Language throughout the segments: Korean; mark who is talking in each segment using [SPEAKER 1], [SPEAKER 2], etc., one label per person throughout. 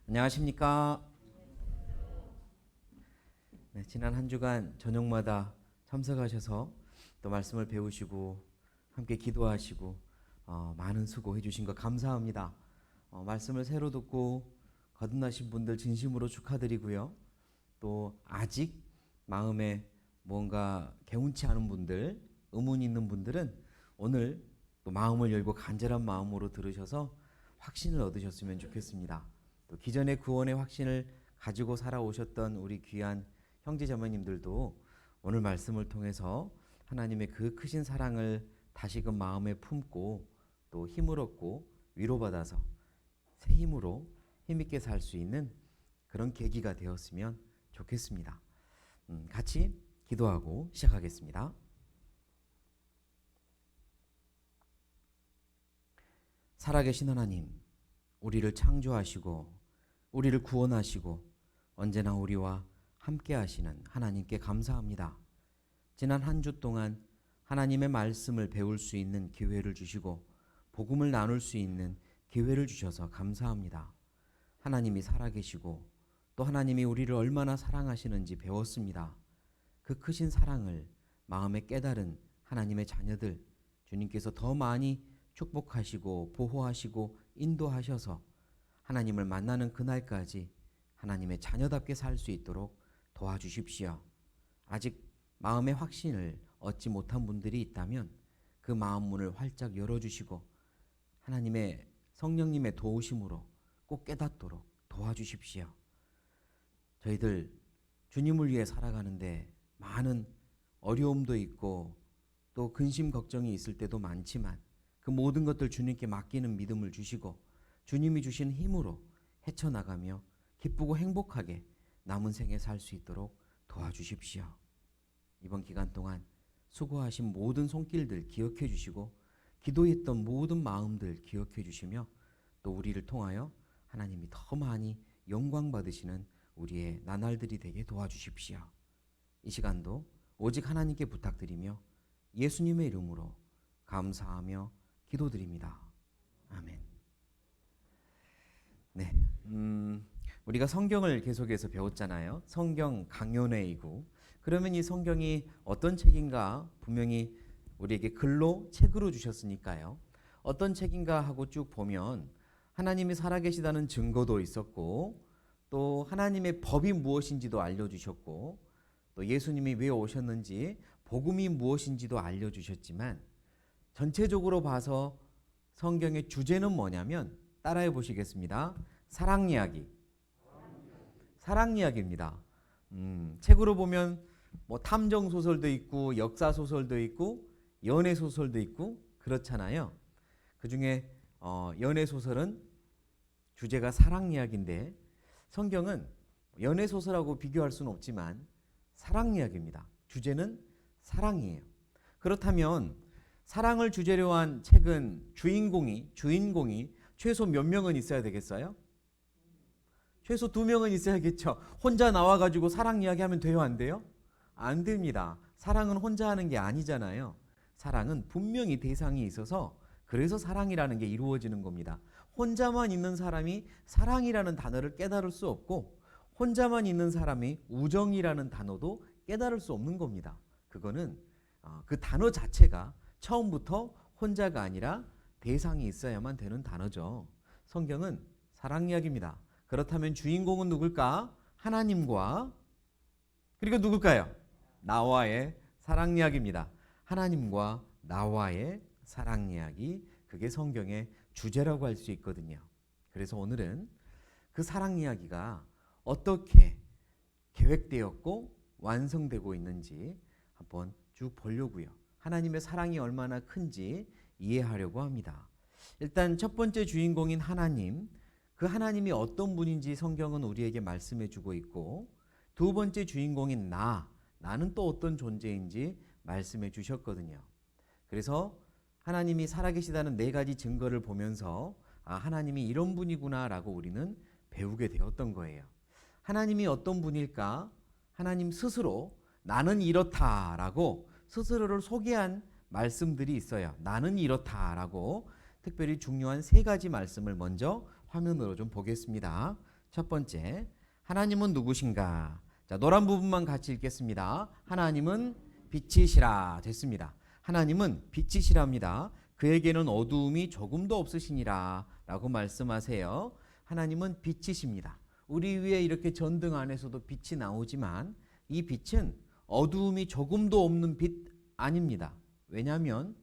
[SPEAKER 1] 안녕하십니까? 네, 지난 한 주간 저녁마다 참석하셔서 또 말씀을 배우시고 함께 기도하시고 많은 수고해 주신 것 감사합니다. 말씀을 새로 듣고 거듭나신 분들 진심으로 축하드리고요. 또 아직 마음에 뭔가 개운치 않은 분들, 의문이 있는 분들은 오늘 또 마음을 열고 간절한 마음으로 들으셔서 확신을 얻으셨으면 좋겠습니다. 또 기존의 구원의 확신을 가지고 살아오셨던 우리 귀한 형제자매님들도 오늘 말씀을 통해서 하나님의 그 크신 사랑을 다시금 마음에 품고 또 힘을 얻고 위로받아서 새 힘으로 힘있게 살 수 있는 그런 계기가 되었으면 좋겠습니다. 같이 기도하고 시작하겠습니다. 살아계신 하나님, 우리를 창조하시고 우리를 구원하시고 언제나 우리와 함께 하시는 하나님께 감사합니다. 지난 한 주 동안 하나님의 말씀을 배울 수 있는 기회를 주시고 복음을 나눌 수 있는 기회를 주셔서 감사합니다. 하나님이 살아계시고 또 하나님이 우리를 얼마나 사랑하시는지 배웠습니다. 그 크신 사랑을 마음에 깨달은 하나님의 자녀들, 주님께서 더 많이 축복하시고 보호하시고 인도하셔서 하나님을 만나는 그날까지 하나님의 자녀답게 살 수 있도록 도와주십시오. 아직 마음의 확신을 얻지 못한 분들이 있다면 그 마음 문을 활짝 열어주시고 하나님의 성령님의 도우심으로 꼭 깨닫도록 도와주십시오. 저희들 주님을 위해 살아가는데 많은 어려움도 있고 또 근심 걱정이 있을 때도 많지만 그 모든 것들 주님께 맡기는 믿음을 주시고 주님이 주신 힘으로 헤쳐나가며 기쁘고 행복하게 남은 생에 살 수 있도록 도와주십시오. 이번 기간 동안 수고하신 모든 손길들 기억해 주시고 기도했던 모든 마음들 기억해 주시며 또 우리를 통하여 하나님이 더 많이 영광 받으시는 우리의 나날들이 되게 도와주십시오. 이 시간도 오직 하나님께 부탁드리며 예수님의 이름으로 감사하며 기도드립니다. 아멘. 네, 우리가 성경을 계속해서 배웠잖아요. 성경 강연회이고 그러면 이 성경이 어떤 책인가 분명히 우리에게 글로 책으로 주셨으니까요. 어떤 책인가 하고 쭉 보면 하나님이 살아계시다는 증거도 있었고 또 하나님의 법이 무엇인지도 알려주셨고 또 예수님이 왜 오셨는지 복음이 무엇인지도 알려주셨지만 전체적으로 봐서 성경의 주제는 뭐냐면 따라해 보시겠습니다. 사랑 이야기. 사랑 이야기입니다. 책으로 보면 뭐 탐정 소설도 있고 역사 소설도 있고 연애 소설도 있고 그렇잖아요. 그 중에 연애 소설은 주제가 사랑 이야기인데 성경은 연애 소설하고 비교할 수는 없지만 사랑 이야기입니다. 주제는 사랑이에요. 그렇다면 사랑을 주제로 한 책은 주인공이 최소 몇 명은 있어야 되겠어요? 최소 2명은 있어야겠죠. 혼자 나와가지고 사랑 이야기하면 돼요, 안 돼요? 안 됩니다. 사랑은 혼자 하는 게 아니잖아요. 사랑은 분명히 대상이 있어서 그래서 사랑이라는 게 이루어지는 겁니다. 혼자만 있는 사람이 사랑이라는 단어를 깨달을 수 없고 혼자만 있는 사람이 우정이라는 단어도 깨달을 수 없는 겁니다. 그거는 그 단어 자체가 처음부터 혼자가 아니라 대상이 있어야만 되는 단어죠. 성경은 사랑 이야기입니다. 그렇다면 주인공은 누굴까? 하나님과 그리고 누굴까요? 나와의 사랑 이야기입니다. 하나님과 나와의 사랑 이야기, 그게 성경의 주제라고 할 수 있거든요. 그래서 오늘은 그 사랑 이야기가 어떻게 계획되었고 완성되고 있는지 한번 쭉 보려고요. 하나님의 사랑이 얼마나 큰지 이해하려고 합니다. 일단 첫 번째 주인공인 하나님, 그 하나님이 어떤 분인지 성경은 우리에게 말씀해 주고 있고 두 번째 주인공인 나는 또 어떤 존재인지 말씀해 주셨거든요. 그래서 하나님이 살아계시다는 4가지 증거를 보면서 하나님이 이런 분이구나 라고 우리는 배우게 되었던 거예요. 하나님이 어떤 분일까? 하나님 스스로 나는 이렇다라고 스스로를 소개한 말씀들이 있어요. 나는 이렇다라고 특별히 중요한 3가지 말씀을 먼저 화면으로 좀 보겠습니다. 첫 번째, 하나님은 누구신가? 자, 노란 부분만 같이 읽겠습니다. 하나님은 빛이시라. 됐습니다. 하나님은 빛이시랍니다. 그에게는 어두움이 조금도 없으시니라 라고 말씀하세요. 하나님은 빛이십니다. 우리 위에 이렇게 전등 안에서도 빛이 나오지만 이 빛은 어두움이 조금도 없는 빛 아닙니다. 왜냐하면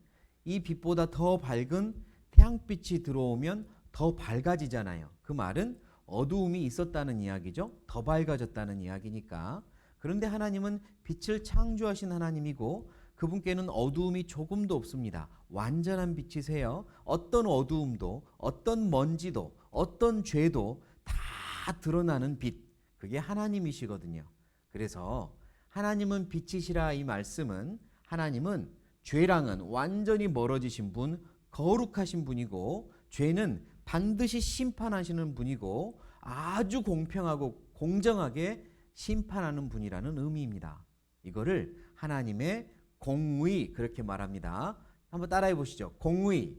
[SPEAKER 1] 이 빛보다 더 밝은 태양빛이 들어오면 더 밝아지잖아요. 그 말은 어두움이 있었다는 이야기죠. 더 밝아졌다는 이야기니까. 그런데 하나님은 빛을 창조하신 하나님이고 그분께는 어두움이 조금도 없습니다. 완전한 빛이세요. 어떤 어두움도 어떤 먼지도 어떤 죄도 다 드러나는 빛. 그게 하나님이시거든요. 그래서 하나님은 빛이시라 이 말씀은 하나님은 죄랑은 완전히 멀어지신 분, 거룩하신 분이고 죄는 반드시 심판하시는 분이고 아주 공평하고 공정하게 심판하는 분이라는 의미입니다. 이거를 하나님의 공의 그렇게 말합니다. 한번 따라해 보시죠. 공의.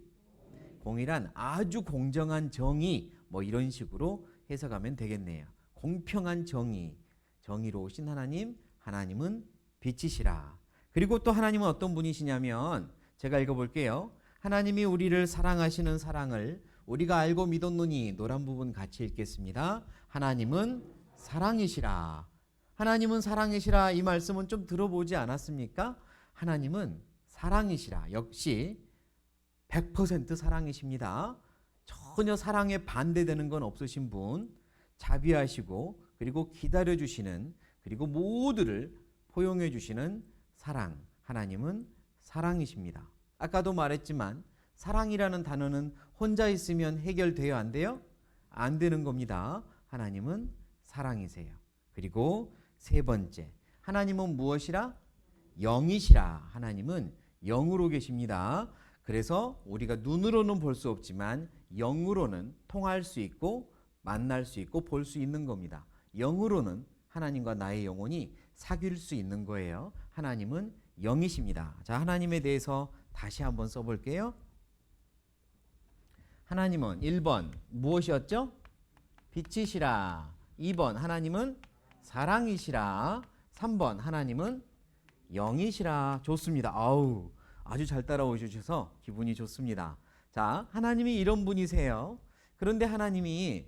[SPEAKER 1] 공의란 아주 공정한 정의 뭐 이런 식으로 해석하면 되겠네요. 공평한 정의. 정의로우신 하나님, 하나님은 빛이시라. 그리고 또 하나님은 어떤 분이시냐면 제가 읽어볼게요. 하나님이 우리를 사랑하시는 사랑을 우리가 알고 믿었노니 노란 부분 같이 읽겠습니다. 하나님은 사랑이시라. 하나님은 사랑이시라 이 말씀은 좀 들어보지 않았습니까? 하나님은 사랑이시라. 역시 100% 사랑이십니다. 전혀 사랑에 반대되는 건 없으신 분, 자비하시고 그리고 기다려주시는 그리고 모두를 포용해 주시는 사랑. 하나님은 사랑이십니다. 아까도 말했지만 사랑이라는 단어는 혼자 있으면 해결돼요? 안 돼요? 안 되는 겁니다. 하나님은 사랑이세요. 그리고 세 번째, 하나님은 무엇이라? 영이시라. 하나님은 영으로 계십니다. 그래서 우리가 눈으로는 볼 수 없지만 영으로는 통할 수 있고 만날 수 있고 볼 수 있는 겁니다. 영으로는 하나님과 나의 영혼이 사귈 수 있는 거예요. 하나님은 영이십니다. 자, 하나님에 대해서 다시 한번 써볼게요. 하나님은 1번 무엇이었죠? 빛이시라. 2번 하나님은 사랑이시라. 3번 하나님은 영이시라. 좋습니다. 아우, 아주 잘 따라오 주셔서 기분이 좋습니다. 자, 하나님이 이런 분이세요. 그런데 하나님이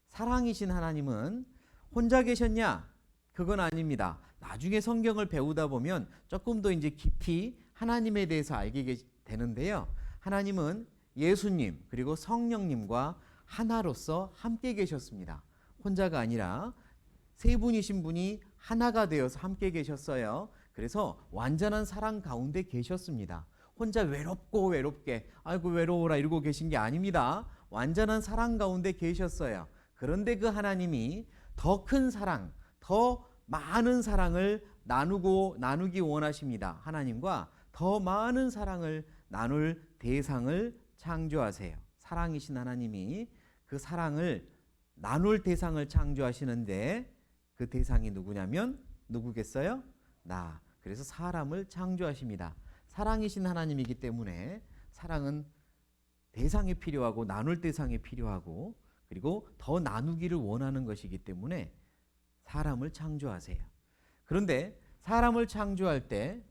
[SPEAKER 1] 사랑이신 하나님은 혼자 계셨냐? 그건 아닙니다. 나중에 성경을 배우다 보면 조금 더 이제 깊이 하나님에 대해서 알게 되는데요. 하나님은 예수님 그리고 성령님과 하나로서 함께 계셨습니다. 혼자가 아니라 세 분이신 분이 하나가 되어서 함께 계셨어요. 그래서 완전한 사랑 가운데 계셨습니다. 혼자 외롭게 아이고 외로워라 이러고 계신 게 아닙니다. 완전한 사랑 가운데 계셨어요. 그런데 그 하나님이 더 큰 사랑, 더 많은 사랑을 나누기 원하십니다. 하나님과 더 많은 사랑을 나눌 대상을 창조하세요. 사랑이신 하나님이 그 사랑을 나눌 대상을 창조하시는데 그 대상이 누구냐면 누구겠어요? 나. 그래서 사람을 창조하십니다. 사랑이신 하나님이기 때문에 사랑은 대상이 필요하고 나눌 대상이 필요하고 그리고 더 나누기를 원하는 것이기 때문에 사람을 창조하세요. 그런데 사람을 창조할 때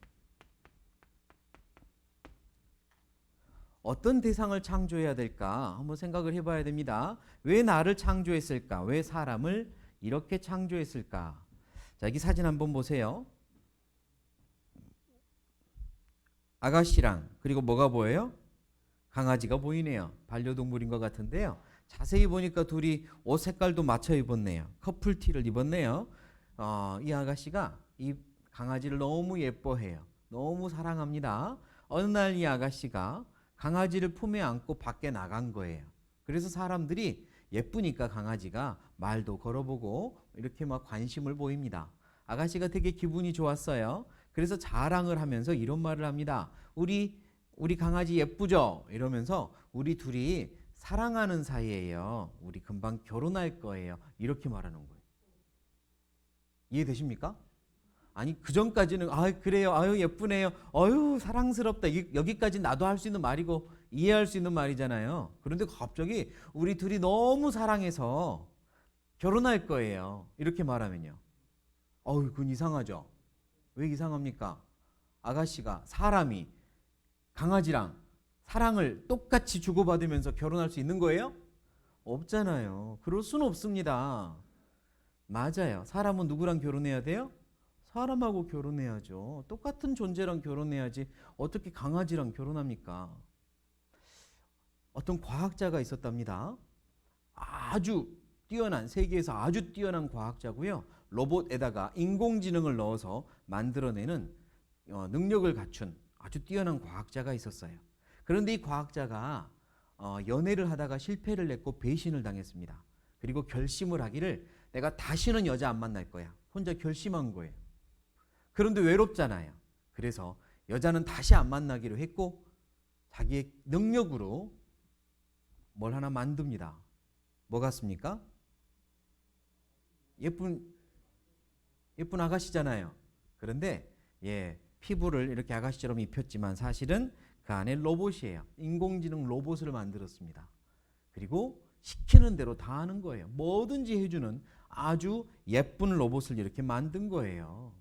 [SPEAKER 1] 어떤 대상을 창조해야 될까 한번 생각을 해봐야 됩니다. 왜 나를 창조했을까? 왜 사람을 이렇게 창조했을까? 자, 여기 사진 한번 보세요. 아가씨랑 그리고 뭐가 보여요? 강아지가 보이네요. 반려동물인 것 같은데요. 자세히 보니까 둘이 옷 색깔도 맞춰 입었네요. 커플티를 입었네요. 이 아가씨가 이 강아지를 너무 예뻐해요. 너무 사랑합니다. 어느 날 이 아가씨가 강아지를 품에 안고 밖에 나간 거예요. 그래서 사람들이 예쁘니까 강아지가 말도 걸어보고 이렇게 막 관심을 보입니다. 아가씨가 되게 기분이 좋았어요. 그래서 자랑을 하면서 이런 말을 합니다. 우리 강아지 예쁘죠? 이러면서 우리 둘이 사랑하는 사이예요. 우리 금방 결혼할 거예요. 이렇게 말하는 거예요. 이해되십니까? 아니 그 전까지는 그래요. 아유 예쁘네요. 아유 사랑스럽다. 여기까지 나도 할 수 있는 말이고 이해할 수 있는 말이잖아요. 그런데 갑자기 우리 둘이 너무 사랑해서 결혼할 거예요. 이렇게 말하면요. 그건 이상하죠. 왜 이상합니까? 아가씨가 사람이 강아지랑 사랑을 똑같이 주고받으면서 결혼할 수 있는 거예요? 없잖아요. 그럴 수는 없습니다. 맞아요. 사람은 누구랑 결혼해야 돼요? 사람하고 결혼해야죠. 똑같은 존재랑 결혼해야지 어떻게 강아지랑 결혼합니까? 어떤 과학자가 있었답니다. 아주 뛰어난, 세계에서 아주 뛰어난 과학자고요. 로봇에다가 인공지능을 넣어서 만들어내는 능력을 갖춘 아주 뛰어난 과학자가 있었어요. 그런데 이 과학자가 연애를 하다가 실패를 했고 배신을 당했습니다. 그리고 결심을 하기를 내가 다시는 여자 안 만날 거야. 혼자 결심한 거예요. 그런데 외롭잖아요. 그래서 여자는 다시 안 만나기로 했고 자기의 능력으로 뭘 하나 만듭니다. 뭐 같습니까? 예쁜 아가씨잖아요. 그런데 피부를 이렇게 아가씨처럼 입혔지만 사실은 그 안에 로봇이에요. 인공지능 로봇을 만들었습니다. 그리고 시키는 대로 다 하는 거예요. 뭐든지 해주는 아주 예쁜 로봇을 이렇게 만든 거예요.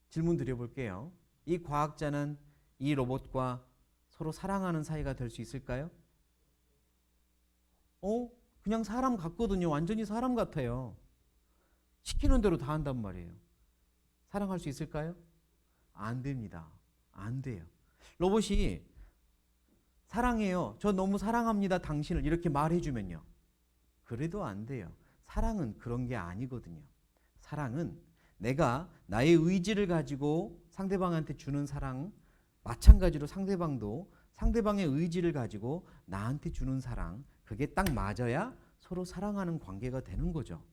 [SPEAKER 1] 질문 드려볼게요. 이 과학자는 이 로봇과 서로 사랑하는 사이가 될 수 있을까요? 그냥 사람 같거든요. 완전히 사람 같아요. 시키는 대로 다 한단 말이에요. 사랑할 수 있을까요? 안 됩니다. 안 돼요. 로봇이 사랑해요. 저 너무 사랑합니다. 당신을 이렇게 말해주면요. 그래도 안 돼요. 사랑은 그런 게 아니거든요. 사랑은 내가 나의 의지를 가지고 상대방한테 주는 사랑, 마찬가지로 상대방도 상대방의 의지를 가지고 나한테 주는 사랑, 그게 딱 맞아야 서로 사랑하는 관계가 되는 거죠.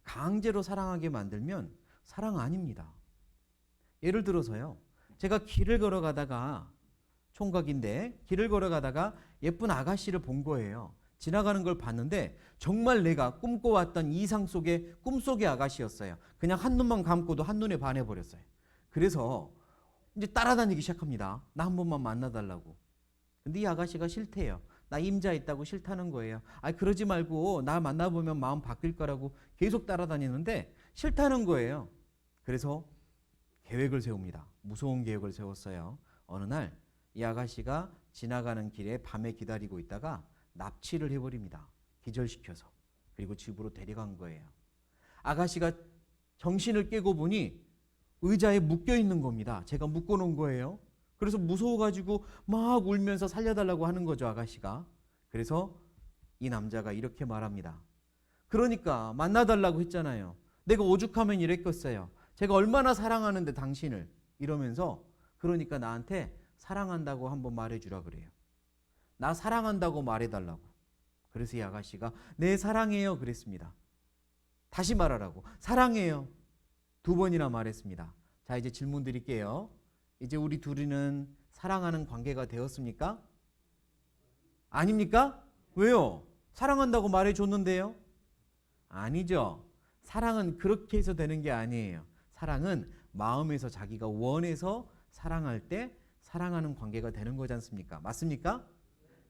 [SPEAKER 1] 강제로 사랑하게 만들면 사랑 아닙니다. 예를 들어서요. 제가 길을 걸어가다가 총각인데 길을 걸어가다가 예쁜 아가씨를 본 거예요. 지나가는 걸 봤는데 정말 내가 꿈꿔왔던 이상 속의 꿈속의 아가씨였어요. 그냥 한눈만 감고도 한눈에 반해버렸어요. 그래서 이제 따라다니기 시작합니다. 나 한 번만 만나달라고. 근데 이 아가씨가 싫대요. 나 임자 있다고 싫다는 거예요. 그러지 말고 나 만나보면 마음 바뀔 거라고 계속 따라다니는데 싫다는 거예요. 그래서 계획을 세웁니다. 무서운 계획을 세웠어요. 어느 날 이 아가씨가 지나가는 길에 밤에 기다리고 있다가 납치를 해버립니다. 기절시켜서. 그리고 집으로 데려간 거예요. 아가씨가 정신을 깨고 보니 의자에 묶여 있는 겁니다. 제가 묶어놓은 거예요. 그래서 무서워가지고 막 울면서 살려달라고 하는 거죠, 아가씨가. 그래서 이 남자가 이렇게 말합니다. 그러니까 만나달라고 했잖아요. 내가 오죽하면 이랬겠어요. 제가 얼마나 사랑하는데 당신을. 이러면서 그러니까 나한테 사랑한다고 한번 말해주라 그래요. 나 사랑한다고 말해달라고. 그래서 이 아가씨가 네 사랑해요 그랬습니다. 다시 말하라고. 사랑해요. 2번이나 말했습니다. 자, 이제 질문 드릴게요. 이제 우리 둘이는 사랑하는 관계가 되었습니까? 아닙니까? 왜요? 사랑한다고 말해줬는데요? 아니죠. 사랑은 그렇게 해서 되는 게 아니에요. 사랑은 마음에서 자기가 원해서 사랑할 때 사랑하는 관계가 되는 거지 않습니까? 맞습니까?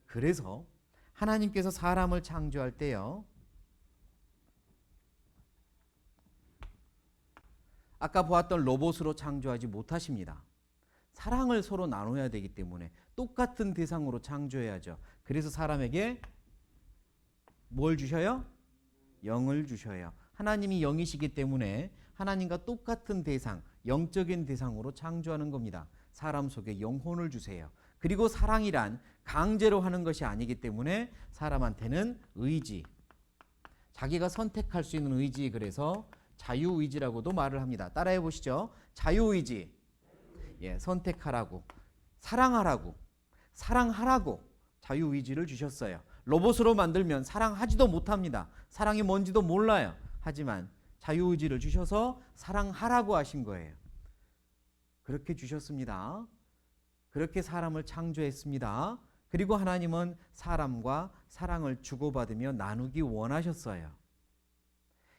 [SPEAKER 1] 그래서 하나님께서 사람을 창조할 때요. 아까 보았던 로봇으로 창조하지 못하십니다. 사랑을 서로 나눠야 되기 때문에 똑같은 대상으로 창조해야죠. 그래서 사람에게 뭘 주셔요? 영을 주셔요. 하나님이 영이시기 때문에 하나님과 똑같은 대상, 영적인 대상으로 창조하는 겁니다. 사람 속에 영혼을 주세요. 그리고 사랑이란 강제로 하는 것이 아니기 때문에 사람한테는 의지, 자기가 선택할 수 있는 의지, 그래서 자유의지라고도 말을 합니다. 따라해 보시죠. 자유의지. 선택하라고, 사랑하라고, 사랑하라고 자유의지를 주셨어요. 로봇으로 만들면 사랑하지도 못합니다. 사랑이 뭔지도 몰라요. 하지만 자유의지를 주셔서 사랑하라고 하신 거예요. 그렇게 주셨습니다. 그렇게 사람을 창조했습니다. 그리고 하나님은 사람과 사랑을 주고받으며 나누기 원하셨어요.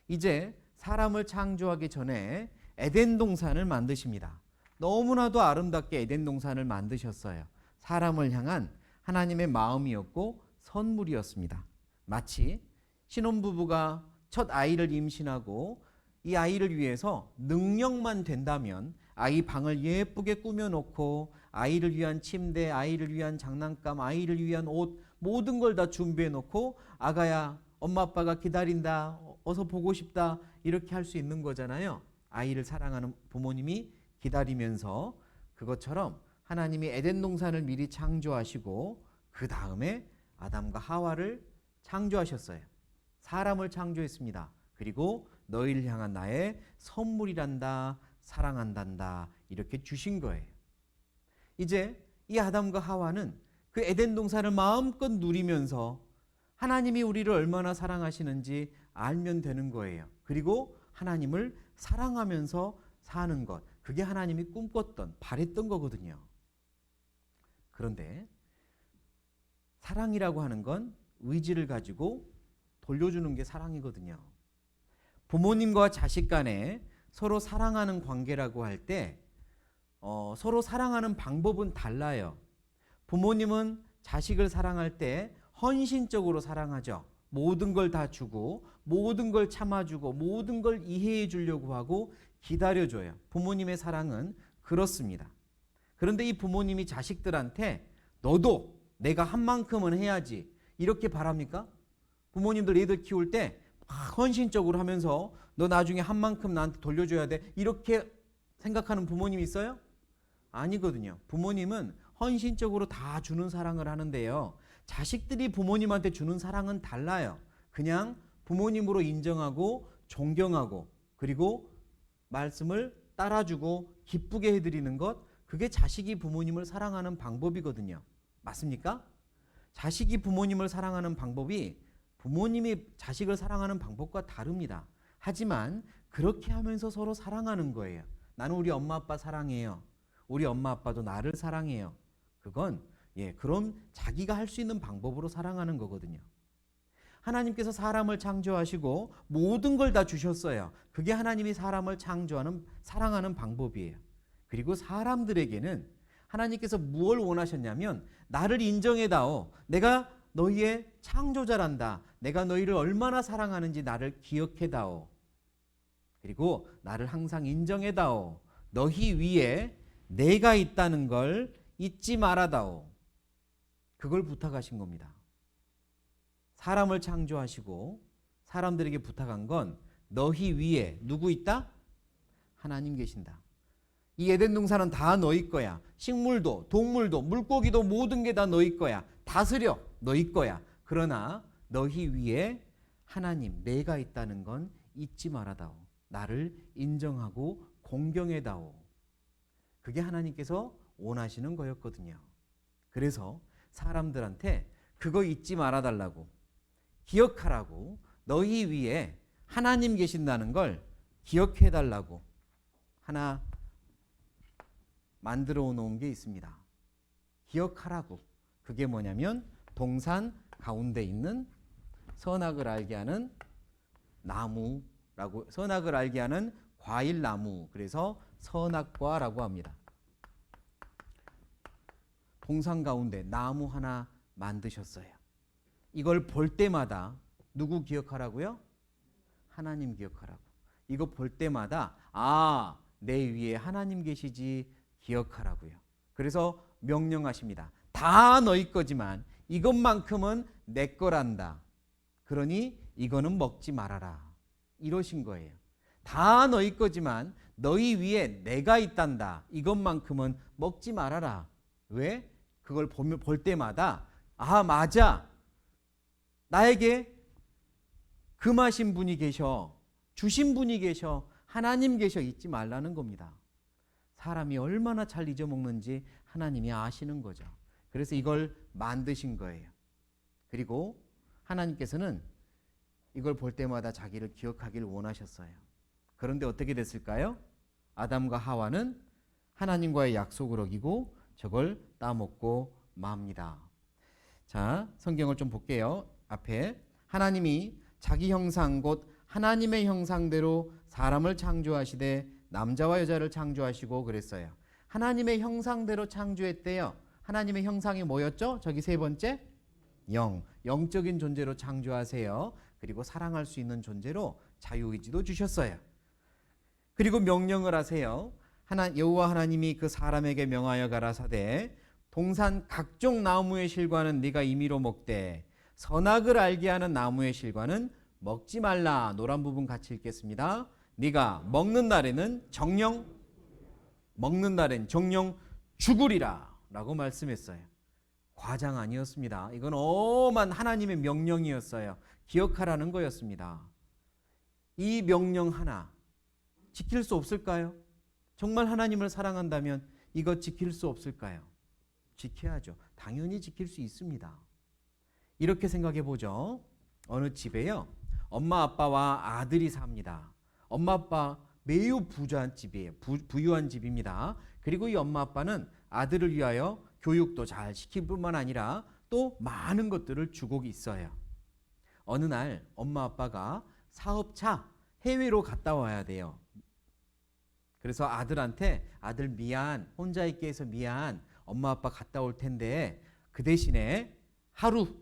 [SPEAKER 1] 이제 사람을 창조하기 전에 에덴 동산을 만드십니다. 너무나도 아름답게 에덴 동산을 만드셨어요. 사람을 향한 하나님의 마음이었고 선물이었습니다. 마치 신혼부부가 첫 아이를 임신하고 이 아이를 위해서 능력만 된다면 아이 방을 예쁘게 꾸며놓고 아이를 위한 침대, 아이를 위한 장난감, 아이를 위한 옷 모든 걸 다 준비해놓고 아가야 엄마 아빠가 기다린다, 어서 보고 싶다 이렇게 할 수 있는 거잖아요. 아이를 사랑하는 부모님이 기다리면서 그것처럼 하나님이 에덴 동산을 미리 창조하시고 그 다음에 아담과 하와를 창조하셨어요. 사람을 창조했습니다. 그리고 너희를 향한 나의 선물이란다, 사랑한단다 이렇게 주신 거예요. 이제 이 아담과 하와는 그 에덴 동산을 마음껏 누리면서 하나님이 우리를 얼마나 사랑하시는지 알면 되는 거예요. 그리고 하나님을 사랑하면서 사는 것, 그게 하나님이 꿈꿨던, 바랬던 거거든요. 그런데 사랑이라고 하는 건 의지를 가지고 돌려주는 게 사랑이거든요. 부모님과 자식 간에 서로 사랑하는 관계라고 할 때 서로 사랑하는 방법은 달라요. 부모님은 자식을 사랑할 때 헌신적으로 사랑하죠. 모든 걸 다 주고 모든 걸 참아주고 모든 걸 이해해 주려고 하고 기다려줘요. 부모님의 사랑은 그렇습니다. 그런데 이 부모님이 자식들한테 너도 내가 한 만큼은 해야지 이렇게 바랍니까? 부모님들 애들 키울 때 헌신적으로 하면서 너 나중에 한 만큼 나한테 돌려줘야 돼 이렇게 생각하는 부모님이 있어요? 아니거든요. 부모님은 헌신적으로 다 주는 사랑을 하는데요. 자식들이 부모님한테 주는 사랑은 달라요. 그냥 부모님으로 인정하고 존경하고 그리고 말씀을 따라주고 기쁘게 해드리는 것, 그게 자식이 부모님을 사랑하는 방법이거든요. 맞습니까? 자식이 부모님을 사랑하는 방법이 부모님이 자식을 사랑하는 방법과 다릅니다. 하지만 그렇게 하면서 서로 사랑하는 거예요. 나는 우리 엄마 아빠 사랑해요. 우리 엄마 아빠도 나를 사랑해요. 그건 그럼 자기가 할 수 있는 방법으로 사랑하는 거거든요. 하나님께서 사람을 창조하시고 모든 걸 다 주셨어요. 그게 하나님이 사람을 창조하는, 사랑하는 방법이에요. 그리고 사람들에게는 하나님께서 무엇을 원하셨냐면 나를 인정해다오. 내가 너희의 창조자란다. 내가 너희를 얼마나 사랑하는지 나를 기억해다오. 그리고 나를 항상 인정해다오. 너희 위에 내가 있다는 걸 잊지 말아다오. 그걸 부탁하신 겁니다. 사람을 창조하시고 사람들에게 부탁한 건 너희 위에 누구 있다? 하나님 계신다. 이 에덴 동산은 다 너희 거야. 식물도 동물도 물고기도 모든 게 다 너희 거야. 다스려 너희 거야. 그러나 너희 위에 하나님 내가 있다는 건 잊지 말아다오. 나를 인정하고 공경해다오. 그게 하나님께서 원하시는 거였거든요. 그래서 사람들한테 그거 잊지 말아달라고, 기억하라고, 너희 위에 하나님 계신다는 걸 기억해달라고 하나 만들어 놓은 게 있습니다. 기억하라고. 그게 뭐냐면 동산 가운데 있는 선악을 알게 하는 나무라고, 선악을 알게 하는 과일나무, 그래서 선악과라고 합니다. 동산 가운데 나무 하나 만드셨어요. 이걸 볼 때마다 누구 기억하라고요? 하나님 기억하라고. 이거 볼 때마다 내 위에 하나님 계시지 기억하라고요. 그래서 명령하십니다. 다 너희 거지만 이것만큼은 내 거란다. 그러니 이거는 먹지 말아라. 이러신 거예요. 다 너희 거지만 너희 위에 내가 있단다. 이것만큼은 먹지 말아라. 왜? 그걸 볼 때마다 맞아. 나에게 금하신 분이 계셔. 주신 분이 계셔. 하나님 계셔. 잊지 말라는 겁니다. 사람이 얼마나 잘 잊어먹는지 하나님이 아시는 거죠. 그래서 이걸 만드신 거예요. 그리고 하나님께서는 이걸 볼 때마다 자기를 기억하기를 원하셨어요. 그런데 어떻게 됐을까요? 아담과 하와는 하나님과의 약속을 어기고 저걸 따먹고 맙니다. 자, 성경을 좀 볼게요. 앞에 하나님이 자기 형상 곧 하나님의 형상대로 사람을 창조하시되 남자와 여자를 창조하시고 그랬어요. 하나님의 형상대로 창조했대요. 하나님의 형상이 뭐였죠? 저기 세 번째 영. 영적인 존재로 창조하세요. 그리고 사랑할 수 있는 존재로 자유의지도 주셨어요. 그리고 명령을 하세요. 여호와 하나님이 그 사람에게 명하여 가라사대 동산 각종 나무의 실과는 네가 임의로 먹되 선악을 알게 하는 나무의 실과는 먹지 말라. 노란 부분 같이 읽겠습니다. 네가 먹는 날에는 정령 죽으리라 라고 말씀했어요. 과장 아니었습니다. 이건 엄한 하나님의 명령이었어요. 기억하라는 거였습니다. 이 명령 하나 지킬 수 없을까요? 정말 하나님을 사랑한다면 이거 지킬 수 없을까요? 지켜야죠. 당연히 지킬 수 있습니다. 이렇게 생각해 보죠. 어느 집에요. 엄마 아빠와 아들이 삽니다. 엄마 아빠 매우 부유한 집이에요. 부유한 집입니다. 그리고 이 엄마 아빠는 아들을 위하여 교육도 잘 시킬 뿐만 아니라 또 많은 것들을 주고 있어요. 어느 날 엄마 아빠가 사업차 해외로 갔다 와야 돼요. 그래서 아들한테 아들 미안, 혼자 있게 해서 미안, 엄마 아빠 갔다 올 텐데 그 대신에 하루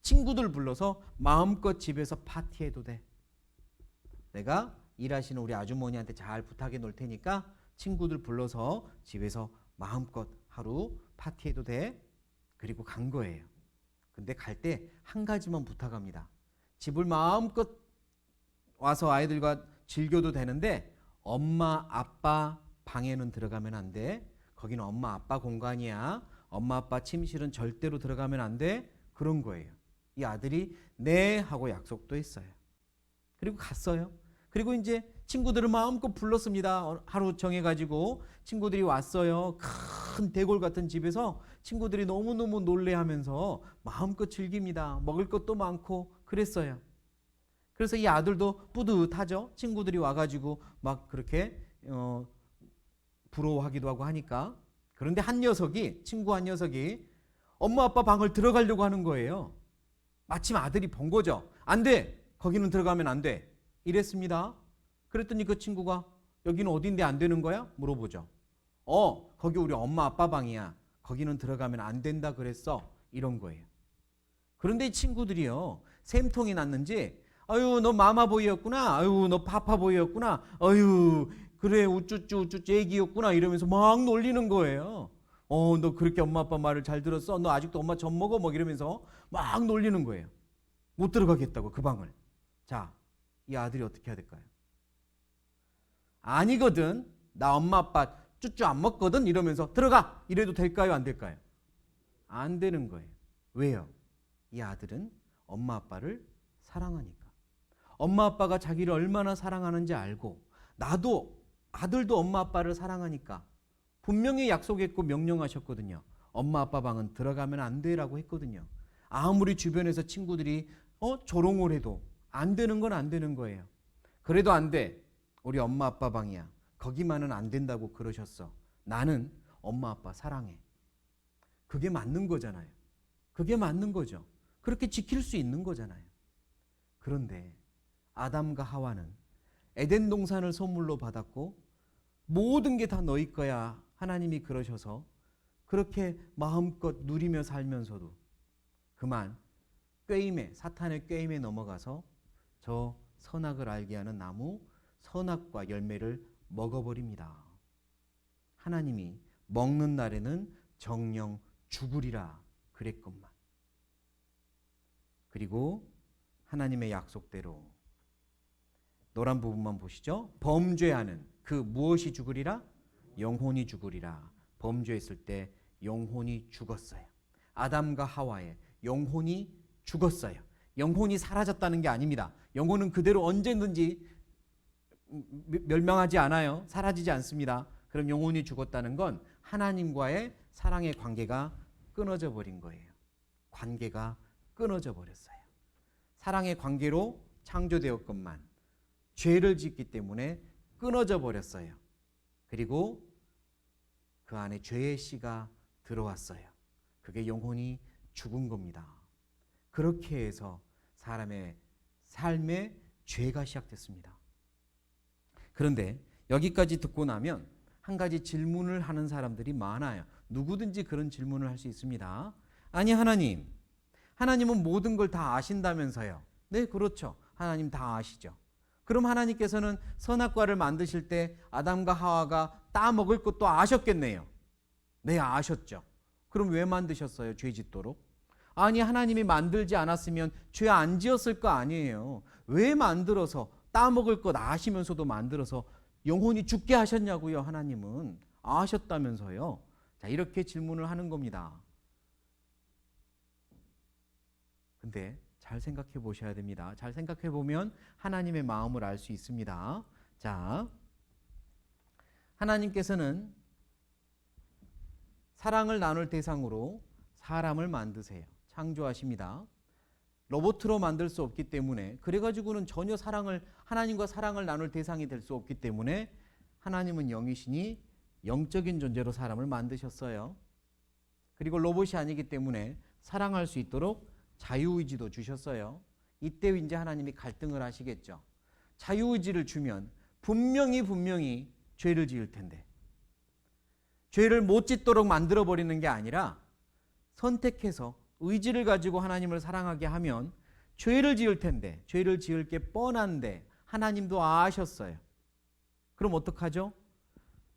[SPEAKER 1] 친구들 불러서 마음껏 집에서 파티해도 돼. 내가 일하시는 우리 아주머니한테 잘 부탁해 놓을 테니까 친구들 불러서 집에서 마음껏 하루 파티해도 돼. 그리고 간 거예요. 근데 갈 때 한 가지만 부탁합니다. 집을 마음껏 와서 아이들과 즐겨도 되는데 엄마 아빠 방에는 들어가면 안 돼. 거기는 엄마 아빠 공간이야. 엄마 아빠 침실은 절대로 들어가면 안 돼. 그런 거예요. 이 아들이 네 하고 약속도 했어요. 그리고 갔어요. 그리고 이제 친구들을 마음껏 불렀습니다. 하루 정해가지고 친구들이 왔어요. 큰 대골 같은 집에서 친구들이 너무너무 놀래하면서 마음껏 즐깁니다. 먹을 것도 많고 그랬어요. 그래서 이 아들도 뿌듯하죠. 친구들이 와가지고 막 그렇게 부러워하기도 하고 하니까. 그런데 친구 한 녀석이 엄마 아빠 방을 들어가려고 하는 거예요. 마침 아들이 본 거죠. 안 돼. 거기는 들어가면 안 돼. 이랬습니다. 그랬더니 그 친구가 여기는 어딘데 안 되는 거야? 물어보죠. 거기 우리 엄마 아빠 방이야. 거기는 들어가면 안 된다 그랬어. 이런 거예요. 그런데 이 친구들이요. 샘통이 났는지 아유 너 마마보이였구나. 아유 너 파파보이였구나. 아유 그래 우쭈쭈 애기였구나. 이러면서 막 놀리는 거예요. 너 그렇게 엄마 아빠 말을 잘 들었어? 너 아직도 엄마 젖 먹어? 뭐 이러면서 막 놀리는 거예요. 못 들어가겠다고 그 방을. 자, 이 아들이 어떻게 해야 될까요? 아니거든. 나 엄마 아빠 쭈쭈 안 먹거든. 이러면서 들어가. 이래도 될까요? 안 될까요? 안 되는 거예요. 왜요? 이 아들은 엄마 아빠를 사랑하니까. 엄마 아빠가 자기를 얼마나 사랑하는지 알고 아들도 엄마 아빠를 사랑하니까 분명히 약속했고 명령하셨거든요. 엄마 아빠 방은 들어가면 안 돼라고 했거든요. 아무리 주변에서 친구들이 조롱을 해도 안 되는 건 안 되는 거예요. 그래도 안 돼. 우리 엄마 아빠 방이야. 거기만은 안 된다고 그러셨어. 나는 엄마 아빠 사랑해. 그게 맞는 거잖아요. 그게 맞는 거죠. 그렇게 지킬 수 있는 거잖아요. 그런데 아담과 하와는 에덴 동산을 선물로 받았고 모든 게 다 너희 거야. 하나님이 그러셔서 그렇게 마음껏 누리며 살면서도 그만 사탄의 꾀임에 넘어가서 저 선악을 알게 하는 나무 선악과 열매를 먹어버립니다. 하나님이 먹는 날에는 정령 죽으리라 그랬건만. 그리고 하나님의 약속대로 노란 부분만 보시죠. 범죄하는 그 무엇이 죽으리라? 영혼이 죽으리라. 범죄했을 때 영혼이 죽었어요. 아담과 하와의 영혼이 죽었어요. 영혼이 사라졌다는 게 아닙니다. 영혼은 그대로 언제든지 멸망하지 않아요. 사라지지 않습니다. 그럼 영혼이 죽었다는 건 하나님과의 사랑의 관계가 끊어져 버린 거예요. 관계가 끊어져 버렸어요. 사랑의 관계로 창조되었건만 죄를 짓기 때문에 끊어져 버렸어요. 그리고 그 안에 죄의 씨가 들어왔어요. 그게 영혼이 죽은 겁니다. 그렇게 해서 사람의 삶에 죄가 시작됐습니다. 그런데 여기까지 듣고 나면 한 가지 질문을 하는 사람들이 많아요. 누구든지 그런 질문을 할 수 있습니다. 아니 하나님은 모든 걸 다 아신다면서요. 네, 그렇죠. 하나님 다 아시죠. 그럼 하나님께서는 선악과를 만드실 때 아담과 하와가 따먹을 것도 아셨겠네요. 네, 아셨죠. 그럼 왜 만드셨어요? 죄 짓도록? 아니, 하나님이 만들지 않았으면 죄 안 지었을 거 아니에요. 왜 만들어서 따먹을 것 아시면서도 만들어서 영혼이 죽게 하셨냐고요. 하나님은 아셨다면서요. 자, 이렇게 질문을 하는 겁니다. 근데 잘 생각해 보셔야 됩니다. 잘 생각해 보면 하나님의 마음을 알 수 있습니다. 자, 하나님께서는 사랑을 나눌 대상으로 사람을 만드세요. 창조하십니다. 로봇으로 만들 수 없기 때문에, 그래가지고는 전혀 하나님과 사랑을 나눌 대상이 될 수 없기 때문에 하나님은 영이시니 영적인 존재로 사람을 만드셨어요. 그리고 로봇이 아니기 때문에 사랑할 수 있도록 자유의지도 주셨어요. 이때 이제 하나님이 갈등을 하시겠죠. 자유의지를 주면 분명히 죄를 지을 텐데, 죄를 못 짓도록 만들어버리는 게 아니라 선택해서 의지를 가지고 하나님을 사랑하게 하면 죄를 지을 텐데, 죄를 지을 게 뻔한데 하나님도 아셨어요. 그럼 어떡하죠?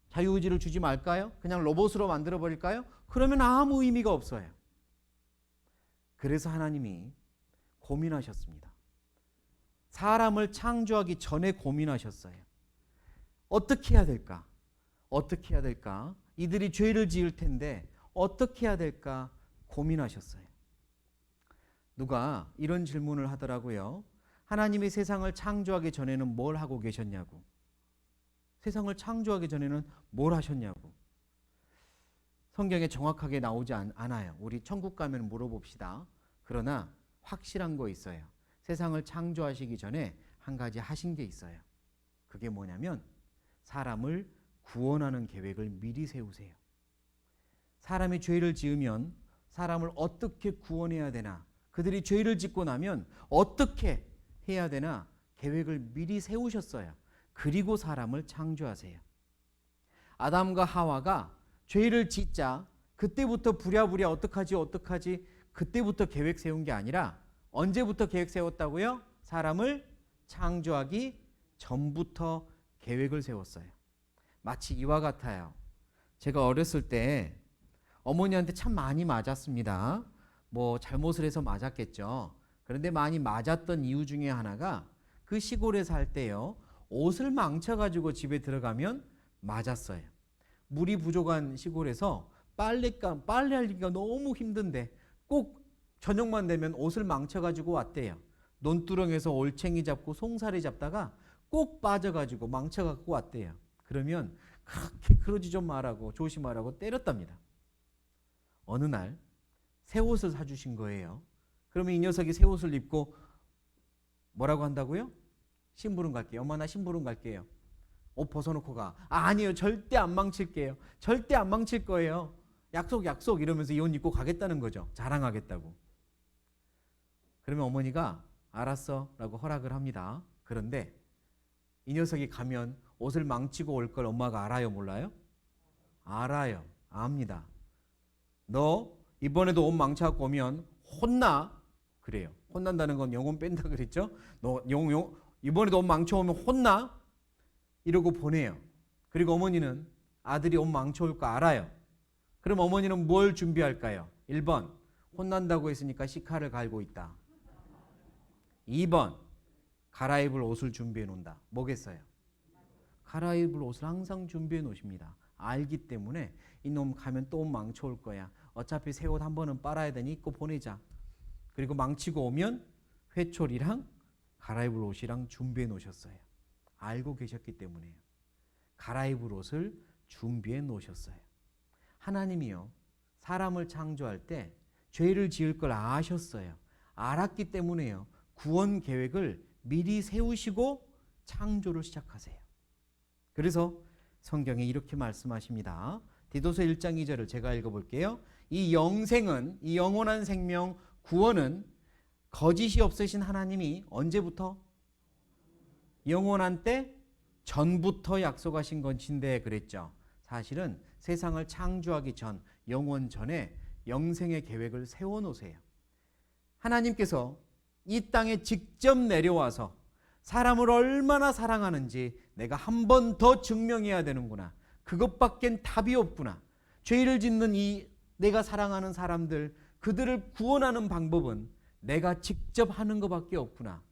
[SPEAKER 1] 자유의지를 주지 말까요? 그냥 로봇으로 만들어버릴까요? 그러면 아무 의미가 없어요. 그래서 하나님이 고민하셨습니다. 사람을 창조하기 전에 고민하셨어요. 어떻게 해야 될까? 어떻게 해야 될까? 이들이 죄를 지을 텐데 어떻게 해야 될까 고민하셨어요. 누가 이런 질문을 하더라고요. 하나님이 세상을 창조하기 전에는 뭘 하고 계셨냐고. 세상을 창조하기 전에는 뭘 하셨냐고. 성경에 정확하게 나오지 않아요. 우리 천국 가면 물어봅시다. 그러나 확실한 거 있어요. 세상을 창조하시기 전에 한 가지 하신 게 있어요. 그게 뭐냐면 사람을 구원하는 계획을 미리 세우세요. 사람이 죄를 지으면 사람을 어떻게 구원해야 되나, 그들이 죄를 짓고 나면 어떻게 해야 되나 계획을 미리 세우셨어요. 그리고 사람을 창조하세요. 아담과 하와가 죄를 짓자 그때부터 부랴부랴 어떡하지 그때부터 계획 세운 게 아니라 언제부터 계획 세웠다고요? 사람을 창조하기 전부터 계획을 세웠어요. 마치 이와 같아요. 제가 어렸을 때 어머니한테 참 많이 맞았습니다. 뭐 잘못을 해서 맞았겠죠. 그런데 많이 맞았던 이유 중에 하나가 그 시골에 살 때요, 옷을 망쳐가지고 집에 들어가면 맞았어요. 물이 부족한 시골에서 빨래하기가 너무 힘든데 꼭 저녁만 되면 옷을 망쳐가지고 왔대요. 논두렁에서 올챙이 잡고 송사리 잡다가 꼭 빠져가지고 망쳐갖고 왔대요. 그러면 그렇게 그러지 좀 말라고 조심하라고 때렸답니다. 어느 날 새 옷을 사주신 거예요. 그러면 이 녀석이 새 옷을 입고 뭐라고 한다고요? 심부름 갈게요. 엄마 나 심부름 갈게요. 옷 벗어놓고 가. 아니에요. 절대 안 망칠게요. 절대 안 망칠 거예요. 약속 이러면서 이 옷 입고 가겠다는 거죠. 자랑하겠다고. 그러면 어머니가 알았어 라고 허락을 합니다. 그런데 이 녀석이 가면 옷을 망치고 올 걸 엄마가 알아요 몰라요? 알아요. 압니다. 너 이번에도 옷 망쳐갖고 오면 혼나. 그래요. 혼난다는 건 영혼 뺀다 그랬죠? 너 이번에도 옷 망쳐오면 혼나. 이러고 보내요. 그리고 어머니는 아들이 옷 망쳐올 거 알아요. 그럼 어머니는 뭘 준비할까요? 1번 혼난다고 했으니까 시카를 갈고 있다. 2번 갈아입을 옷을 준비해 놓는다. 뭐겠어요? 갈아입을 옷을 항상 준비해 놓으십니다. 알기 때문에 이놈 가면 또 옷 망쳐올 거야. 어차피 새 옷 한 번은 빨아야 되니 입고 보내자. 그리고 망치고 오면 회초리랑 갈아입을 옷이랑 준비해 놓으셨어요. 알고 계셨기 때문에요. 갈아입을 옷을 준비해 놓으셨어요. 하나님이요, 사람을 창조할 때 죄를 지을 걸 아셨어요. 알았기 때문에요, 구원 계획을 미리 세우시고 창조를 시작하세요. 그래서 성경에 이렇게 말씀하십니다. 디도서 1장 2절을 제가 읽어볼게요. 이 영생은, 이 영원한 생명, 구원은 거짓이 없으신 하나님이 언제부터? 영원한 때 전부터 약속하신 것인데 그랬죠. 사실은 세상을 창조하기 전, 영원 전에 영생의 계획을 세워놓으세요. 하나님께서 이 땅에 직접 내려와서 사람을 얼마나 사랑하는지 내가 한 번 더 증명해야 되는구나. 그것밖엔 답이 없구나. 죄를 짓는 이 내가 사랑하는 사람들, 그들을 구원하는 방법은 내가 직접 하는 것밖에 없구나.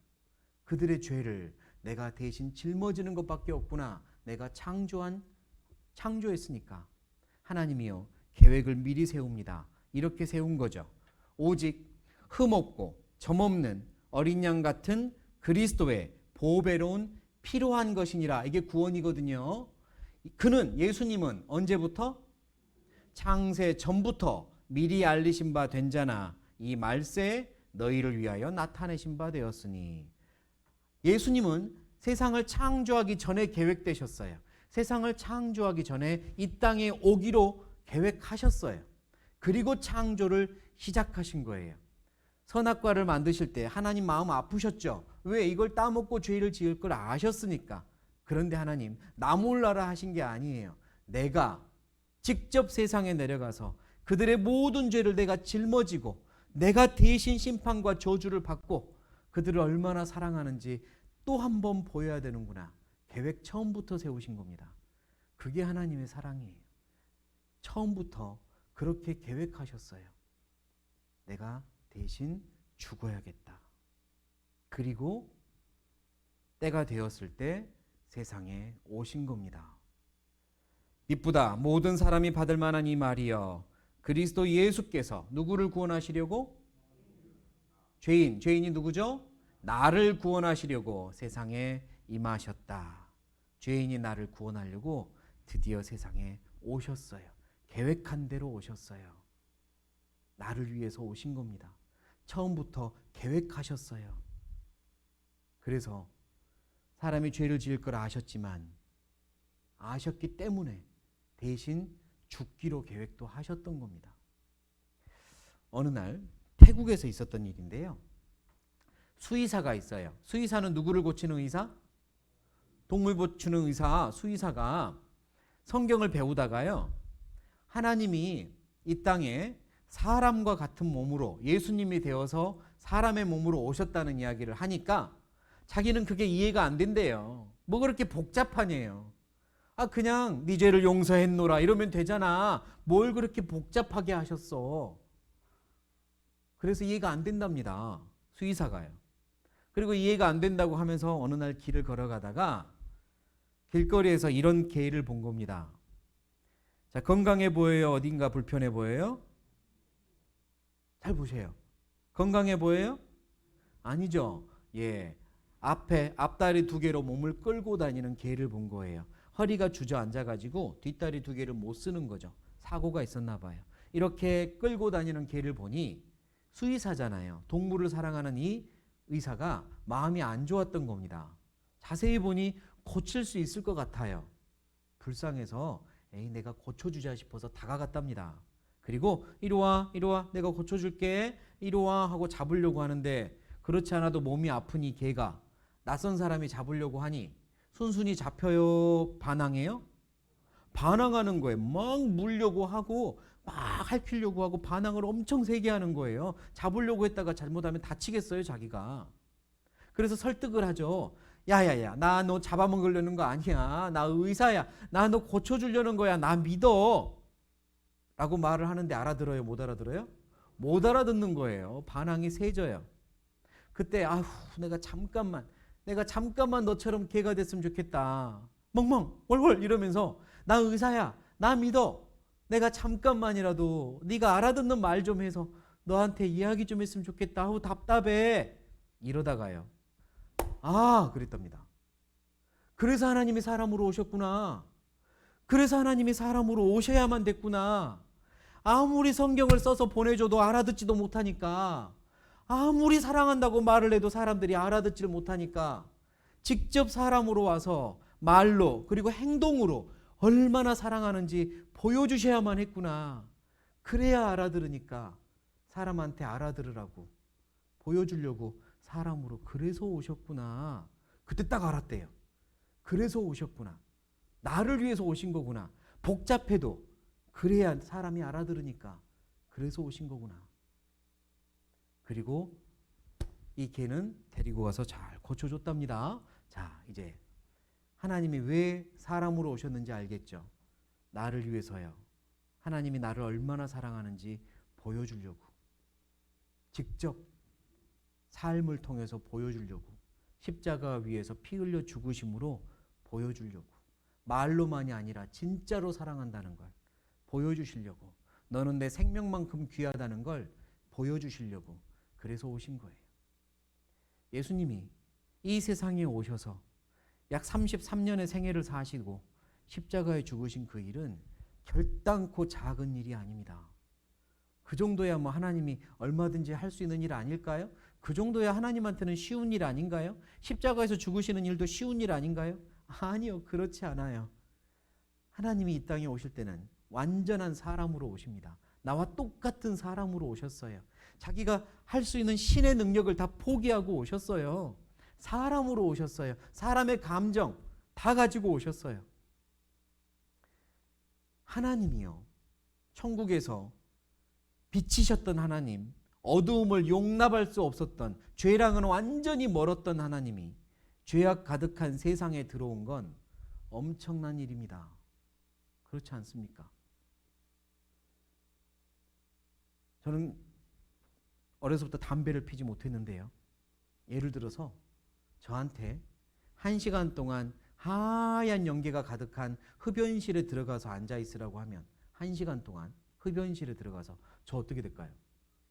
[SPEAKER 1] 그들의 죄를 내가 대신 짊어지는 것밖에 없구나. 내가 창조했으니까 하나님이요 계획을 미리 세웁니다. 이렇게 세운 거죠. 오직 흠없고 점없는 어린 양 같은 그리스도의 보배로운 필요한 것이니라. 이게 구원이거든요. 그는 예수님은 언제부터? 창세 전부터 미리 알리신 바 된 자나 이 말세에 너희를 위하여 나타내신 바 되었으니. 예수님은 세상을 창조하기 전에 계획되셨어요. 세상을 창조하기 전에 이 땅에 오기로 계획하셨어요. 그리고 창조를 시작하신 거예요. 선악과를 만드실 때 하나님 마음 아프셨죠. 왜? 이걸 따먹고 죄를 지을 걸 아셨으니까. 그런데 하나님 나 몰라라 하신 게 아니에요. 내가 직접 세상에 내려가서 그들의 모든 죄를 내가 짊어지고 내가 대신 심판과 저주를 받고 그들을 얼마나 사랑하는지 또 한 번 보여야 되는구나. 계획 처음부터 세우신 겁니다. 그게 하나님의 사랑이에요. 처음부터 그렇게 계획하셨어요. 내가 대신 죽어야겠다. 그리고 때가 되었을 때 세상에 오신 겁니다. 이쁘다 모든 사람이 받을 만한 이 말이여. 그리스도 예수께서 누구를 구원하시려고? 죄인이 누구죠? 나를 구원하시려고 세상에 임하셨다. 죄인이 나를 구원하려고 드디어 세상에 오셨어요. 계획한 대로 오셨어요. 나를 위해서 오신 겁니다. 처음부터 계획하셨어요. 그래서 사람이 죄를 지을 걸 아셨지만 아셨기 때문에 대신 죽기로 계획도 하셨던 겁니다. 어느 날 태국에서 있었던 일인데요. 수의사가 있어요. 수의사는 누구를 고치는 의사? 동물 고치는 의사, 수의사가 성경을 배우다가요. 하나님이 이 땅에 사람과 같은 몸으로 예수님이 되어서 사람의 몸으로 오셨다는 이야기를 하니까 자기는 그게 이해가 안 된대요. 뭐 그렇게 복잡하네요. 그냥 네 죄를 용서했노라 이러면 되잖아. 뭘 그렇게 복잡하게 하셨어. 그래서 이해가 안 된답니다. 수의사가요. 그리고 이해가 안 된다고 하면서 어느 날 길을 걸어가다가 길거리에서 이런 게를 본 겁니다. 자, 건강해 보여요? 어딘가 불편해 보여요? 잘 보세요. 건강해 보여요? 아니죠. 예, 앞다리 두 개로 몸을 끌고 다니는 개를 본 거예요. 허리가 주저앉아가지고 뒷다리 두 개를 못 쓰는 거죠. 사고가 있었나 봐요. 이렇게 끌고 다니는 개를 보니 수의사잖아요. 동물을 사랑하는 이 의사가 마음이 안 좋았던 겁니다. 자세히 보니 고칠 수 있을 것 같아요. 불쌍해서 내가 고쳐주자 싶어서 다가갔답니다. 그리고 이리 와 내가 고쳐줄게 이리 와 하고 잡으려고 하는데 그렇지 않아도 몸이 아픈 이 개가 낯선 사람이 잡으려고 하니 순순히 잡혀요? 반항해요? 반항하는 거예요. 막 물려고 하고 막 핥히려고 하고 반항을 엄청 세게 하는 거예요. 잡으려고 했다가 잘못하면 다치겠어요 자기가. 그래서 설득을 하죠. 야야야 나 너 잡아먹으려는 거 아니야. 나 의사야. 나 너 고쳐주려는 거야. 나 믿어. 라고 말을 하는데 알아들어요? 못 알아들어요? 못 알아듣는 거예요. 반항이 세져요. 그때 내가 잠깐만 너처럼 개가 됐으면 좋겠다. 멍멍 월월 이러면서 나 의사야. 나 믿어. 내가 잠깐만이라도 네가 알아듣는 말 좀 해서 너한테 이야기 좀 했으면 좋겠다. 답답해. 이러다가요. 그랬답니다. 그래서 하나님이 사람으로 오셨구나. 그래서 하나님이 사람으로 오셔야만 됐구나. 아무리 성경을 써서 보내줘도 알아듣지도 못하니까, 아무리 사랑한다고 말을 해도 사람들이 알아듣지를 못하니까 직접 사람으로 와서 말로 그리고 행동으로 얼마나 사랑하는지 보여주셔야만 했구나. 그래야 알아들으니까 사람한테 알아들으라고 보여주려고 사람으로 그래서 오셨구나. 그때 딱 알았대요. 그래서 오셨구나. 나를 위해서 오신 거구나. 복잡해도 그래야 사람이 알아들으니까 그래서 오신 거구나. 그리고 이 개는 데리고 가서 잘 고쳐줬답니다. 자, 이제 하나님이 왜 사람으로 오셨는지 알겠죠? 나를 위해서요. 하나님이 나를 얼마나 사랑하는지 보여주려고. 직접 삶을 통해서 보여주려고. 십자가 위에서 피 흘려 죽으심으로 보여주려고. 말로만이 아니라 진짜로 사랑한다는 걸 보여주시려고. 너는 내 생명만큼 귀하다는 걸 보여주시려고. 그래서 오신 거예요. 예수님이 이 세상에 오셔서 약 33년의 생애를 사시고 십자가에 죽으신 그 일은 결단코 작은 일이 아닙니다. 그 정도야 뭐 하나님이 얼마든지 할 수 있는 일 아닐까요? 그 정도야 하나님한테는 쉬운 일 아닌가요? 십자가에서 죽으시는 일도 쉬운 일 아닌가요? 아니요, 그렇지 않아요. 하나님이 이 땅에 오실 때는 완전한 사람으로 오십니다. 나와 똑같은 사람으로 오셨어요. 자기가 할 수 있는 신의 능력을 다 포기하고 오셨어요. 사람으로 오셨어요. 사람의 감정 다 가지고 오셨어요. 하나님이요, 천국에서 빛이셨던 하나님, 어두움을 용납할 수 없었던, 죄랑은 완전히 멀었던 하나님이 죄악 가득한 세상에 들어온 건 엄청난 일입니다. 그렇지 않습니까? 저는 어려서부터 담배를 피지 못했는데요. 예를 들어서 저한테 1시간 동안 하얀 연기가 가득한 흡연실에 들어가서 앉아있으라고 하면 1시간 동안 흡연실에 들어가서 저 어떻게 될까요?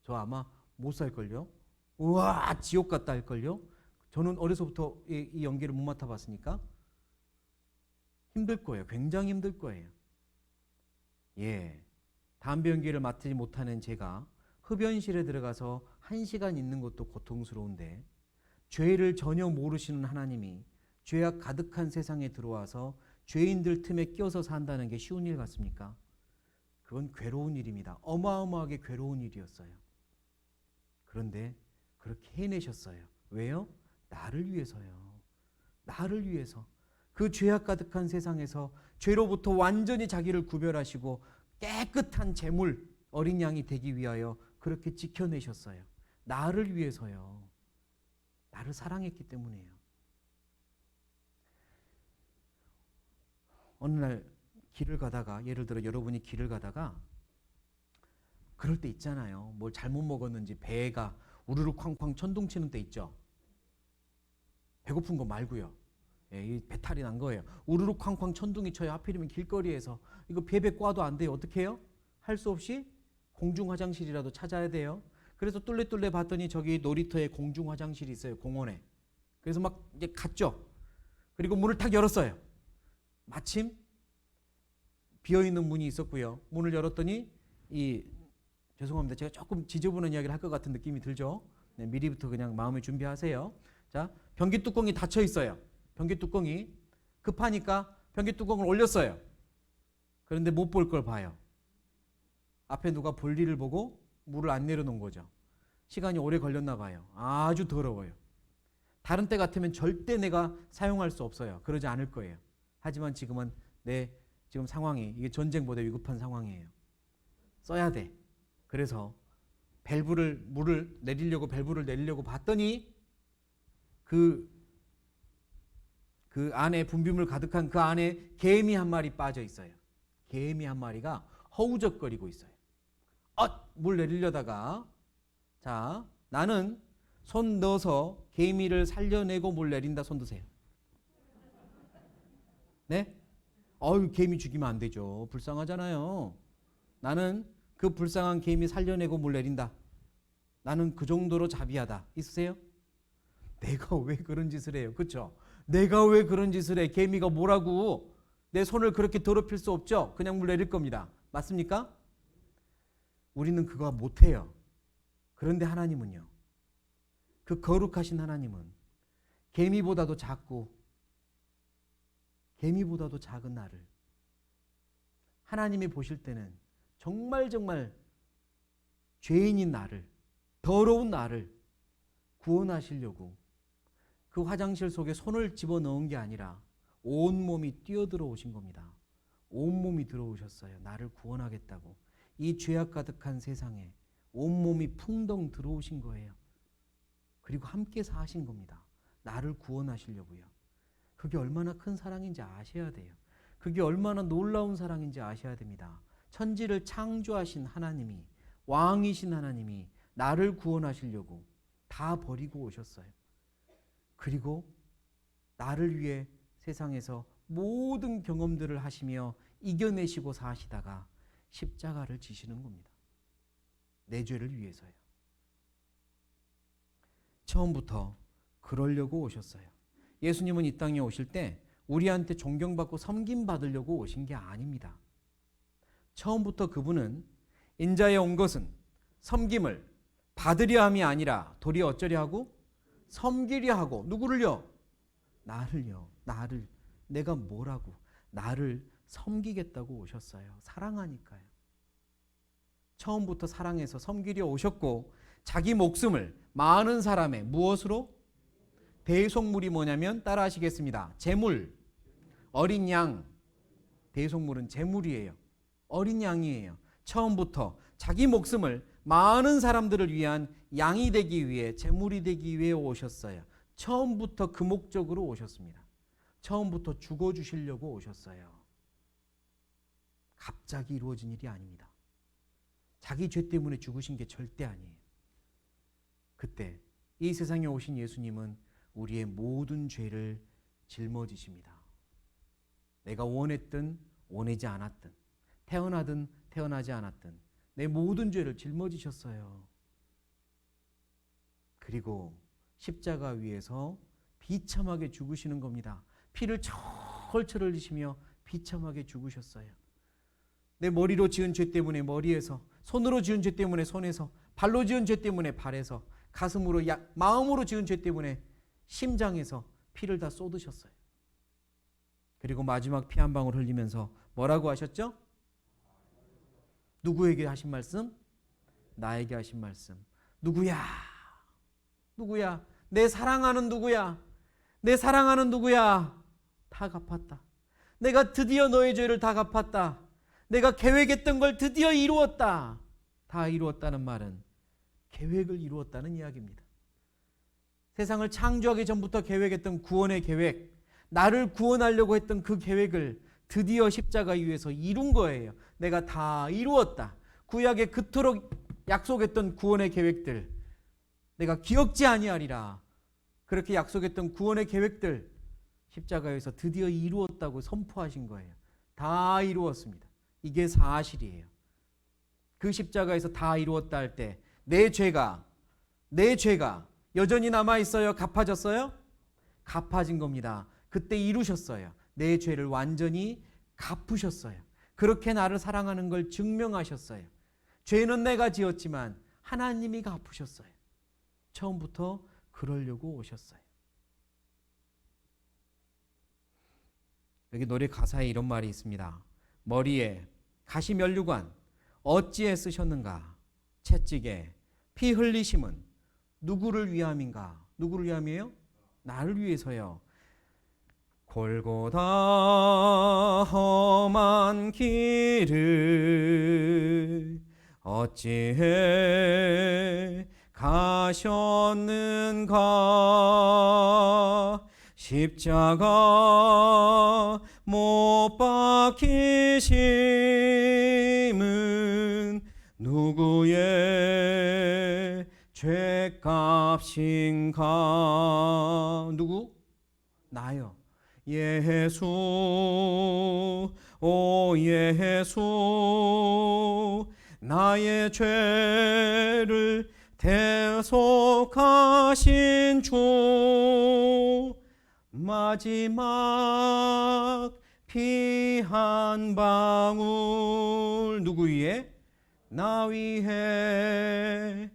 [SPEAKER 1] 저 아마 못 살걸요? 우와, 지옥 같다 할걸요? 저는 어려서부터 이 연기를 못 맡아봤으니까 힘들 거예요. 굉장히 힘들 거예요. 예, 담배 연기를 맡지 못하는 제가 흡연실에 들어가서 1시간 있는 것도 고통스러운데 죄를 전혀 모르시는 하나님이 죄악 가득한 세상에 들어와서 죄인들 틈에 끼어서 산다는 게 쉬운 일 같습니까? 그건 괴로운 일입니다. 어마어마하게 괴로운 일이었어요. 그런데 그렇게 해내셨어요. 왜요? 나를 위해서요. 나를 위해서. 그 죄악 가득한 세상에서 죄로부터 완전히 자기를 구별하시고 깨끗한 제물, 어린 양이 되기 위하여 그렇게 지켜내셨어요. 나를 위해서요. 나를 사랑했기 때문이에요. 어느 날 길을 가다가, 예를 들어 여러분이 길을 가다가 그럴 때 있잖아요. 뭘 잘못 먹었는지 배가 우르르 쾅쾅 천둥치는 때 있죠. 배고픈 거 말고요. 예, 이 배탈이 난 거예요. 우르르 쾅쾅 천둥이 쳐요. 하필이면 길거리에서. 이거 베베 꽈도 안 돼요. 어떻게 해요? 할 수 없이 공중 화장실이라도 찾아야 돼요. 그래서 뚫레뚫레 봤더니 저기 놀이터에 공중 화장실이 있어요. 공원에. 그래서 막 이제 갔죠. 그리고 문을 탁 열었어요. 마침 비어있는 문이 있었고요. 문을 열었더니 죄송합니다. 제가 조금 지저분한 이야기를 할 것 같은 느낌이 들죠. 네, 미리부터 그냥 마음을 준비하세요. 자, 변기 뚜껑이 닫혀 있어요. 변기 뚜껑이 급하니까 변기 뚜껑을 올렸어요. 그런데 못 볼 걸 봐요. 앞에 누가 볼 일을 보고 물을 안 내려놓은 거죠. 시간이 오래 걸렸나 봐요. 아주 더러워요. 다른 때 같으면 절대 내가 사용할 수 없어요. 그러지 않을 거예요. 하지만 지금은 지금 상황이 이게 전쟁보다 위급한 상황이에요. 써야 돼. 그래서 물을 내리려고 밸브를 내리려고 봤더니 그 안에 분비물 가득한 그 안에 개미 한 마리 빠져 있어요. 개미 한 마리가 허우적거리고 있어요. 물 내리려다가 자, 나는 손 넣어서 개미를 살려내고 물 내린다. 손 드세요. 네? 개미 죽이면 안 되죠. 불쌍하잖아요. 나는 그 불쌍한 개미 살려내고 물 내린다. 나는 그 정도로 자비하다. 있으세요? 내가 왜 그런 짓을 해요? 그렇죠? 내가 왜 그런 짓을 해? 개미가 뭐라고? 내 손을 그렇게 더럽힐 수 없죠? 그냥 물 내릴 겁니다. 맞습니까? 우리는 그거 못해요. 그런데 하나님은요. 그 거룩하신 하나님은 개미보다도 작고 개미보다도 작은 나를 하나님이 보실 때는 정말 죄인인 나를, 더러운 나를 구원하시려고 그 화장실 속에 손을 집어넣은 게 아니라 온몸이 뛰어들어오신 겁니다. 온몸이 들어오셨어요. 나를 구원하겠다고. 이 죄악 가득한 세상에
[SPEAKER 2] 온몸이 풍덩 들어오신 거예요. 그리고 함께 사신 겁니다. 나를 구원하시려고요. 그게 얼마나 큰 사랑인지 아셔야 돼요. 그게 얼마나 놀라운 사랑인지 아셔야 됩니다. 천지를 창조하신 하나님이, 왕이신 하나님이 나를 구원하시려고 다 버리고 오셨어요. 그리고 나를 위해 세상에서 모든 경험들을 하시며 이겨내시고 사시다가 십자가를 지시는 겁니다. 내 죄를 위해서요. 처음부터 그러려고 오셨어요. 예수님은 이 땅에 오실 때 우리한테 존경받고 섬김받으려고 오신 게 아닙니다. 처음부터 그분은 인자에 온 것은 섬김을 받으려 함이 아니라 도리어 어쩌려 하고 섬기려 하고, 누구를요? 나를요. 나를. 내가 뭐라고? 나를 섬기겠다고 오셨어요. 사랑하니까요. 처음부터 사랑해서 섬기려 오셨고, 자기 목숨을 많은 사람의 무엇으로? 대속물이 뭐냐면 따라 하시겠습니다. 제물, 어린 양. 대속물은 제물이에요. 어린 양이에요. 처음부터 자기 목숨을 많은 사람들을 위한 양이 되기 위해, 제물이 되기 위해 오셨어요. 처음부터 그 목적으로 오셨습니다. 처음부터 죽어주시려고 오셨어요. 갑자기 이루어진 일이 아닙니다. 자기 죄 때문에 죽으신 게 절대 아니에요. 그때 이 세상에 오신 예수님은 우리의 모든 죄를 짊어지십니다. 내가 원했든 원하지 않았든, 태어나든 태어나지 않았든 내 모든 죄를 짊어지셨어요. 그리고 십자가 위에서 비참하게 죽으시는 겁니다. 피를 철철 흘리시며 비참하게 죽으셨어요. 내 머리로 지은 죄 때문에 머리에서, 손으로 지은 죄 때문에 손에서, 발로 지은 죄 때문에 발에서, 가슴으로, 마음으로 지은 죄 때문에 심장에서 피를 다 쏟으셨어요. 그리고 마지막 피 한 방울 흘리면서 뭐라고 하셨죠? 누구에게 하신 말씀? 나에게 하신 말씀. 누구야? 누구야? 내 사랑하는 누구야? 내 사랑하는 누구야? 다 갚았다. 내가 드디어 너의 죄를 다 갚았다. 내가 계획했던 걸 드디어 이루었다. 다 이루었다는 말은 계획을 이루었다는 이야기입니다. 세상을 창조하기 전부터 계획했던 구원의 계획, 나를 구원하려고 했던 그 계획을 드디어 십자가 위에서 이룬 거예요. 내가 다 이루었다. 구약에 그토록 약속했던 구원의 계획들, 내가 기억지 아니하리라. 그렇게 약속했던 구원의 계획들, 십자가에서 드디어 이루었다고 선포하신 거예요. 다 이루었습니다. 이게 사실이에요. 그 십자가에서 다 이루었다 할 때 내 죄가 여전히 남아있어요? 갚아졌어요? 갚아진 겁니다. 그때 이루셨어요. 내 죄를 완전히 갚으셨어요. 그렇게 나를 사랑하는 걸 증명하셨어요. 죄는 내가 지었지만 하나님이 갚으셨어요. 처음부터 그러려고 오셨어요. 여기 노래 가사에 이런 말이 있습니다. 머리에 가시면류관 어찌에 쓰셨는가? 채찍에 피 흘리심은 누구를 위함인가? 누구를 위함이에요? 나를 위해서요. 골고다 험한 길을 어찌해 가셨는가? 십자가 못 박히심은 누구의 죄값인가? 누구? 나요. 예수, 오 예수, 나의 죄를 대속하신 주, 마지막 피 한 방울 누구 위에? 나 위에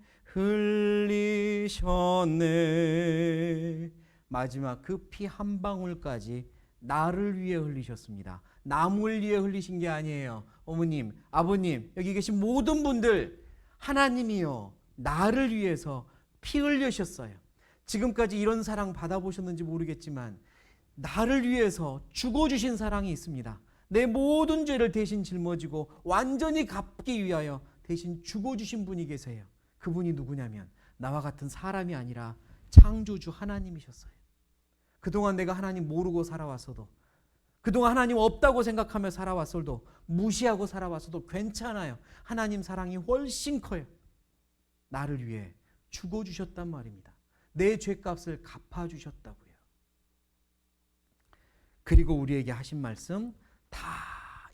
[SPEAKER 2] 흘리셨네. 마지막 그 피 한 방울까지 나를 위해 흘리셨습니다. 남을 위해 흘리신 게 아니에요. 어머님, 아버님, 여기 계신 모든 분들, 하나님이요, 나를 위해서 피 흘리셨어요. 지금까지 이런 사랑 받아보셨는지 모르겠지만 나를 위해서 죽어주신 사랑이 있습니다. 내 모든 죄를 대신 짊어지고 완전히 갚기 위하여 대신 죽어주신 분이 계세요. 그분이 누구냐면 나와 같은 사람이 아니라 창조주 하나님이셨어요. 그동안 내가 하나님 모르고 살아왔어도, 그동안 하나님 없다고 생각하며 살아왔어도, 무시하고 살아왔어도 괜찮아요. 하나님 사랑이 훨씬 커요. 나를 위해 죽어주셨단 말입니다. 내 죄값을 갚아주셨다고요. 그리고 우리에게 하신 말씀, 다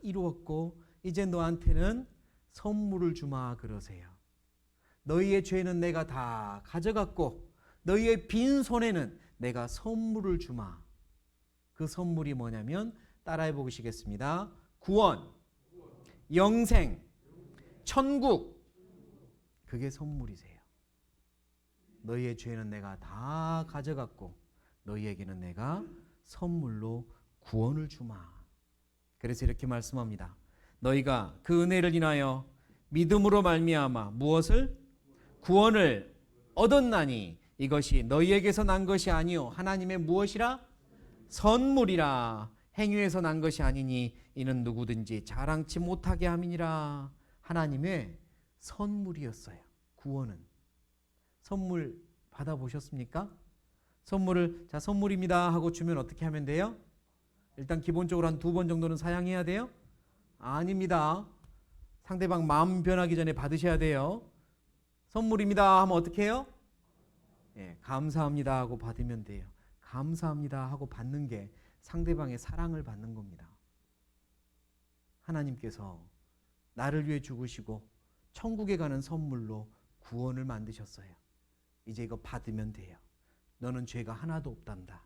[SPEAKER 2] 이루었고 이제 너한테는 선물을 주마 그러세요. 너희의 죄는 내가 다 가져갔고 너희의 빈 손에는 내가 선물을 주마. 그 선물이 뭐냐면 따라해 보시겠습니다. 구원, 영생, 천국. 그게 선물이세요. 너희의 죄는 내가 다 가져갔고 너희에게는 내가 선물로 구원을 주마. 그래서 이렇게 말씀합니다. 너희가 그 은혜를 인하여 믿음으로 말미암아 무엇을? 구원을 얻었나니 이것이 너희에게서 난 것이 아니요 하나님의 무엇이라? 선물이라. 행위에서 난 것이 아니니 이는 누구든지 자랑치 못하게 함이니라. 하나님의 선물이었어요. 구원은. 선물 받아보셨습니까? 선물을 자 선물입니다 하고 주면 어떻게 하면 돼요? 일단 기본적으로 한 2번 정도는 사양해야 돼요? 아닙니다. 상대방 마음 변하기 전에 받으셔야 돼요. 선물입니다 하면 어떻게 해요? 예, 감사합니다 하고 받으면 돼요. 감사합니다 하고 받는 게 상대방의 사랑을 받는 겁니다. 하나님께서 나를 위해 죽으시고 천국에 가는 선물로 구원을 만드셨어요. 이제 이거 받으면 돼요. 너는 죄가 하나도 없단다.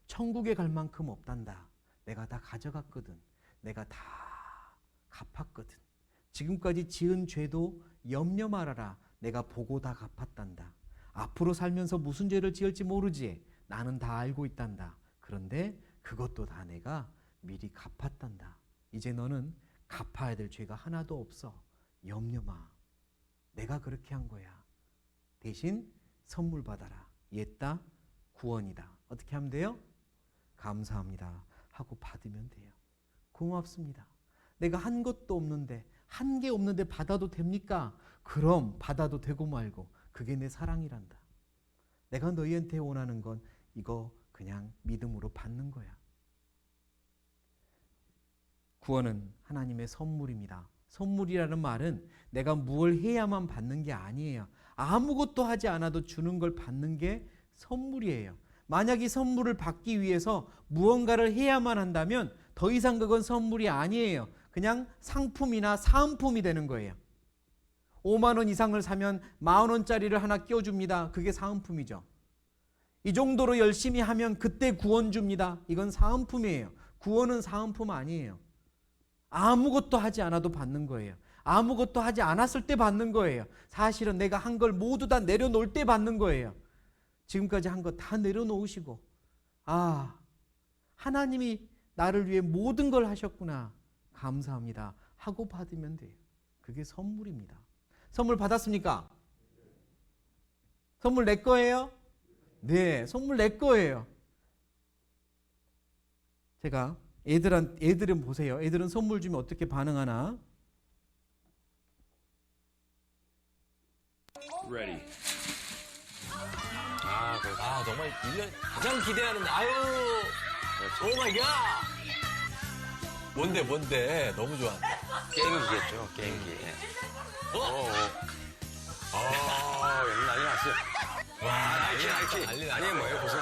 [SPEAKER 2] 천국에 갈 만큼 없단다. 내가 다 가져갔거든. 내가 다 갚았거든. 지금까지 지은 죄도 염려 말아라. 내가 보고 다 갚았단다. 앞으로 살면서 무슨 죄를 지을지 모르지. 나는 다 알고 있단다. 그런데 그것도 다 내가 미리 갚았단다. 이제 너는 갚아야 될 죄가 하나도 없어. 염려 마. 내가 그렇게 한 거야. 대신 선물 받아라. 옛다 구원이다. 어떻게 하면 돼요? 감사합니다 하고 받으면 돼요. 고맙습니다. 내가 한 것도 없는데, 한 게 없는데 받아도 됩니까? 그럼 받아도 되고 말고. 그게 내 사랑이란다. 내가 너희한테 원하는 건 이거 그냥 믿음으로 받는 거야. 구원은 하나님의 선물입니다. 선물이라는 말은 내가 뭘 해야만 받는 게 아니에요. 아무것도 하지 않아도 주는 걸 받는 게 선물이에요. 만약 이 선물을 받기 위해서 무언가를 해야만 한다면 더 이상 그건 선물이 아니에요. 그냥 상품이나 사은품이 되는 거예요. 5만 원 이상을 사면 10,000원짜리를 하나 끼워줍니다. 그게 사은품이죠. 이 정도로 열심히 하면 그때 구원 줍니다. 이건 사은품이에요. 구원은 사은품 아니에요. 아무것도 하지 않아도 받는 거예요. 아무것도 하지 않았을 때 받는 거예요. 사실은 내가 한 걸 모두 다 내려놓을 때 받는 거예요. 지금까지 한 거 다 내려놓으시고, 아, 하나님이 나를 위해 모든 걸 하셨구나. 감사합니다 하고 받으면 돼요. 그게 선물입니다. 선물 받았습니까? 선물 내 거예요? 네, 선물 내 거예요. 제가 애들은 보세요. 애들은 선물 주면 어떻게 반응하나?
[SPEAKER 3] Ready.
[SPEAKER 4] 정말 1년 가장 기대하는 아유 오 마이 갓 뭔데 너무 좋아
[SPEAKER 3] 게임기겠죠, 게임기. 여기 난리 났어요. 난리 났어. 아니, 뭐예요, 무슨.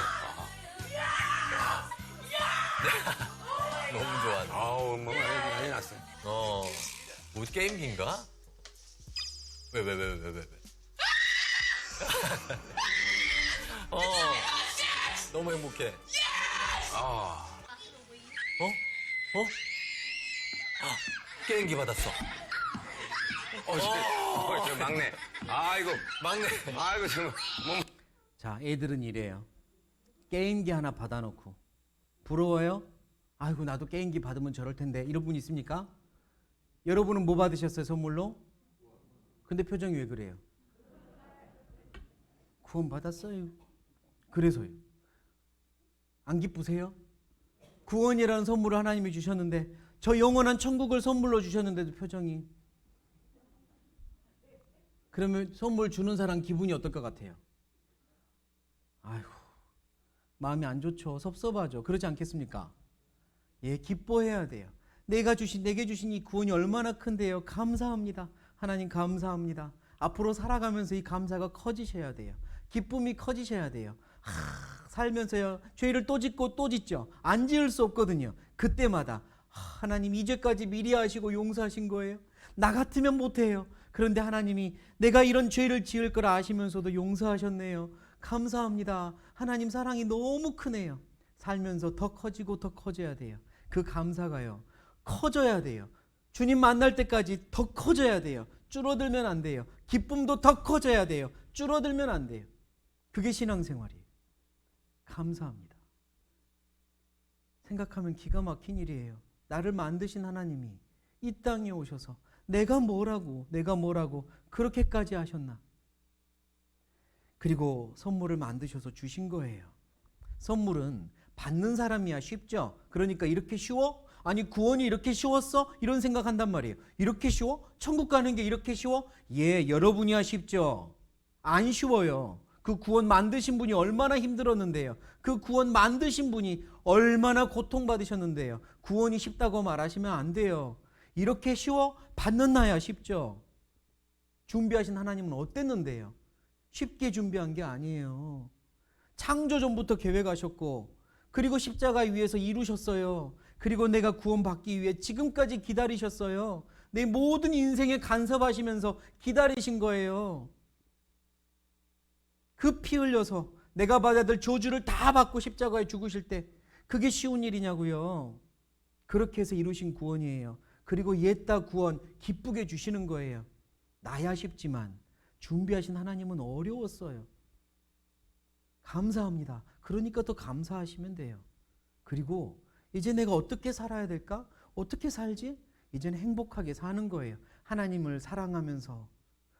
[SPEAKER 4] 너무 좋아
[SPEAKER 3] 아우, 뭐, 난리 났어요.
[SPEAKER 4] 뭐 게임기인가? 왜 너무 행복해 게임기 받았어
[SPEAKER 3] 저 막내. 아이고,
[SPEAKER 4] 막내
[SPEAKER 3] 아이고, 정말.
[SPEAKER 2] 자, 애들은 이래요. 게임기 하나 받아놓고 부러워요? 아이고 나도 게임기 받으면 저럴 텐데 이런 분 있습니까? 여러분은 뭐 받으셨어요 선물로? 근데 표정이 왜 그래요? 구원 받았어요. 그래서요. 안 기쁘세요? 구원이라는 선물을 하나님이 주셨는데 저 영원한 천국을 선물로 주셨는데도 표정이 그러면 선물 주는 사람 기분이 어떨 것 같아요? 아이고, 마음이 안 좋죠. 섭섭하죠. 그러지 않겠습니까? 예, 기뻐해야 돼요. 내게 주신 이 구원이 얼마나 큰데요. 감사합니다. 하나님 감사합니다. 앞으로 살아가면서 이 감사가 커지셔야 돼요. 기쁨이 커지셔야 돼요. 살면서요, 죄를 또 짓고 또 짓죠. 안 지을 수 없거든요. 그때마다 하나님 이제까지 미리 하시고 용서하신 거예요. 나 같으면 못해요. 그런데 하나님이 내가 이런 죄를 지을 걸 아시면서도 용서하셨네요. 감사합니다. 하나님 사랑이 너무 크네요. 살면서 더 커지고 더 커져야 돼요. 그 감사가요, 커져야 돼요. 주님 만날 때까지 더 커져야 돼요. 줄어들면 안 돼요. 기쁨도 더 커져야 돼요. 줄어들면 안 돼요. 그게 신앙생활이에요. 감사합니다. 생각하면 기가 막힌 일이에요. 나를 만드신 하나님이 이 땅에 오셔서 내가 뭐라고 그렇게까지 하셨나. 그리고 선물을 만드셔서 주신 거예요. 선물은 받는 사람이야 쉽죠. 그러니까 이렇게 쉬워? 아니 구원이 이렇게 쉬웠어? 이런 생각한단 말이에요. 이렇게 쉬워? 천국 가는 게 이렇게 쉬워? 예, 여러분이야 쉽죠. 안 쉬워요. 그 구원 만드신 분이 얼마나 힘들었는데요. 그 구원 만드신 분이 얼마나 고통받으셨는데요. 구원이 쉽다고 말하시면 안 돼요. 이렇게 쉬워? 받는 나야 쉽죠. 준비하신 하나님은 어땠는데요? 쉽게 준비한 게 아니에요. 창조전부터 계획하셨고, 그리고 십자가 위에서 이루셨어요. 그리고 내가 구원받기 위해 지금까지 기다리셨어요. 내 모든 인생에 간섭하시면서 기다리신 거예요. 그 피 흘려서 내가 받아야 될 저주를 다 받고 십자가에 죽으실 때 그게 쉬운 일이냐고요. 그렇게 해서 이루신 구원이에요. 그리고 옛다 구원 기쁘게 주시는 거예요. 나야 쉽지만 준비하신 하나님은 어려웠어요. 감사합니다. 그러니까 더 감사하시면 돼요. 그리고 이제 내가 어떻게 살아야 될까? 어떻게 살지? 이제는 행복하게 사는 거예요. 하나님을 사랑하면서,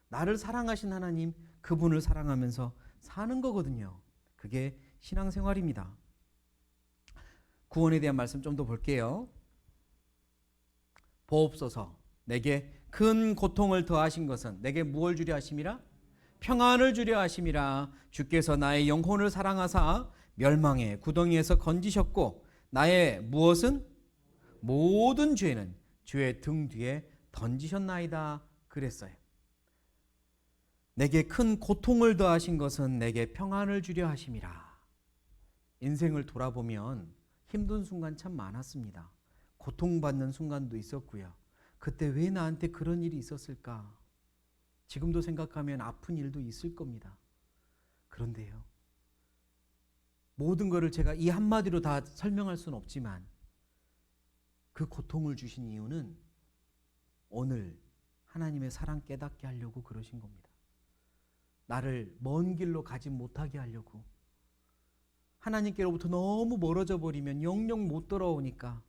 [SPEAKER 2] 나를 사랑하신 하나님, 그분을 사랑하면서 사는 거거든요. 그게 신앙생활입니다. 구원에 대한 말씀 좀 더 볼게요. 보옵소서 내게 큰 고통을 더하신 것은 내게 무엇을 주려 하심이라? 평안을 주려 하심이라. 주께서 나의 영혼을 사랑하사 멸망의 구덩이에서 건지셨고 나의 무엇은? 모든 죄는 주의 등 뒤에 던지셨나이다 그랬어요. 내게 큰 고통을 더하신 것은 내게 평안을 주려 하심이라. 인생을 돌아보면 힘든 순간 참 많았습니다. 고통받는 순간도 있었고요. 그때 왜 나한테 그런 일이 있었을까? 지금도 생각하면 아픈 일도 있을 겁니다. 그런데요, 모든 것을 제가 이 한마디로 다 설명할 수는 없지만 그 고통을 주신 이유는 오늘 하나님의 사랑 깨닫게 하려고 그러신 겁니다. 나를 먼 길로 가지 못하게 하려고. 하나님께로부터 너무 멀어져 버리면 영영 못 돌아오니까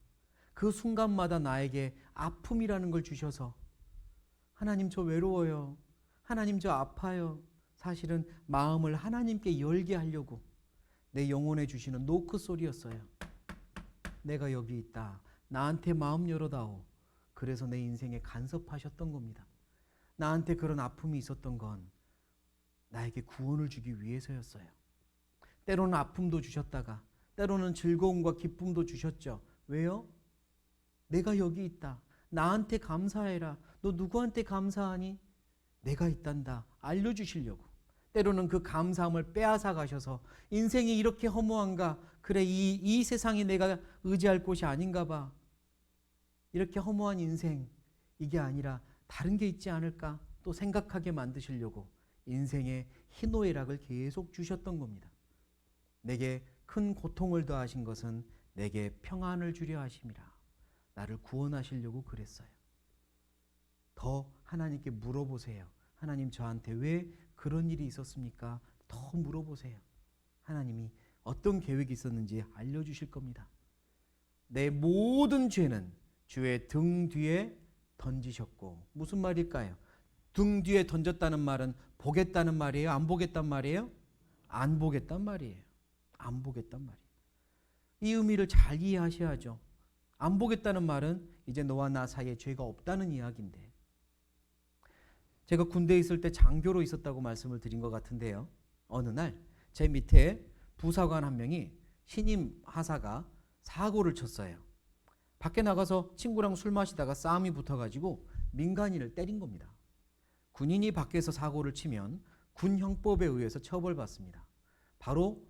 [SPEAKER 2] 그 순간마다 나에게 아픔이라는 걸 주셔서 하나님 저 외로워요. 하나님 저 아파요. 사실은 마음을 하나님께 열게 하려고 내 영혼에 주시는 노크 소리였어요. 내가 여기 있다. 나한테 마음 열어다오. 그래서 내 인생에 간섭하셨던 겁니다. 나한테 그런 아픔이 있었던 건 나에게 구원을 주기 위해서였어요. 때로는 아픔도 주셨다가 때로는 즐거움과 기쁨도 주셨죠. 왜요? 내가 여기 있다. 나한테 감사해라. 너 누구한테 감사하니? 내가 있단다. 알려주시려고. 때로는 그 감사함을 빼앗아 가셔서 인생이 이렇게 허무한가? 그래, 이 세상이 내가 의지할 곳이 아닌가 봐. 이렇게 허무한 인생, 이게 아니라 다른 게 있지 않을까? 또 생각하게 만드시려고 인생의 희노애락을 계속 주셨던 겁니다. 내게 큰 고통을 더하신 것은 내게 평안을 주려 하심이라. 나를 구원하시려고 그랬어요. 더 하나님께 물어보세요. 하나님 저한테 왜 그런 일이 있었습니까? 더 물어보세요. 하나님이 어떤 계획이 있었는지 알려주실 겁니다. 내 모든 죄는 주의 등 뒤에 던지셨고. 무슨 말일까요? 등 뒤에 던졌다는 말은 보겠다는 말이에요? 안 보겠단 말이에요? 안 보겠단 말이에요. 안 보겠단 말이에요. 이 의미를 잘 이해하셔야죠. 안 보겠다는 말은 이제 너와 나 사이에 죄가 없다는 이야기인데, 제가 군대에 있을 때 장교로 있었다고 말씀을 드린 것 같은데요. 어느 날 제 밑에 부사관 한 명이 신임 하사가 사고를 쳤어요. 밖에 나가서 친구랑 술 마시다가 싸움이 붙어가지고 민간인을 때린 겁니다. 군인이 밖에서 사고를 치면 군형법에 의해서 처벌받습니다. 바로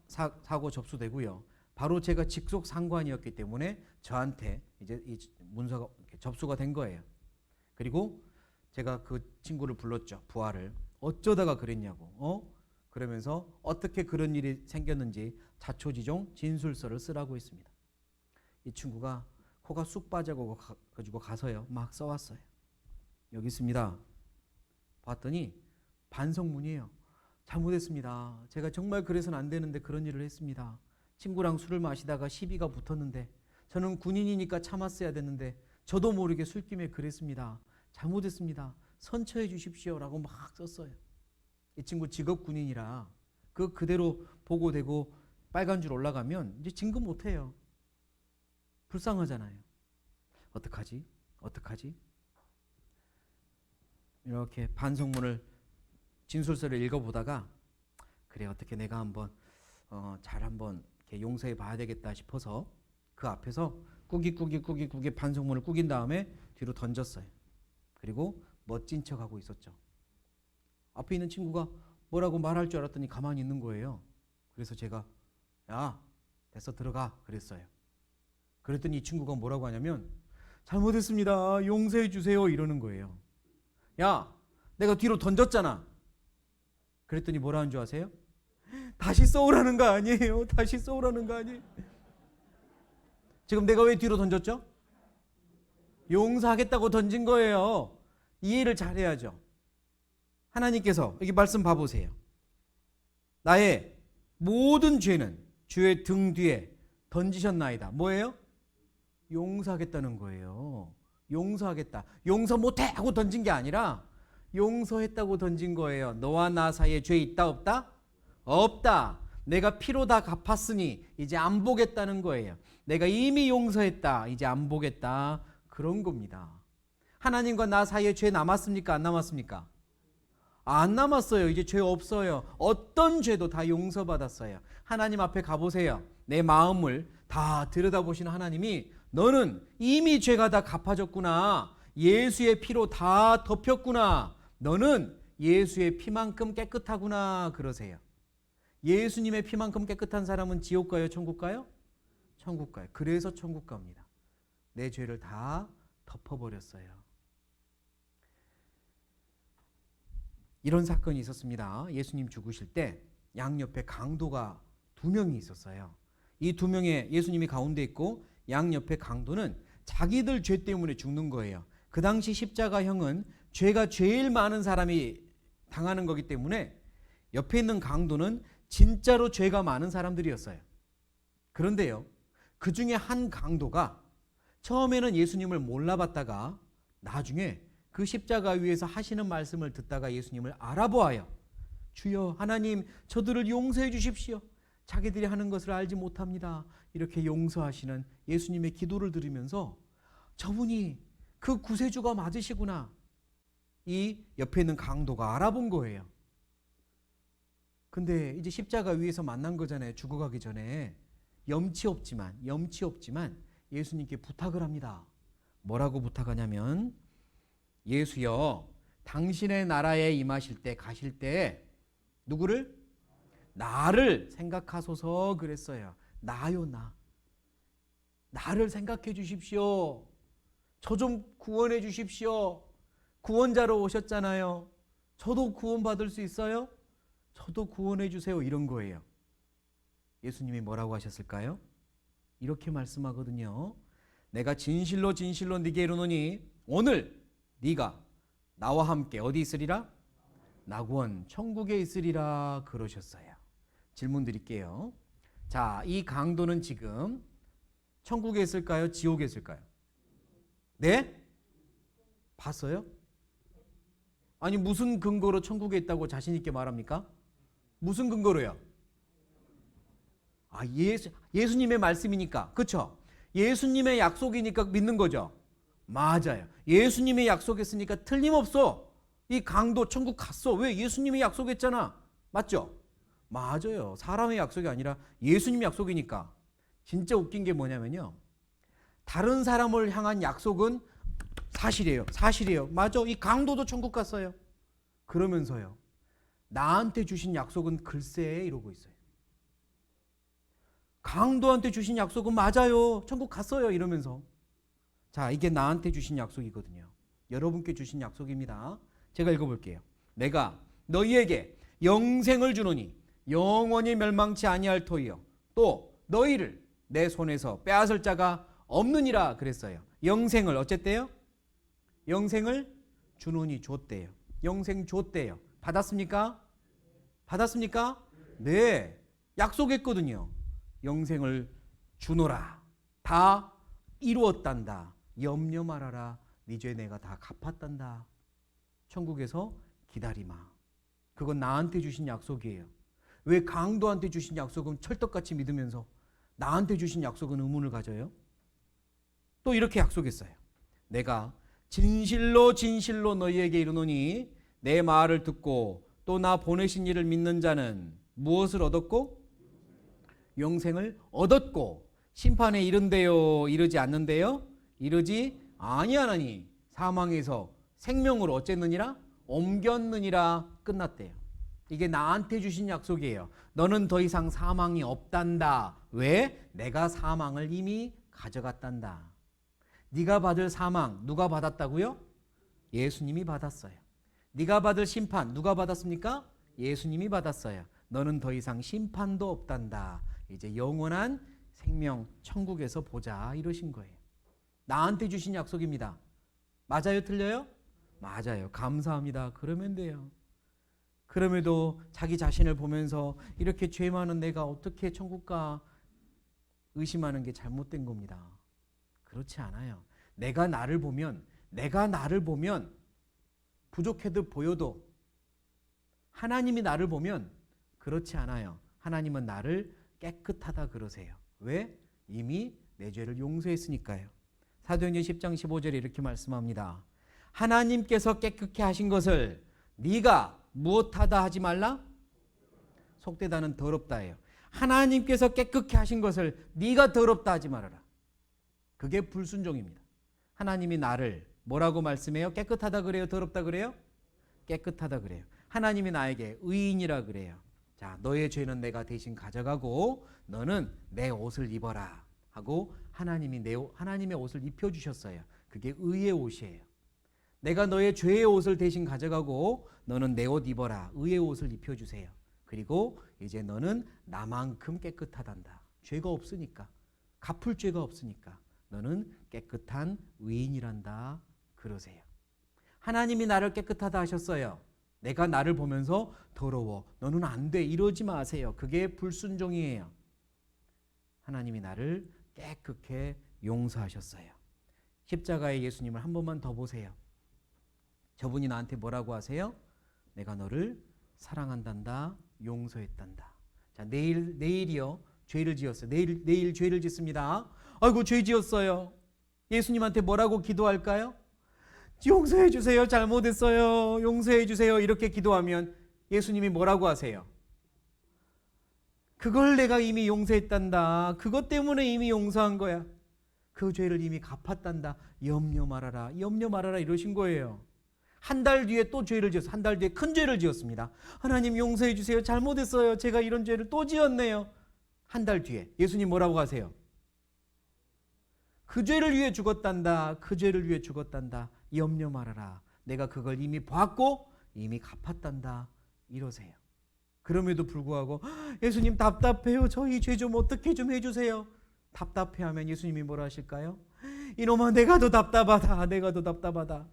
[SPEAKER 2] 사고 접수되고요. 바로 제가 직속 상관이었기 때문에 저한테 이제 이 문서가 접수가 된 거예요. 그리고 제가 그 친구를 불렀죠. 부하를. 어쩌다가 그랬냐고. 그러면서 어떻게 그런 일이 생겼는지 자초지종 진술서를 쓰라고 했습니다. 이 친구가 코가 쑥 빠져가지고 가서요. 막 써왔어요. 여기 있습니다. 봤더니 반성문이에요. 잘못했습니다. 제가 정말 그래서는 안 되는데 그런 일을 했습니다. 친구랑 술을 마시다가 시비가 붙었는데 저는 군인이니까 참았어야 됐는데 저도 모르게 술김에 그랬습니다. 잘못했습니다. 선처해 주십시오라고 막 썼어요. 이 친구 직업 군인이라 그대로 보고되고 빨간 줄 올라가면 이제 진급 못해요. 불쌍하잖아요. 어떡하지? 이렇게 반성문을 진술서를 읽어보다가 그래 어떻게 내가 한번 잘 한번 이렇게 용서해 봐야 되겠다 싶어서 그 앞에서 꾸기 반성문을 꾸긴 다음에 뒤로 던졌어요. 그리고 멋진 척하고 있었죠. 앞에 있는 친구가 뭐라고 말할 줄 알았더니 가만히 있는 거예요. 그래서 제가 야 됐어 들어가 그랬어요. 그랬더니 이 친구가 뭐라고 하냐면 잘못했습니다. 용서해 주세요 이러는 거예요. 야 내가 뒤로 던졌잖아. 그랬더니 뭐라 하는 줄 아세요? 다시 쏘으라는 거 아니에요. 다시 쏘으라는 거 아니에요. 지금 내가 왜 뒤로 던졌죠? 용서하겠다고 던진 거예요. 이해를 잘해야죠. 하나님께서 여기 말씀 봐보세요. 나의 모든 죄는 주의 등 뒤에 던지셨나이다. 뭐예요? 용서하겠다는 거예요. 용서하겠다. 용서 못해 하고 던진 게 아니라 용서했다고 던진 거예요. 너와 나 사이에 죄 있다 없다? 없다. 내가 피로 다 갚았으니 이제 안 보겠다는 거예요. 내가 이미 용서했다. 이제 안 보겠다. 그런 겁니다. 하나님과 나 사이에 죄 남았습니까? 안 남았습니까? 안 남았어요. 이제 죄 없어요. 어떤 죄도 다 용서받았어요. 하나님 앞에 가보세요. 내 마음을 다 들여다보시는 하나님이 너는 이미 죄가 다 갚아졌구나. 예수의 피로 다 덮였구나. 너는 예수의 피만큼 깨끗하구나 그러세요. 예수님의 피만큼 깨끗한 사람은 지옥 가요? 천국 가요? 천국 가요. 그래서 천국 갑니다. 내 죄를 다 덮어버렸어요. 이런 사건이 있었습니다. 예수님 죽으실 때 양옆에 강도가 2명이 있었어요. 이 2명의 예수님이 가운데 있고 양옆에 강도는 자기들 죄 때문에 죽는 거예요. 그 당시 십자가형은 죄가 제일 많은 사람이 당하는 거기 때문에 옆에 있는 강도는 진짜로 죄가 많은 사람들이었어요. 그런데요, 그 중에 한 강도가 처음에는 예수님을 몰라봤다가 나중에 그 십자가 위에서 하시는 말씀을 듣다가 예수님을 알아보아요. 주여 하나님 저들을 용서해 주십시오. 자기들이 하는 것을 알지 못합니다. 이렇게 용서하시는 예수님의 기도를 들으면서 저분이 그 구세주가 맞으시구나. 이 옆에 있는 강도가 알아본 거예요. 근데 이제 십자가 위에서 만난 거잖아요. 죽어가기 전에 염치 없지만 예수님께 부탁을 합니다. 뭐라고 부탁하냐면 예수여 당신의 나라에 임하실 때 가실 때 누구를? 나를 생각하소서 그랬어요. 나요 나. 나를 생각해 주십시오. 저 좀 구원해 주십시오. 구원자로 오셨잖아요. 저도 구원받을 수 있어요? 저도 구원해 주세요. 이런 거예요. 예수님이 뭐라고 하셨을까요? 이렇게 말씀하거든요. 내가 진실로 네게 이르노니 오늘 네가 나와 함께 어디 있으리라? 낙원 천국에 있으리라 그러셨어요. 질문 드릴게요. 자, 이 강도는 지금 천국에 있을까요? 지옥에 있을까요? 네? 봤어요? 아니 무슨 근거로 천국에 있다고 자신 있게 말합니까? 무슨 근거로요? 예수님의 말씀이니까. 그렇죠? 예수님의 약속이니까 믿는 거죠. 맞아요. 예수님의 약속했으니까 틀림없어. 이 강도 천국 갔어. 왜? 예수님이 약속했잖아. 맞죠? 맞아요. 사람의 약속이 아니라 예수님 약속이니까. 진짜 웃긴 게 뭐냐면요. 다른 사람을 향한 약속은 사실이에요. 사실이에요. 맞아. 이 강도도 천국 갔어요. 그러면서요. 나한테 주신 약속은 글쎄 이러고 있어요. 강도한테 주신 약속은 맞아요. 천국 갔어요. 이러면서. 자, 이게 나한테 주신 약속이거든요. 여러분께 주신 약속입니다. 제가 읽어볼게요. 내가 너희에게 영생을 주노니 영원히 멸망치 아니할 터이요 또 너희를 내 손에서 빼앗을 자가 없느니라 그랬어요. 영생을 어쨌대요? 영생을 주노니 줬대요. 영생 줬대요. 받았습니까? 받았습니까? 네. 약속했거든요. 영생을 주노라. 다 이루었단다. 염려 말아라. 네 죄 내가 다 갚았단다. 천국에서 기다리마. 그건 나한테 주신 약속이에요. 왜 강도한테 주신 약속은 철떡같이 믿으면서 나한테 주신 약속은 의문을 가져요? 또 이렇게 약속했어요. 내가 진실로 진실로 너희에게 이르노니 내 말을 듣고 또 나 보내신 이를 믿는 자는 무엇을 얻었고? 영생을 얻었고 심판에 이른대요 이르지 않는데요 이르지 아니하나니 사망에서 생명으로 어쨌느니라 옮겼느니라 끝났대요. 이게 나한테 주신 약속이에요. 너는 더 이상 사망이 없단다. 왜? 내가 사망을 이미 가져갔단다. 네가 받을 사망 누가 받았다고요? 예수님이 받았어요. 네가 받을 심판 누가 받았습니까? 예수님이 받았어요. 너는 더 이상 심판도 없단다. 이제 영원한 생명 천국에서 보자 이러신 거예요. 나한테 주신 약속입니다. 맞아요? 틀려요? 맞아요. 감사합니다. 그러면 돼요. 그럼에도 자기 자신을 보면서 이렇게 죄 많은 내가 어떻게 천국 가 의심하는 게 잘못된 겁니다. 그렇지 않아요. 내가 나를 보면 부족해도 보여도 하나님이 나를 보면 그렇지 않아요. 하나님은 나를 깨끗하다 그러세요. 왜? 이미 내 죄를 용서했으니까요. 사도행전 10장 15절에 이렇게 말씀합니다. 하나님께서 깨끗게 하신 것을 네가 무엇하다 하지 말라? 속되다는 더럽다예요. 하나님께서 깨끗게 하신 것을 네가 더럽다 하지 말아라. 그게 불순종입니다. 하나님이 나를 뭐라고 말씀해요? 깨끗하다 그래요? 더럽다 그래요? 깨끗하다 그래요. 하나님이 나에게 의인이라 그래요. 자, 너의 죄는 내가 대신 가져가고 너는 내 옷을 입어라 하고 하나님의 옷을 입혀주셨어요. 그게 의의 옷이에요. 내가 너의 죄의 옷을 대신 가져가고 너는 내 옷 입어라. 의의 옷을 입혀주세요. 그리고 이제 너는 나만큼 깨끗하단다. 죄가 없으니까. 갚을 죄가 없으니까. 너는 깨끗한 의인이란다. 그러세요. 하나님이 나를 깨끗하다 하셨어요. 내가 나를 보면서 더러워. 너는 안 돼. 이러지 마세요. 그게 불순종이에요. 하나님이 나를 깨끗게 용서하셨어요. 십자가의 예수님을 한 번만 더 보세요. 저분이 나한테 뭐라고 하세요? 내가 너를 사랑한단다. 용서했단다. 자, 내일이요. 죄를 지었어요. 내일 죄를 짓습니다. 아이고, 죄 지었어요. 예수님한테 뭐라고 기도할까요? 용서해 주세요. 잘못했어요. 용서해 주세요. 이렇게 기도하면 예수님이 뭐라고 하세요? 그걸 내가 이미 용서했단다. 그것 때문에 이미 용서한 거야. 그 죄를 이미 갚았단다. 염려 말아라. 염려 말아라 이러신 거예요. 한 달 뒤에 또 죄를 지었어요. 한 달 뒤에 큰 죄를 지었습니다. 하나님 용서해 주세요. 잘못했어요. 제가 이런 죄를 또 지었네요. 한 달 뒤에 예수님 뭐라고 하세요? 그 죄를 위해 죽었단다. 그 죄를 위해 죽었단다. 염려 말아라. 내가 그걸 이미 봤고 이미 갚았단다. 이러세요. 그럼에도 불구하고 예수님 답답해요. 저희 죄 좀 어떻게 좀 해주세요. 답답해하면 예수님이 뭐라 하실까요? 이놈아 내가 더 답답하다. 내가 더 답답하다.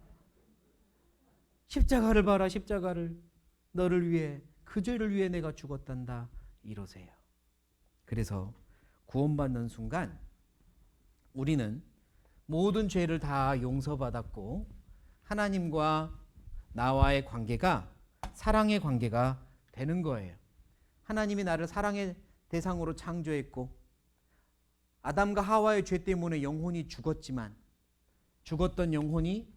[SPEAKER 2] 십자가를 봐라. 십자가를. 너를 위해 그 죄를 위해 내가 죽었단다. 이러세요. 그래서 구원받는 순간 우리는 모든 죄를 다 용서받았고 하나님과 나와의 관계가 사랑의 관계가 되는 거예요. 하나님이 나를 사랑의 대상으로 창조했고 아담과 하와의 죄 때문에 영혼이 죽었지만 죽었던 영혼이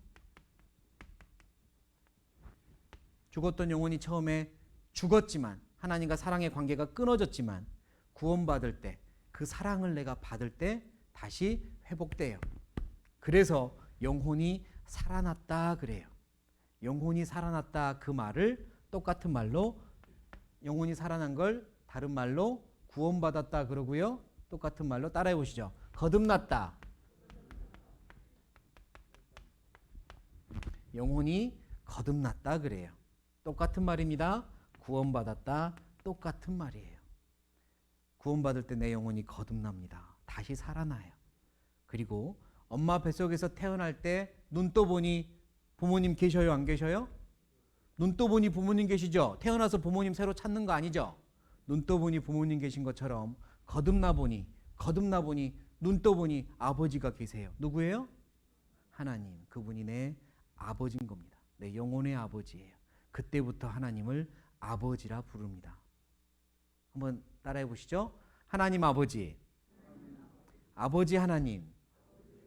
[SPEAKER 2] 죽었던 영혼이 처음에 죽었지만 하나님과 사랑의 관계가 끊어졌지만 구원받을 때 그 사랑을 내가 받을 때 다시 회복돼요. 그래서 영혼이 살아났다 그래요. 영혼이 살아났다 그 말을 똑같은 말로 영혼이 살아난 걸 다른 말로 구원받았다 그러고요. 똑같은 말로 따라해 보시죠. 거듭났다. 영혼이 거듭났다 그래요. 똑같은 말입니다. 구원받았다 똑같은 말이에요. 구원받을 때 내 영혼이 거듭납니다. 다시 살아나요. 그리고 엄마 뱃속에서 태어날 때 눈 떠보니 부모님 계셔요? 안 계셔요? 눈 떠보니 부모님 계시죠? 태어나서 부모님 새로 찾는 거 아니죠? 눈 떠보니 부모님 계신 것처럼 거듭나 보니 눈 떠보니 아버지가 계세요. 누구예요? 하나님. 그분이 내 아버지인 겁니다. 내 영혼의 아버지예요. 그때부터 하나님을 아버지라 부릅니다. 한번 따라해 보시죠. 하나님 아버지. 아버지 하나님.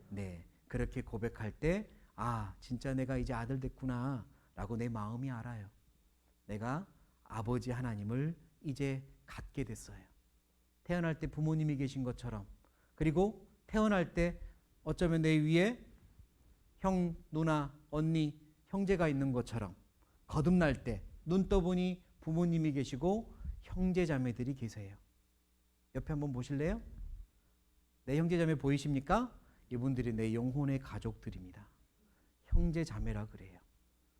[SPEAKER 2] 네, 그렇게 고백할 때 아, 진짜 내가 이제 아들 됐구나 라고 내 마음이 알아요. 내가 아버지 하나님을 이제 갖게 됐어요. 태어날 때 부모님이 계신 것처럼, 그리고 태어날 때 어쩌면 내 위에 형, 누나, 언니, 형제가 있는 것처럼 거듭날 때 눈 떠보니 부모님이 계시고 형제 자매들이 계세요. 옆에 한번 보실래요? 내 형제 자매 보이십니까? 이분들이 내 영혼의 가족들입니다. 형제 자매라 그래요.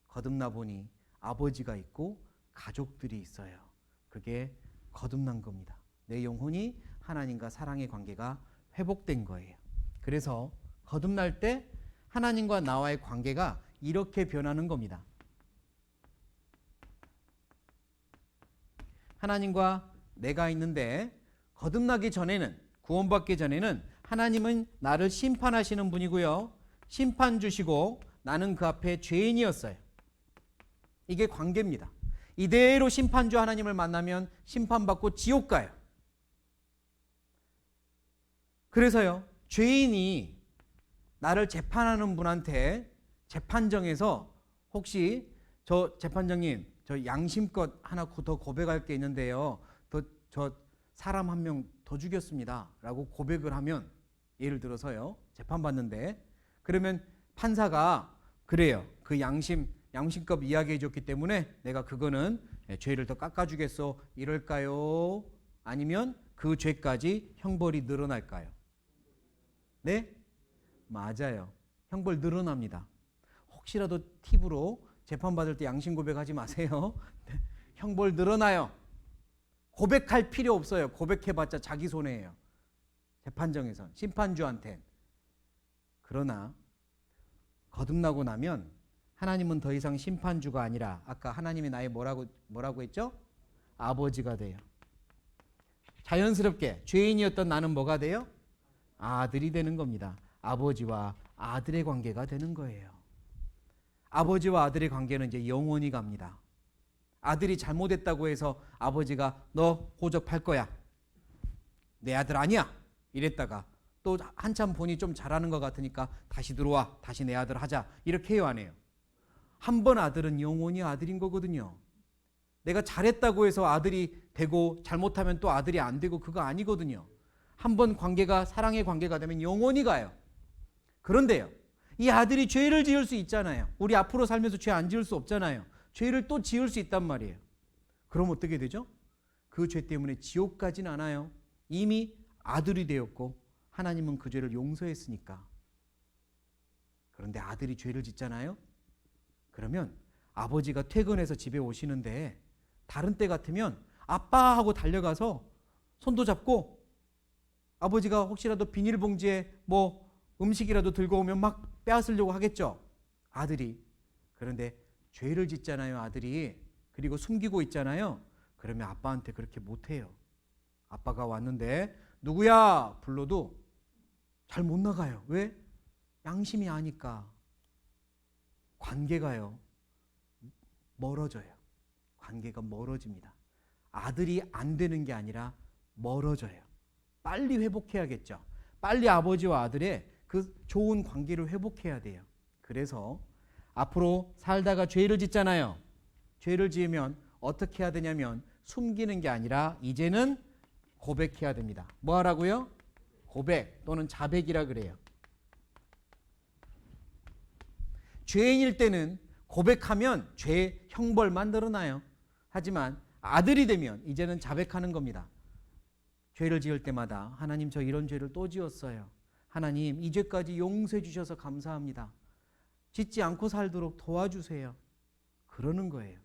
[SPEAKER 2] 거듭나 보니 아버지가 있고 가족들이 있어요. 그게 거듭난 겁니다. 내 영혼이 하나님과 사랑의 관계가 회복된 거예요. 그래서 거듭날 때 하나님과 나와의 관계가 이렇게 변하는 겁니다. 하나님과 내가 있는데 거듭나기 전에는, 구원받기 전에는 하나님은 나를 심판하시는 분이고요. 심판 주시고 나는 그 앞에 죄인이었어요. 이게 관계입니다. 이대로 심판주 하나님을 만나면 심판받고 지옥 가요. 그래서요, 죄인이 나를 재판하는 분한테 재판정에서 혹시 저 재판장님, 저 양심껏 하나 더 고백할 게 있는데요. 저 사람 한 명 더 죽였습니다. 라고 고백을 하면, 예를 들어서요, 재판받는데, 그러면 판사가 그래요. 그 양심껏 이야기해 줬기 때문에 내가 그거는 죄를 더 깎아주겠어. 이럴까요? 아니면 그 죄까지 형벌이 늘어날까요? 네? 맞아요. 형벌 늘어납니다. 혹시라도 팁으로 재판받을 때 양심 고백하지 마세요. 형벌 늘어나요. 고백할 필요 없어요. 고백해봤자 자기 손해예요. 재판정에선, 심판주한텐. 그러나 거듭나고 나면 하나님은 더 이상 심판주가 아니라 아까 하나님이 나의 뭐라고 했죠? 아버지가 돼요. 자연스럽게 죄인이었던 나는 뭐가 돼요? 아들이 되는 겁니다. 아버지와 아들의 관계가 되는 거예요. 아버지와 아들의 관계는 이제 영원히 갑니다. 아들이 잘못했다고 해서 아버지가 너 호접할 거야. 내 아들 아니야. 이랬다가 또 한참 보니 좀 잘하는 것 같으니까 다시 들어와. 다시 내 아들 하자. 이렇게 해요, 안 해요? 한 번 아들은 영원히 아들인 거거든요. 내가 잘했다고 해서 아들이 되고 잘못하면 또 아들이 안 되고 그거 아니거든요. 한 번 관계가 사랑의 관계가 되면 영원히 가요. 그런데요, 이 아들이 죄를 지을 수 있잖아요. 우리 앞으로 살면서 죄 안 지을 수 없잖아요. 죄를 또 지을 수 있단 말이에요. 그럼 어떻게 되죠? 그 죄 때문에 지옥 가진 않아요. 이미 아들이 되었고 하나님은 그 죄를 용서했으니까. 그런데 아들이 죄를 짓잖아요. 그러면 아버지가 퇴근해서 집에 오시는데 다른 때 같으면 아빠 하고 달려가서 손도 잡고, 아버지가 혹시라도 비닐봉지에 뭐 음식이라도 들고 오면 막 빼앗으려고 하겠죠, 아들이. 그런데 죄를 짓잖아요, 아들이. 그리고 숨기고 있잖아요. 그러면 아빠한테 그렇게 못해요. 아빠가 왔는데 누구야 불러도 잘 못 나가요. 왜? 양심이 아니까. 관계가요, 멀어져요. 관계가 멀어집니다. 아들이 안 되는 게 아니라 멀어져요. 빨리 회복해야겠죠. 빨리 아버지와 아들의 그 좋은 관계를 회복해야 돼요. 그래서 앞으로 살다가 죄를 짓잖아요. 죄를 지으면 어떻게 해야 되냐면 숨기는 게 아니라 이제는 고백해야 됩니다. 뭐 하라고요? 고백 또는 자백이라 그래요. 죄인일 때는 고백하면 죄 형벌만 늘어나요. 하지만 아들이 되면 이제는 자백하는 겁니다. 죄를 지을 때마다 하나님 저 이런 죄를 또 지었어요. 하나님 이 죄까지 용서해 주셔서 감사합니다. 짓지 않고 살도록 도와주세요. 그러는 거예요.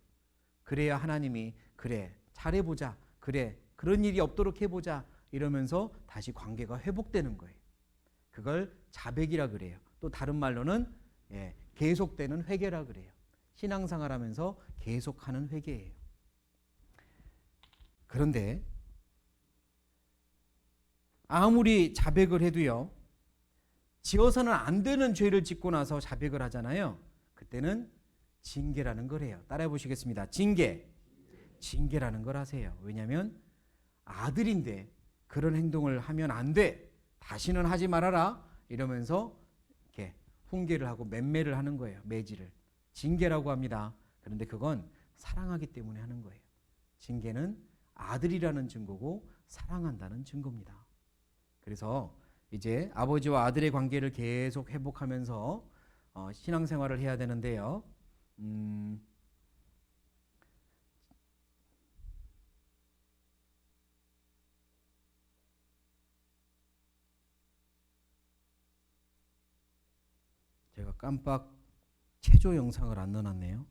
[SPEAKER 2] 그래야 하나님이 그래 잘해보자. 그래 그런 일이 없도록 해보자. 이러면서 다시 관계가 회복되는 거예요. 그걸 자백이라 그래요. 또 다른 말로는 계속되는 회개라 그래요. 신앙생활하면서 계속하는 회개예요. 그런데 아무리 자백을 해도요. 지어서는 안 되는 죄를 짓고 나서 자백을 하잖아요. 그때는 징계라는 걸 해요. 따라해 보시겠습니다. 징계라는 걸 하세요. 왜냐하면 아들인데 그런 행동을 하면 안 돼. 다시는 하지 말아라. 이러면서 이렇게 훈계를 하고 맴매를 하는 거예요. 매질을. 징계라고 합니다. 그런데 그건 사랑하기 때문에 하는 거예요. 징계는 아들이라는 증거고 사랑한다는 증거입니다. 그래서 이제 아버지와 아들의 관계를 계속 회복하면서 신앙생활을 해야 되는데요. 제가 깜빡 체조 영상을 안 넣어놨네요.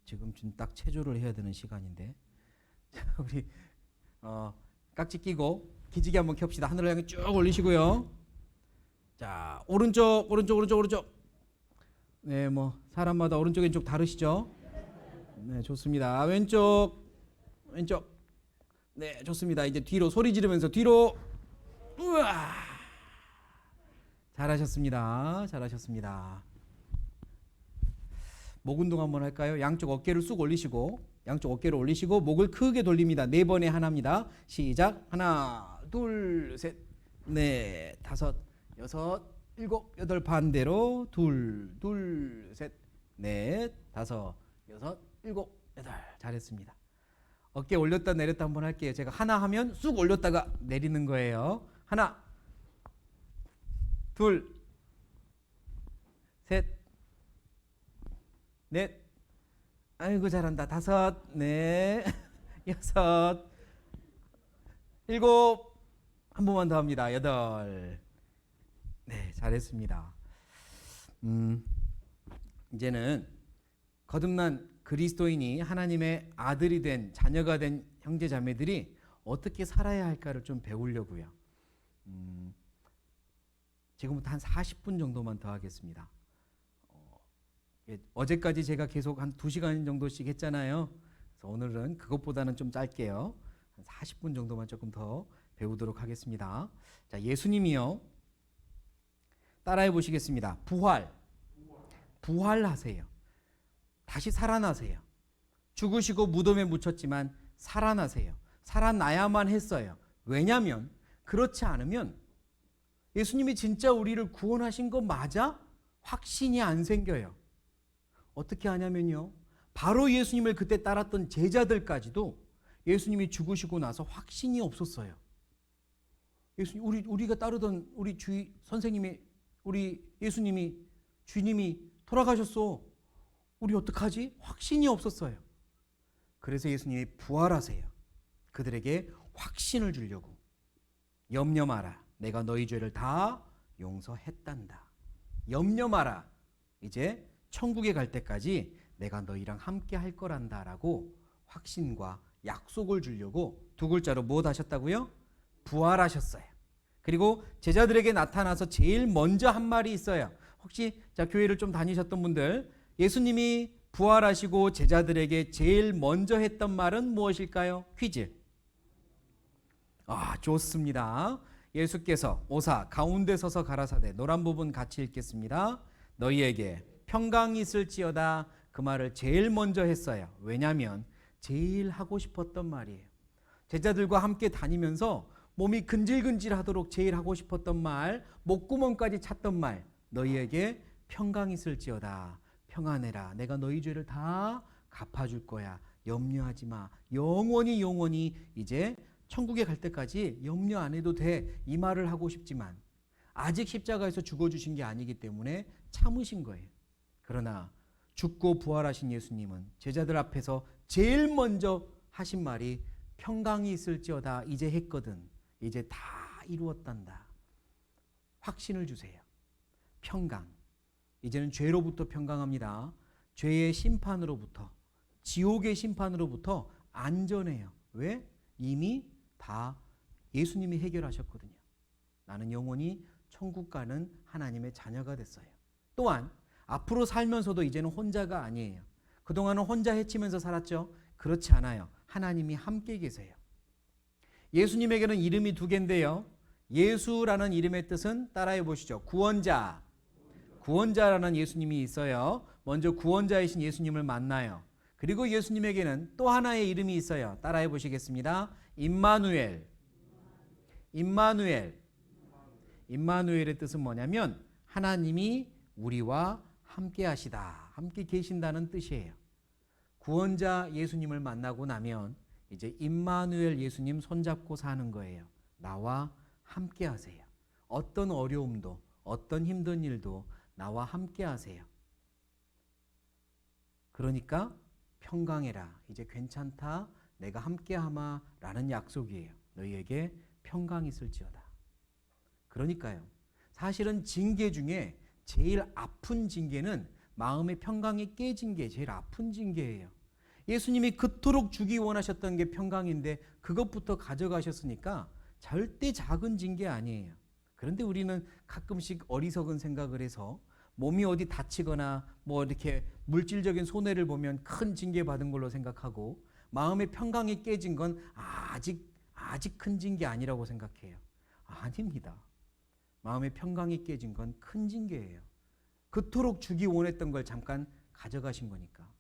[SPEAKER 2] 지금 딱 체조를 해야 되는 시간인데. 우리 깍지 끼고 기지개 한번 켭시다. 하늘을 향해 쭉 올리시고요. 자, 오른쪽. 네, 뭐 사람마다 오른쪽 왼쪽 다르시죠? 네, 좋습니다. 왼쪽. 네, 좋습니다. 이제 뒤로 소리 지르면서 뒤로. 우와. 잘하셨습니다. 목 운동 한번 할까요? 양쪽 어깨를 쑥 올리시고 목을 크게 돌립니다. 4번에 하나입니다. 시작. 하나, 둘, 셋, 넷, 다섯, 여섯, 일곱, 여덟 반대로 둘, 셋, 넷, 다섯, 여섯, 일곱, 여덟. 잘했습니다. 어깨 올렸다 내렸다 한번 할게요. 제가 하나 하면 쑥 올렸다가 내리는 거예요. 하나, 둘, 셋, 넷, 아이고 잘한다. 다섯, 넷, 여섯, 일곱, 한 번만 더 합니다. 여덟. 네, 잘했습니다. 이제는 거듭난 그리스도인이 하나님의 아들이 된 자녀가 된 형제 자매들이 어떻게 살아야 할까를 좀 배우려고요. 지금부터 한 40분 정도만 더 하겠습니다. 어제까지 제가 계속 한 2시간 정도씩 했잖아요. 그래서 오늘은 그것보다는 좀 짧게요. 한 40분 정도만 조금 더 배우도록 하겠습니다. 자, 예수님이요. 따라해 보시겠습니다. 부활하세요. 다시 살아나세요. 죽으시고 무덤에 묻혔지만 살아나세요. 살아나야만 했어요. 왜냐하면 그렇지 않으면 예수님이 진짜 우리를 구원하신 거 맞아? 확신이 안 생겨요. 어떻게 하냐면요. 바로 예수님을 그때 따랐던 제자들까지도 예수님이 죽으시고 나서 확신이 없었어요. 우리가 따르던 우리 선생님이, 우리 예수님이, 주님이 돌아가셨어. 우리 어떡하지? 확신이 없었어요. 그래서 예수님이 부활하세요. 그들에게 확신을 주려고. 염려 마라. 내가 너희 죄를 다 용서했단다. 염려 마라. 이제 천국에 갈 때까지 내가 너희랑 함께 할 거란다라고 확신과 약속을 주려고 2글자로 무엇 하셨다고요? 부활하셨어요. 그리고 제자들에게 나타나서 제일 먼저 한 말이 있어요. 혹시 교회를 좀 다니셨던 분들, 예수님이 부활하시고 제자들에게 제일 먼저 했던 말은 무엇일까요? 퀴즈. 좋습니다. 예수께서 오사 가운데 서서 가라사대, 노란 부분 같이 읽겠습니다. 너희에게 평강이 있을지어다. 그 말을 제일 먼저 했어요. 왜냐하면 제일 하고 싶었던 말이에요. 제자들과 함께 다니면서 몸이 근질근질하도록 제일 하고 싶었던 말, 목구멍까지 찼던 말, 너희에게 평강이 있을지어다. 평안해라. 내가 너희 죄를 다 갚아줄 거야. 염려하지 마. 영원히 영원히 이제 천국에 갈 때까지 염려 안 해도 돼. 이 말을 하고 싶지만 아직 십자가에서 죽어주신 게 아니기 때문에 참으신 거예요. 그러나 죽고 부활하신 예수님은 제자들 앞에서 제일 먼저 하신 말이 평강이 있을지어다. 이제 했거든. 이제 다 이루었단다. 확신을 주세요. 평강. 이제는 죄로부터 평강합니다. 죄의 심판으로부터, 지옥의 심판으로부터 안전해요. 왜? 이미 다 예수님이 해결하셨거든요. 나는 영원히 천국 가는 하나님의 자녀가 됐어요. 또한 앞으로 살면서도 이제는 혼자가 아니에요. 그동안은 혼자 헤치면서 살았죠? 그렇지 않아요. 하나님이 함께 계세요. 예수님에게는 이름이 두 개인데요. 예수라는 이름의 뜻은 따라해 보시죠. 구원자. 구원자라는 예수님이 있어요. 먼저 구원자이신 예수님을 만나요. 그리고 예수님에게는 또 하나의 이름이 있어요. 따라해 보시겠습니다. 임마누엘. 임마누엘. 임마누엘의 뜻은 뭐냐면 하나님이 우리와 함께 하시다. 함께 계신다는 뜻이에요. 구원자 예수님을 만나고 나면 이제 임마누엘 예수님 손잡고 사는 거예요. 나와 함께 하세요. 어떤 어려움도 어떤 힘든 일도 나와 함께 하세요. 그러니까 평강해라. 이제 괜찮다. 내가 함께 하마 라는 약속이에요. 너희에게 평강이 있을지어다. 그러니까요. 사실은 징계 중에 제일 아픈 징계는 마음의 평강이 깨진 게 제일 아픈 징계예요. 예수님이 그토록 주기 원하셨던 게 평강인데 그것부터 가져가셨으니까 절대 작은 징계 아니에요. 그런데 우리는 가끔씩 어리석은 생각을 해서 몸이 어디 다치거나 뭐 이렇게 물질적인 손해를 보면 큰 징계 받은 걸로 생각하고 마음의 평강이 깨진 건 아직 큰 징계 아니라고 생각해요. 아닙니다. 마음의 평강이 깨진 건 큰 징계예요. 그토록 주기 원했던 걸 잠깐 가져가신 거니까.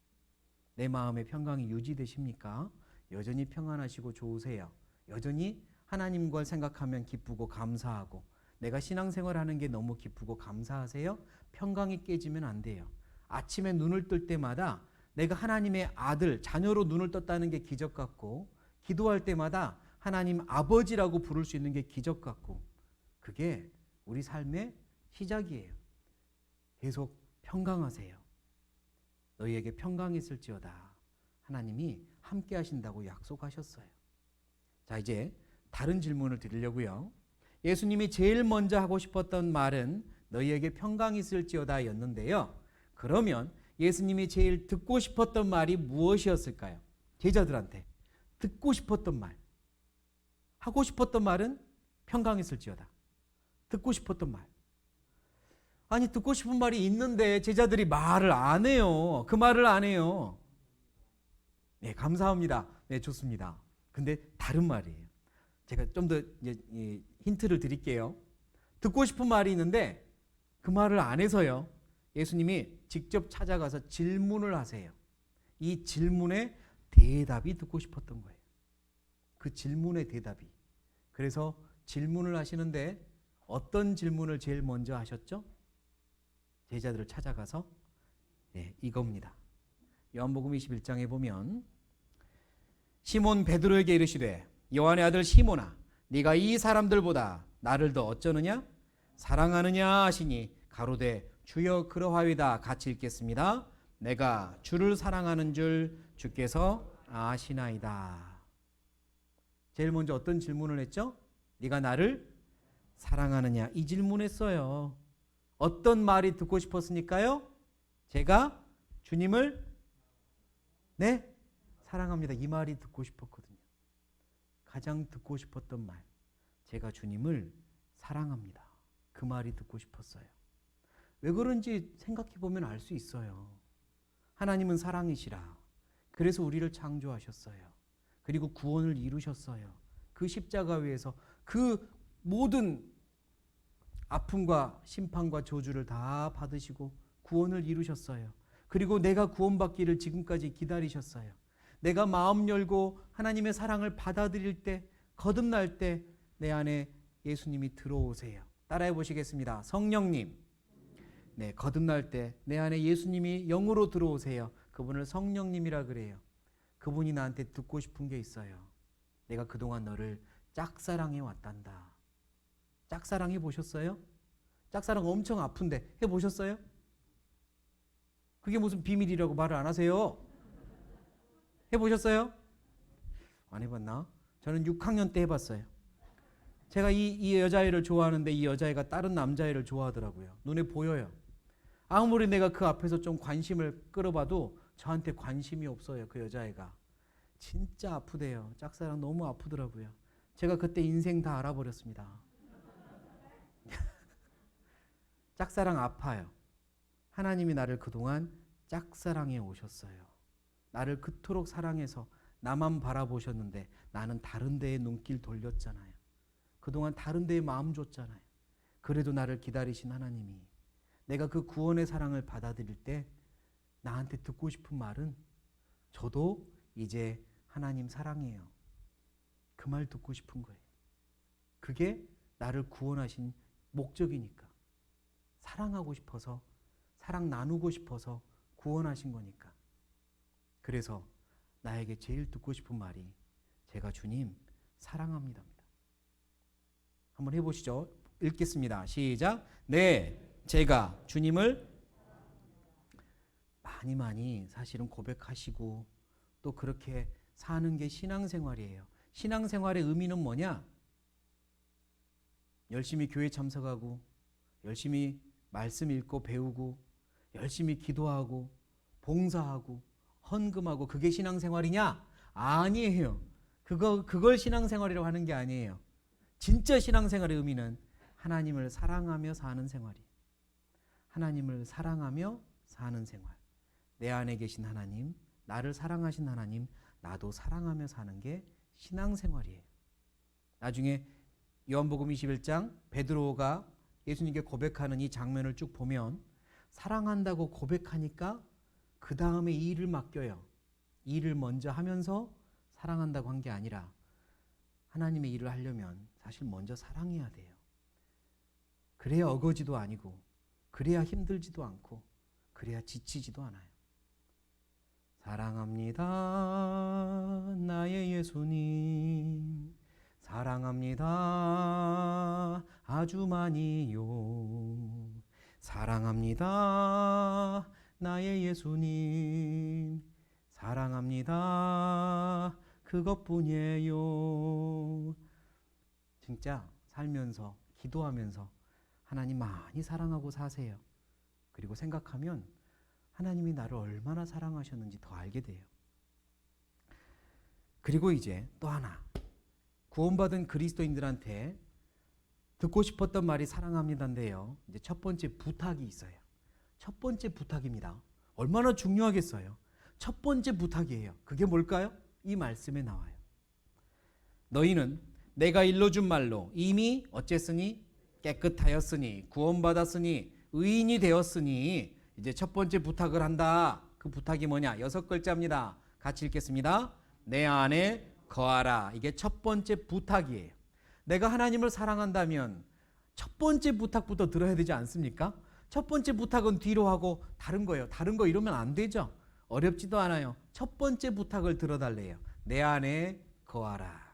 [SPEAKER 2] 내 마음의 평강이 유지되십니까? 여전히 평안하시고 좋으세요? 여전히 하나님과 생각하면 기쁘고 감사하고 내가 신앙생활하는 게 너무 기쁘고 감사하세요? 평강이 깨지면 안 돼요. 아침에 눈을 뜰 때마다 내가 하나님의 아들, 자녀로 눈을 떴다는 게 기적 같고 기도할 때마다 하나님 아버지라고 부를 수 있는 게 기적 같고 그게 우리 삶의 시작이에요. 계속 평강하세요. 너희에게 평강이 있을지어다. 하나님이 함께 하신다고 약속하셨어요. 자, 이제 다른 질문을 드리려고요. 예수님이 제일 먼저 하고 싶었던 말은 너희에게 평강이 있을지어다 였는데요. 그러면 예수님이 제일 듣고 싶었던 말이 무엇이었을까요? 제자들한테 듣고 싶었던 말. 하고 싶었던 말은 평강이 있을지어다. 듣고 싶었던 말. 아니 듣고 싶은 말이 있는데 제자들이 말을 안 해요. 그 말을 안 해요. 네, 감사합니다. 네, 좋습니다. 근데 다른 말이에요. 제가 좀 더 힌트를 드릴게요. 듣고 싶은 말이 있는데 그 말을 안 해서요. 예수님이 직접 찾아가서 질문을 하세요. 이 질문에 대답이 듣고 싶었던 거예요. 그 질문의 대답이. 그래서 질문을 하시는데 어떤 질문을 제일 먼저 하셨죠? 제자들을 찾아가서 이겁니다. 요한복음 21장에 보면 시몬 베드로에게 이르시되 요한의 아들 시몬아 네가 이 사람들보다 나를 더 어쩌느냐 사랑하느냐 하시니 가로되 주여 그러하이다. 같이 읽겠습니다. 내가 주를 사랑하는 줄 주께서 아시나이다. 제일 먼저 어떤 질문을 했죠? 네가 나를 사랑하느냐 이 질문했어요. 어떤 말이 듣고 싶었으니까요? 제가 주님을 사랑합니다. 이 말이 듣고 싶었거든요. 가장 듣고 싶었던 말. 제가 주님을 사랑합니다. 그 말이 듣고 싶었어요. 왜 그런지 생각해 보면 알 수 있어요. 하나님은 사랑이시라. 그래서 우리를 창조하셨어요. 그리고 구원을 이루셨어요. 그 십자가 위에서 그 모든 아픔과 심판과 저주를 다 받으시고 구원을 이루셨어요. 그리고 내가 구원받기를 지금까지 기다리셨어요. 내가 마음 열고 하나님의 사랑을 받아들일 때, 거듭날 때 내 안에 예수님이 들어오세요. 따라해 보시겠습니다. 성령님, 거듭날 때 내 안에 예수님이 영으로 들어오세요. 그분을 성령님이라 그래요. 그분이 나한테 듣고 싶은 게 있어요. 내가 그동안 너를 짝사랑해 왔단다. 짝사랑해 보셨어요? 짝사랑 엄청 아픈데 해보셨어요? 그게 무슨 비밀이라고 말을 안 하세요? 해보셨어요? 안 해봤나? 저는 6학년 때 해봤어요. 제가 이 여자애를 좋아하는데 이 여자애가 다른 남자애를 좋아하더라고요. 눈에 보여요. 아무리 내가 그 앞에서 좀 관심을 끌어봐도 저한테 관심이 없어요. 그 여자애가. 진짜 아프대요. 짝사랑 너무 아프더라고요. 제가 그때 인생 다 알아버렸습니다. 짝사랑 아파요. 하나님이 나를 그동안 짝사랑해 오셨어요. 나를 그토록 사랑해서 나만 바라보셨는데 나는 다른 데에 눈길 돌렸잖아요. 그동안 다른 데에 마음 줬잖아요. 그래도 나를 기다리신 하나님이 내가 그 구원의 사랑을 받아들일 때 나한테 듣고 싶은 말은 저도 이제 하나님 사랑해요. 그 말 듣고 싶은 거예요. 그게 나를 구원하신 목적이니까. 사랑하고 싶어서, 사랑 나누고 싶어서 구원하신 거니까. 그래서 나에게 제일 듣고 싶은 말이 제가 주님 사랑합니다입니다. 한번 해보시죠. 읽겠습니다. 시작. 네, 제가 주님을 많이 사실은 고백하시고 또 그렇게 사는 게 신앙생활이에요. 신앙생활의 의미는 뭐냐? 열심히 교회 참석하고 열심히 말씀 읽고 배우고 열심히 기도하고 봉사하고 헌금하고 그게 신앙생활이냐? 아니에요. 그걸 신앙생활이라고 하는 게 아니에요. 진짜 신앙생활의 의미는 하나님을 사랑하며 사는 생활이에요. 하나님을 사랑하며 사는 생활. 내 안에 계신 하나님, 나를 사랑하신 하나님, 나도 사랑하며 사는 게 신앙생활이에요. 나중에 요한복음 21장 베드로가 예수님께 고백하는 이 장면을 쭉 보면 사랑한다고 고백하니까 그 다음에 이 일을 맡겨요. 이 일을 먼저 하면서 사랑한다고 한 게 아니라 하나님의 일을 하려면 사실 먼저 사랑해야 돼요. 그래야 어거지도 아니고 그래야 힘들지도 않고 그래야 지치지도 않아요. 사랑합니다 나의 예수님, 사랑합니다 아주 많이요, 사랑합니다 나의 예수님, 사랑합니다 그것뿐이에요. 진짜 살면서 기도하면서 하나님 많이 사랑하고 사세요. 그리고 생각하면 하나님이 나를 얼마나 사랑하셨는지 더 알게 돼요. 그리고 이제 또 하나, 구원받은 그리스도인들한테 듣고 싶었던 말이 사랑합니다인데요. 이제 첫 번째 부탁이 있어요. 첫 번째 부탁입니다. 얼마나 중요하겠어요. 첫 번째 부탁이에요. 그게 뭘까요? 이 말씀에 나와요. 너희는 내가 일러준 말로 이미 어쨌으니 깨끗하였으니 구원받았으니 의인이 되었으니 이제 첫 번째 부탁을 한다. 그 부탁이 뭐냐? 6글자입니다. 같이 읽겠습니다. 내 안에 거하라. 이게 첫 번째 부탁이에요. 내가 하나님을 사랑한다면 첫 번째 부탁부터 들어야 되지 않습니까? 첫 번째 부탁은 뒤로 하고 다른 거예요. 다른 거 이러면 안 되죠. 어렵지도 않아요. 첫 번째 부탁을 들어달래요. 내 안에 거하라.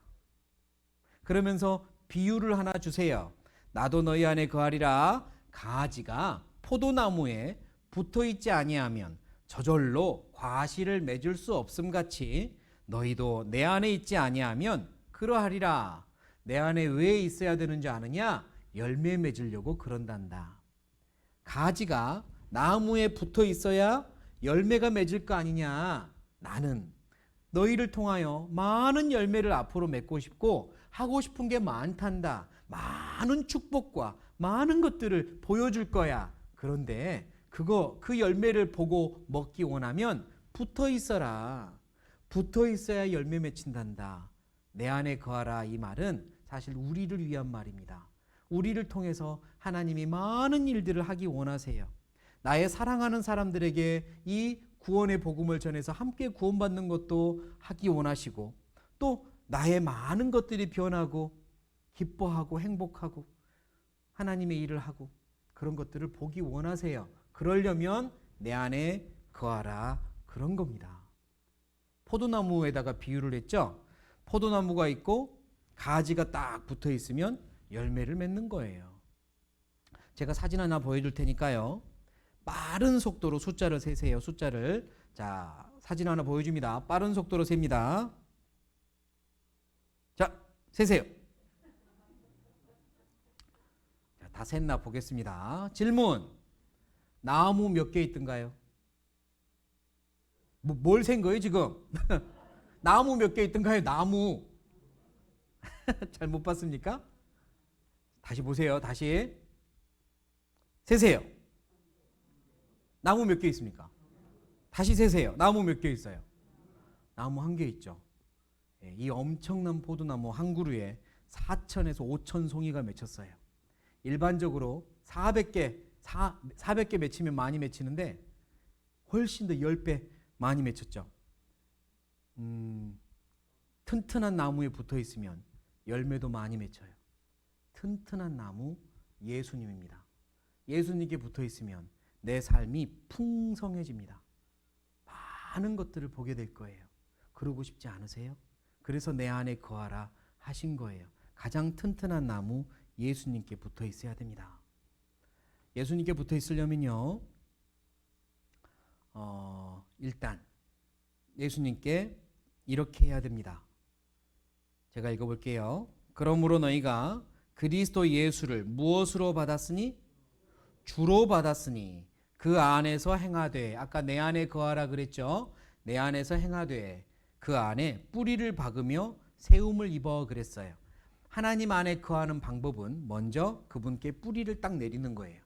[SPEAKER 2] 그러면서 비유를 하나 주세요. 나도 너희 안에 거하리라. 가지가 포도나무에 붙어있지 아니하면 저절로 과실을 맺을 수 없음같이 너희도 내 안에 있지 아니하면 그러하리라. 내 안에 왜 있어야 되는지 아느냐? 열매 맺으려고 그런단다. 가지가 나무에 붙어 있어야 열매가 맺을 거 아니냐? 나는 너희를 통하여 많은 열매를 앞으로 맺고 싶고 하고 싶은 게 많단다. 많은 축복과 많은 것들을 보여줄 거야. 그런데 그 열매를 보고 먹기 원하면 붙어 있어라. 붙어 있어야 열매 맺힌단다. 내 안에 거하라. 이 말은 사실 우리를 위한 말입니다. 우리를 통해서 하나님이 많은 일들을 하기 원하세요. 나의 사랑하는 사람들에게 이 구원의 복음을 전해서 함께 구원받는 것도 하기 원하시고 또 나의 많은 것들이 변하고 기뻐하고 행복하고 하나님의 일을 하고 그런 것들을 보기 원하세요. 그러려면 내 안에 거하라 그런 겁니다. 포도나무에다가 비유를 했죠. 포도나무가 있고 가지가 딱 붙어 있으면 열매를 맺는 거예요. 제가 사진 하나 보여줄 테니까요. 빠른 속도로 숫자를 세세요. 숫자를. 자, 사진 하나 보여줍니다. 빠른 속도로 셉니다. 자, 세세요. 자, 다 셌나 보겠습니다. 질문. 나무 몇 개 있던가요? 뭘 센 거예요 지금? 나무 몇 개 있던가요? 나무. 잘 못 봤습니까? 다시 보세요. 다시. 세세요. 나무 몇 개 있습니까? 다시 세세요. 나무 몇 개 있어요? 나무 한 개 있죠. 이 엄청난 포도나무 한 그루에 4천에서 5천 송이가 맺혔어요. 일반적으로 400개 맺히면 많이 맺히는데 훨씬 더 10배 많이 맺혔죠. 튼튼한 나무에 붙어 있으면 열매도 많이 맺혀요. 튼튼한 나무 예수님입니다. 예수님께 붙어 있으면 내 삶이 풍성해집니다. 많은 것들을 보게 될 거예요. 그러고 싶지 않으세요? 그래서 내 안에 거하라 하신 거예요. 가장 튼튼한 나무 예수님께 붙어 있어야 됩니다. 예수님께 붙어 있으려면요, 일단 예수님께 이렇게 해야 됩니다. 제가 읽어볼게요. 그러므로 너희가 그리스도 예수를 무엇으로 받았으니? 주로 받았으니 그 안에서 행하되, 아까 내 안에 거하라 그랬죠. 내 안에서 행하되 그 안에 뿌리를 박으며 세움을 입어 그랬어요. 하나님 안에 거하는 방법은 먼저 그분께 뿌리를 딱 내리는 거예요.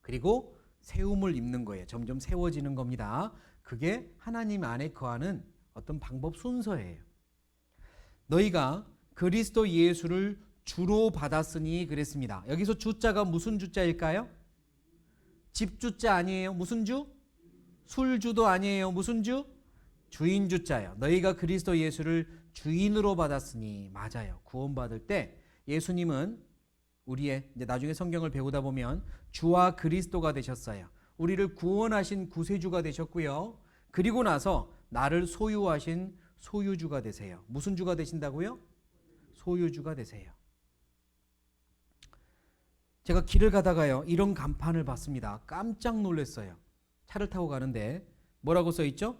[SPEAKER 2] 그리고 세움을 입는 거예요. 점점 세워지는 겁니다. 그게 하나님 안에 거하는 어떤 방법 순서예요. 너희가 그리스도 예수를 주로 받았으니 그랬습니다. 여기서 주자가 무슨 주자일까요? 집주자 아니에요. 무슨 주? 술주도 아니에요. 무슨 주? 주인 주자예요. 너희가 그리스도 예수를 주인으로 받았으니, 맞아요. 구원받을 때 예수님은 우리의, 이제 나중에 성경을 배우다 보면 주와 그리스도가 되셨어요. 우리를 구원하신 구세주가 되셨고요. 그리고 나서 나를 소유하신 소유주가 되세요. 무슨 주가 되신다고요? 소유주가 되세요. 제가 길을 가다가요, 이런 간판을 봤습니다. 깜짝 놀랐어요. 차를 타고 가는데 뭐라고 써 있죠?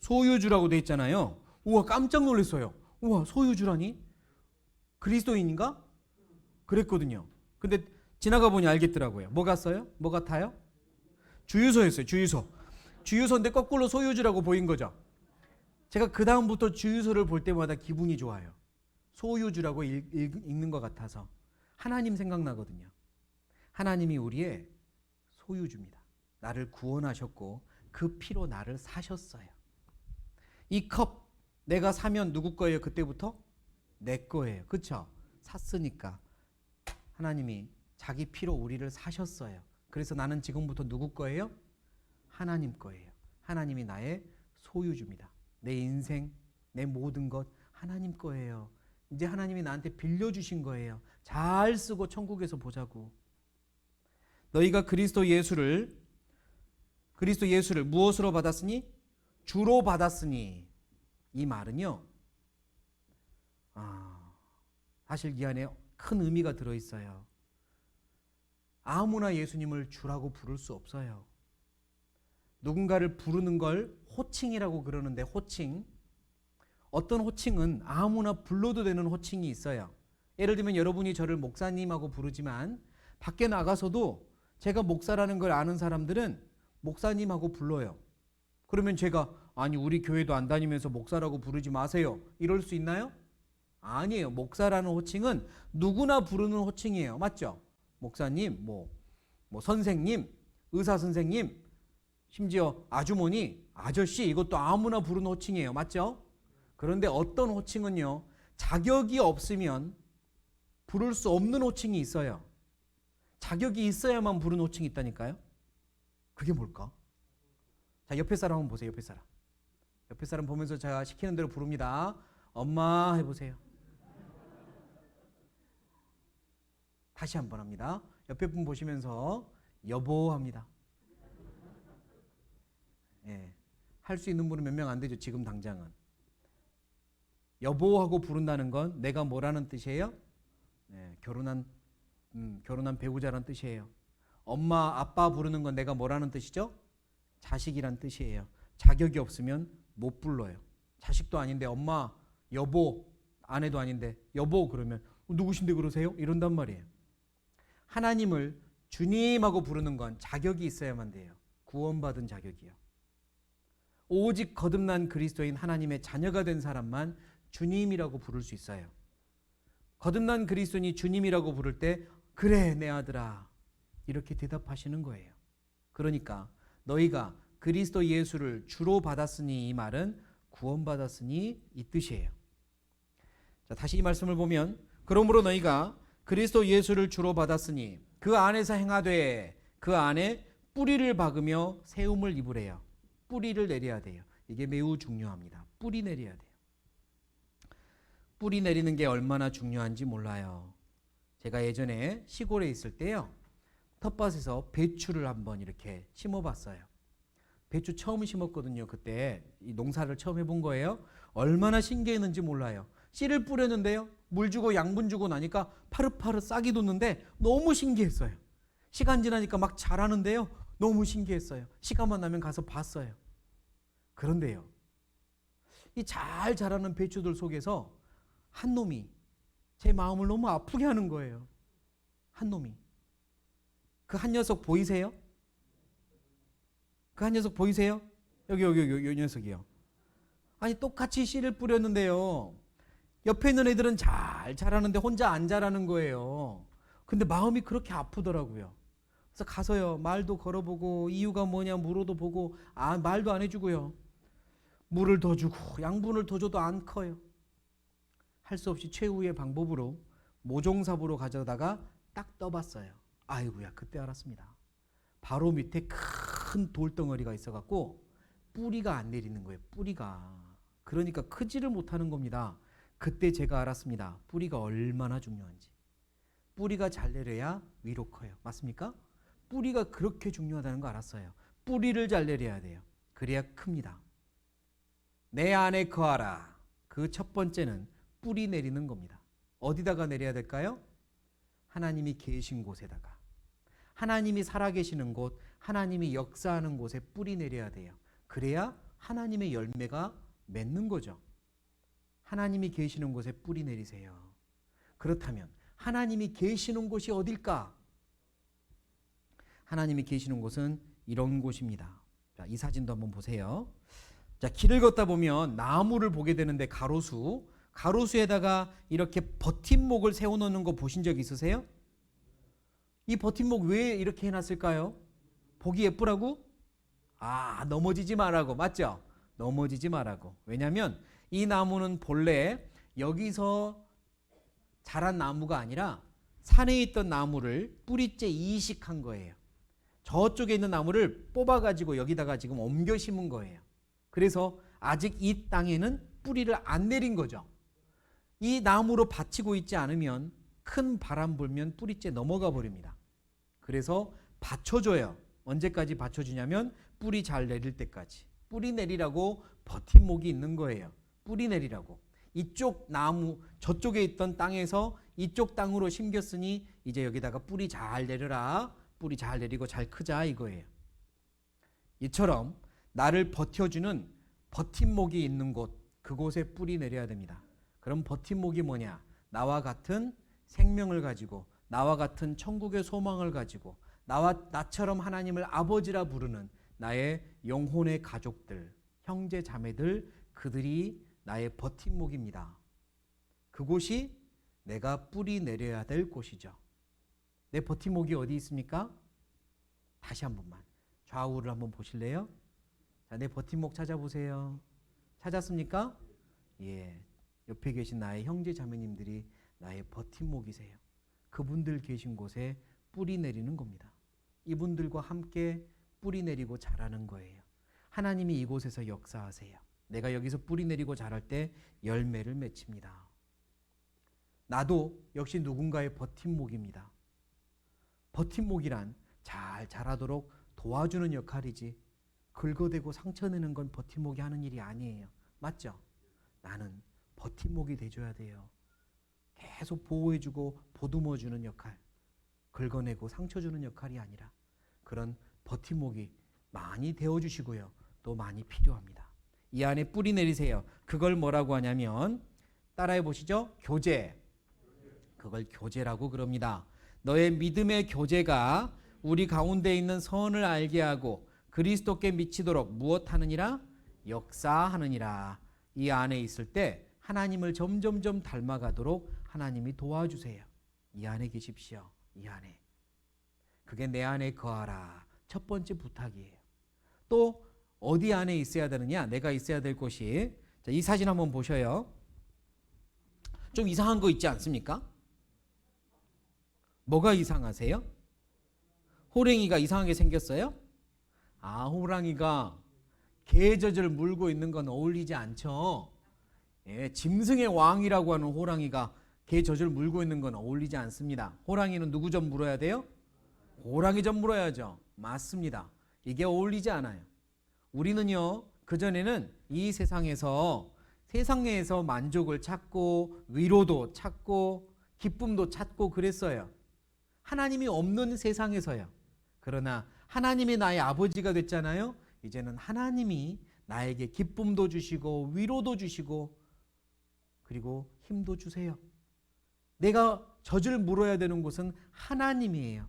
[SPEAKER 2] 소유주라고 돼 있잖아요. 우와, 깜짝 놀랐어요. 우와, 소유주라니? 그리스도인인가? 그랬거든요. 근데 지나가 보니 알겠더라고요. 뭐 같아요? 뭐 같아요? 주유소였어요. 주유소. 주유소인데 거꾸로 소유주라고 보인 거죠. 제가 그 다음부터 주유소를 볼 때마다 기분이 좋아요. 소유주라고 읽는 것 같아서. 하나님 생각나거든요. 하나님이 우리의 소유주입니다. 나를 구원하셨고 그 피로 나를 사셨어요. 이 컵 내가 사면 누구 거예요? 그때부터? 내 거예요. 그렇죠? 샀으니까. 하나님이 자기 피로 우리를 사셨어요. 그래서 나는 지금부터 누구 거예요? 하나님 거예요. 하나님이 나의 소유주입니다. 내 인생, 내 모든 것 하나님 거예요. 이제 하나님이 나한테 빌려주신 거예요. 잘 쓰고 천국에서 보자고. 너희가 그리스도 예수를 무엇으로 받았으니? 주로 받았으니. 이 말은요, 사실 이 안에 큰 의미가 들어있어요. 아무나 예수님을 주라고 부를 수 없어요. 누군가를 부르는 걸 호칭이라고 그러는데, 호칭. 어떤 호칭은 아무나 불러도 되는 호칭이 있어요. 예를 들면 여러분이 저를 목사님하고 부르지만 밖에 나가서도 제가 목사라는 걸 아는 사람들은 목사님하고 불러요. 그러면 제가 아니 우리 교회도 안 다니면서 목사라고 부르지 마세요. 이럴 수 있나요? 아니에요. 목사라는 호칭은 누구나 부르는 호칭이에요. 맞죠? 목사님, 뭐 선생님, 의사 선생님, 심지어 아주머니, 아저씨, 이것도 아무나 부르는 호칭이에요. 맞죠? 그런데 어떤 호칭은요, 자격이 없으면 부를 수 없는 호칭이 있어요. 자격이 있어야만 부르는 호칭이 있다니까요. 그게 뭘까? 자, 옆에 사람 한번 보세요. 옆에 사람. 옆에 사람 보면서 제가 시키는 대로 부릅니다. 엄마 해보세요. 다시 한번 합니다. 옆에 분 보시면서 여보 합니다. 예. 할 수 있는 분은 몇 명 안 되죠. 지금 당장은. 여보하고 부른다는 건 내가 뭐라는 뜻이에요? 네, 결혼한 배우자란 뜻이에요. 엄마, 아빠 부르는 건 내가 뭐라는 뜻이죠? 자식이란 뜻이에요. 자격이 없으면 못 불러요. 자식도 아닌데 엄마, 여보, 아내도 아닌데 여보 그러면 누구신데 그러세요? 이런단 말이에요. 하나님을 주님하고 부르는 건 자격이 있어야만 돼요. 구원받은 자격이요. 오직 거듭난 그리스도인 하나님의 자녀가 된 사람만 주님이라고 부를 수 있어요. 거듭난 그리스도인이 주님이라고 부를 때 그래 내 아들아 이렇게 대답하시는 거예요. 그러니까 너희가 그리스도 예수를 주로 받았으니 이 말은 구원받았으니 이 뜻이에요. 자, 다시 이 말씀을 보면 그러므로 너희가 그리스도 예수를 주로 받았으니 그 안에서 행하되 그 안에 뿌리를 박으며 세움을 입으래요. 뿌리를 내려야 돼요. 이게 매우 중요합니다. 뿌리 내려야 돼요. 뿌리 내리는 게 얼마나 중요한지 몰라요. 제가 예전에 시골에 있을 때요. 텃밭에서 배추를 한번 이렇게 심어봤어요. 배추 처음 심었거든요. 그때 이 농사를 처음 해본 거예요. 얼마나 신기했는지 몰라요. 씨를 뿌렸는데요. 물 주고 양분 주고 나니까 파릇파릇 싹이 돋는데 너무 신기했어요. 시간 지나니까 막 자라는데요. 너무 신기했어요. 시간만 나면 가서 봤어요. 그런데요. 이 잘 자라는 배추들 속에서 한 놈이 제 마음을 너무 아프게 하는 거예요. 한 놈이. 그 한 녀석 보이세요? 그 한 녀석 보이세요? 여기 이 녀석이요. 아니 똑같이 씨를 뿌렸는데요. 옆에 있는 애들은 잘 자라는데 혼자 안 자라는 거예요. 근데 마음이 그렇게 아프더라고요. 그래서 가서요. 말도 걸어보고 이유가 뭐냐 물어도 보고 말도 안 해주고요. 물을 더 주고 양분을 더 줘도 안 커요. 할 수 없이 최후의 방법으로 모종삽으로 가져다가 딱 떠봤어요. 아이고야 그때 알았습니다. 바로 밑에 큰 돌덩어리가 있어갖고 뿌리가 안 내리는 거예요. 뿌리가. 그러니까 크지를 못하는 겁니다. 그때 제가 알았습니다. 뿌리가 얼마나 중요한지. 뿌리가 잘 내려야 위로 커요. 맞습니까? 뿌리가 그렇게 중요하다는 거 알았어요. 뿌리를 잘 내려야 돼요. 그래야 큽니다. 내 안에 거하라. 그 첫 번째는 뿌리 내리는 겁니다. 어디다가 내려야 될까요? 하나님이 계신 곳에다가. 하나님이 살아계시는 곳, 하나님이 역사하는 곳에 뿌리 내려야 돼요. 그래야 하나님의 열매가 맺는 거죠. 하나님이 계시는 곳에 뿌리 내리세요. 그렇다면 하나님이 계시는 곳이 어딜까? 하나님이 계시는 곳은 이런 곳입니다. 자, 이 사진도 한번 보세요. 자, 길을 걷다 보면 나무를 보게 되는데 가로수에다가 이렇게 버팀목을 세워놓는 거 보신 적 있으세요? 이 버팀목 왜 이렇게 해놨을까요? 보기 예쁘라고? 넘어지지 말라고. 맞죠? 넘어지지 말라고. 왜냐하면 이 나무는 본래 여기서 자란 나무가 아니라 산에 있던 나무를 뿌리째 이식한 거예요. 저쪽에 있는 나무를 뽑아가지고 여기다가 지금 옮겨 심은 거예요. 그래서 아직 이 땅에는 뿌리를 안 내린 거죠. 이 나무로 받치고 있지 않으면 큰 바람 불면 뿌리째 넘어가 버립니다. 그래서 받쳐줘요. 언제까지 받쳐주냐면 뿌리 잘 내릴 때까지. 뿌리 내리라고 버팀목이 있는 거예요. 뿌리 내리라고. 이쪽 나무 저쪽에 있던 땅에서 이쪽 땅으로 심겼으니 이제 여기다가 뿌리 잘 내려라. 뿌리 잘 내리고 잘 크자 이거예요. 이처럼 나를 버텨주는 버팀목이 있는 곳, 그곳에 뿌리 내려야 됩니다. 그럼 버팀목이 뭐냐? 나와 같은 생명을 가지고, 나와 같은 천국의 소망을 가지고, 나처럼 하나님을 아버지라 부르는 나의 영혼의 가족들, 형제 자매들, 그들이 나의 버팀목입니다. 그곳이 내가 뿌리 내려야 될 곳이죠. 내 버팀목이 어디 있습니까? 다시 한 번만 좌우를 한번 보실래요? 자, 내 버팀목 찾아보세요. 찾았습니까? 예, 옆에 계신 나의 형제 자매님들이 나의 버팀목이세요. 그분들 계신 곳에 뿌리 내리는 겁니다. 이분들과 함께 뿌리 내리고 자라는 거예요. 하나님이 이곳에서 역사하세요. 내가 여기서 뿌리 내리고 자랄 때 열매를 맺힙니다. 나도 역시 누군가의 버팀목입니다. 버팀목이란 잘 자라도록 도와주는 역할이지 긁어대고 상처내는 건 버팀목이 하는 일이 아니에요. 맞죠? 나는 버팀목이 돼줘야 돼요. 계속 보호해주고 보듬어주는 역할, 긁어내고 상처 주는 역할이 아니라 그런 버팀목이 많이 되어주시고요. 또 많이 필요합니다. 이 안에 뿌리 내리세요. 그걸 뭐라고 하냐면 따라해 보시죠. 교제. 그걸 교제라고 그럽니다. 너의 믿음의 교제가 우리 가운데 있는 선을 알게 하고 그리스도께 미치도록 무엇하느니라? 역사하느니라. 이 안에 있을 때 하나님을 점점점 닮아가도록 하나님이 도와주세요. 이 안에 계십시오. 이 안에. 그게 내 안에 거하라. 첫 번째 부탁이에요. 또 어디 안에 있어야 되느냐? 내가 있어야 될 곳이. 자, 이 사진 한번 보셔요. 좀 이상한 거 있지 않습니까? 뭐가 이상하세요? 호랑이가 이상하게 생겼어요? 호랑이가 개 젖을 물고 있는 건 어울리지 않죠. 예, 짐승의 왕이라고 하는 호랑이가 개 젖을 물고 있는 건 어울리지 않습니다. 호랑이는 누구 젖 물어야 돼요? 호랑이 젖 물어야죠. 맞습니다. 이게 어울리지 않아요. 우리는요, 그전에는 이 세상에서 만족을 찾고 위로도 찾고 기쁨도 찾고 그랬어요. 하나님이 없는 세상에서요. 그러나 하나님이 나의 아버지가 됐잖아요. 이제는 하나님이 나에게 기쁨도 주시고 위로도 주시고 그리고 힘도 주세요. 내가 젖을 물어야 되는 곳은 하나님이에요.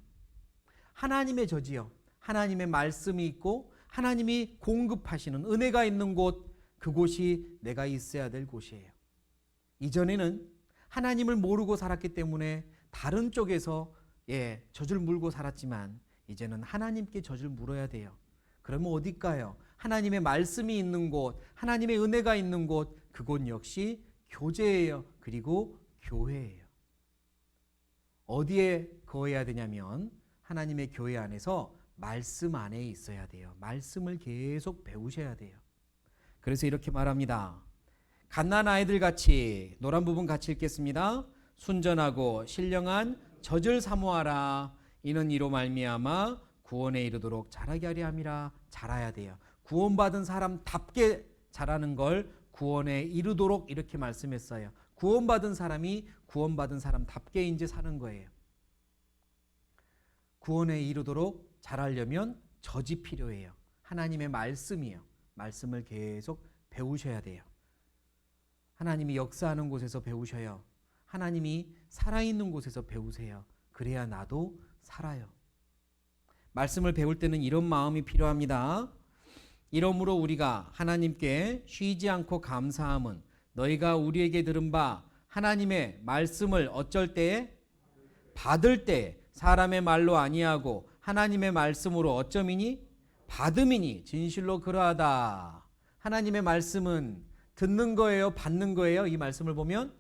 [SPEAKER 2] 하나님의 젖이요. 하나님의 말씀이 있고 하나님이 공급하시는 은혜가 있는 곳, 그곳이 내가 있어야 될 곳이에요. 이전에는 하나님을 모르고 살았기 때문에 다른 쪽에서 젖을 물고 살았지만 이제는 하나님께 젖을 물어야 돼요. 그러면 어딜까요? 하나님의 말씀이 있는 곳, 하나님의 은혜가 있는 곳, 그곳 역시 교제예요. 그리고 교회예요. 어디에 거해야 되냐면 하나님의 교회 안에서 말씀 안에 있어야 돼요. 말씀을 계속 배우셔야 돼요. 그래서 이렇게 말합니다. 갓난 아이들 같이, 노란 부분 같이 읽겠습니다. 순전하고 신령한 젖을 사모하라. 이는 이로 말미암아 구원에 이르도록 자라게 하려 함이라. 자라야 돼요. 구원받은 사람답게 자라는 걸 구원에 이르도록 이렇게 말씀했어요. 구원받은 사람이 구원받은 사람답게 이제 사는 거예요. 구원에 이르도록 자라려면 젖이 필요해요. 하나님의 말씀이요. 말씀을 계속 배우셔야 돼요. 하나님이 역사하는 곳에서 배우셔요. 하나님이 살아있는 곳에서 배우세요. 그래야 나도 살아요. 말씀을 배울 때는 이런 마음이 필요합니다. 이러므로 우리가 하나님께 쉬지 않고 감사함은 너희가 우리에게 들은 바 하나님의 말씀을 어쩔 때에 받을 때 사람의 말로 아니하고 하나님의 말씀으로 어쩌미니 받음이니 진실로 그러하다. 하나님의 말씀은 듣는 거예요, 받는 거예요? 이 말씀을 보면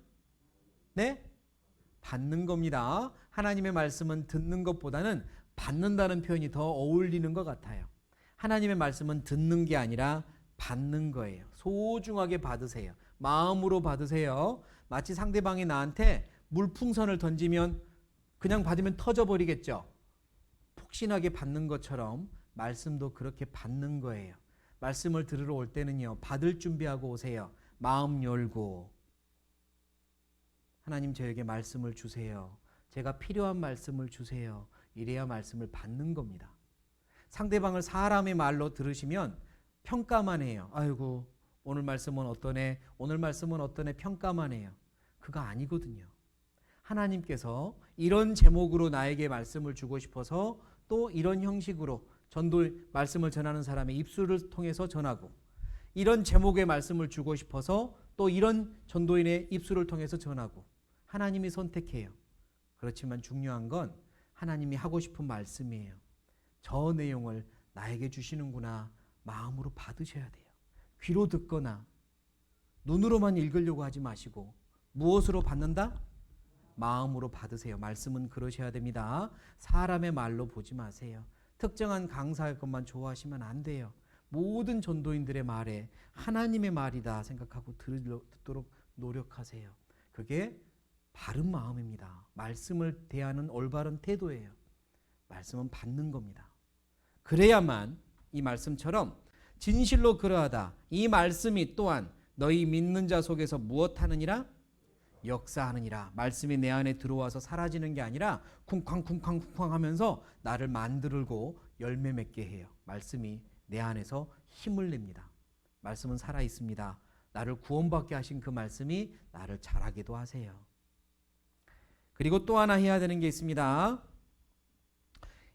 [SPEAKER 2] 네? 받는 겁니다. 하나님의 말씀은 듣는 것보다는 받는다는 표현이 더 어울리는 것 같아요. 하나님의 말씀은 듣는 게 아니라 받는 거예요. 소중하게 받으세요. 마음으로 받으세요. 마치 상대방이 나한테 물풍선을 던지면 그냥 받으면 터져버리겠죠. 폭신하게 받는 것처럼 말씀도 그렇게 받는 거예요. 말씀을 들으러 올 때는요, 받을 준비하고 오세요. 마음 열고 하나님 저에게 말씀을 주세요. 제가 필요한 말씀을 주세요. 이래야 말씀을 받는 겁니다. 상대방을 사람의 말로 들으시면 평가만 해요. 아이고 오늘 말씀은 어떠네, 오늘 말씀은 어떠네 평가만 해요. 그거 아니거든요. 하나님께서 이런 제목으로 나에게 말씀을 주고 싶어서 또 이런 형식으로 말씀을 전하는 사람의 입술을 통해서 전하고, 이런 제목의 말씀을 주고 싶어서 또 이런 전도인의 입술을 통해서 전하고, 하나님이 선택해요. 그렇지만 중요한 건 하나님이 하고 싶은 말씀이에요. 저 내용을 나에게 주시는구나 마음으로 받으셔야 돼요. 귀로 듣거나 눈으로만 읽으려고 하지 마시고 무엇으로 받는다? 마음으로 받으세요. 말씀은 그러셔야 됩니다. 사람의 말로 보지 마세요. 특정한 강사의 것만 좋아하시면 안 돼요. 모든 전도인들의 말에 하나님의 말이다 생각하고 듣도록 노력하세요. 그게 바른 마음입니다. 말씀을 대하는 올바른 태도예요. 말씀은 받는 겁니다. 그래야만 이 말씀처럼 진실로 그러하다. 이 말씀이 또한 너희 믿는 자 속에서 무엇하느니라? 역사하느니라. 말씀이 내 안에 들어와서 사라지는 게 아니라 쿵쾅쿵쾅쿵쾅 하면서 나를 만들고 열매 맺게 해요. 말씀이 내 안에서 힘을 냅니다. 말씀은 살아 있습니다. 나를 구원받게 하신 그 말씀이 나를 자라게도 하세요. 그리고 또 하나 해야 되는 게 있습니다.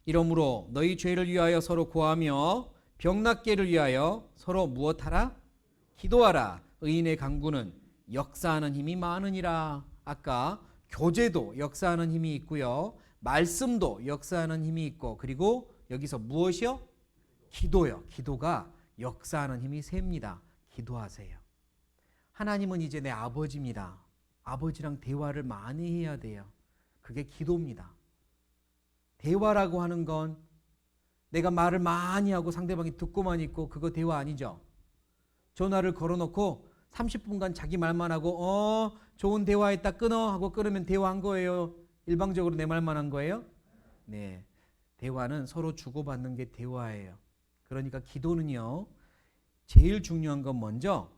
[SPEAKER 2] 이러므로 너희 죄를 위하여 서로 고하며 병낫게를 위하여 서로 무엇하라? 기도하라. 의인의 간구는 역사하는 힘이 많으니라. 아까 교제도 역사하는 힘이 있고요. 말씀도 역사하는 힘이 있고, 그리고 여기서 무엇이요? 기도요. 기도가 역사하는 힘이 셉니다. 기도하세요. 하나님은 이제 내 아버지입니다. 아버지랑 대화를 많이 해야 돼요. 그게 기도입니다. 대화라고 하는 건 내가 말을 많이 하고 상대방이 듣고만 있고 그거 대화 아니죠. 전화를 걸어놓고 30분간 자기 말만 하고 좋은 대화했다 끊어 하고 끊으면 대화한 거예요. 일방적으로 내 말만 한 거예요. 네, 대화는 서로 주고받는 게 대화예요. 그러니까 기도는요, 제일 중요한 건 먼저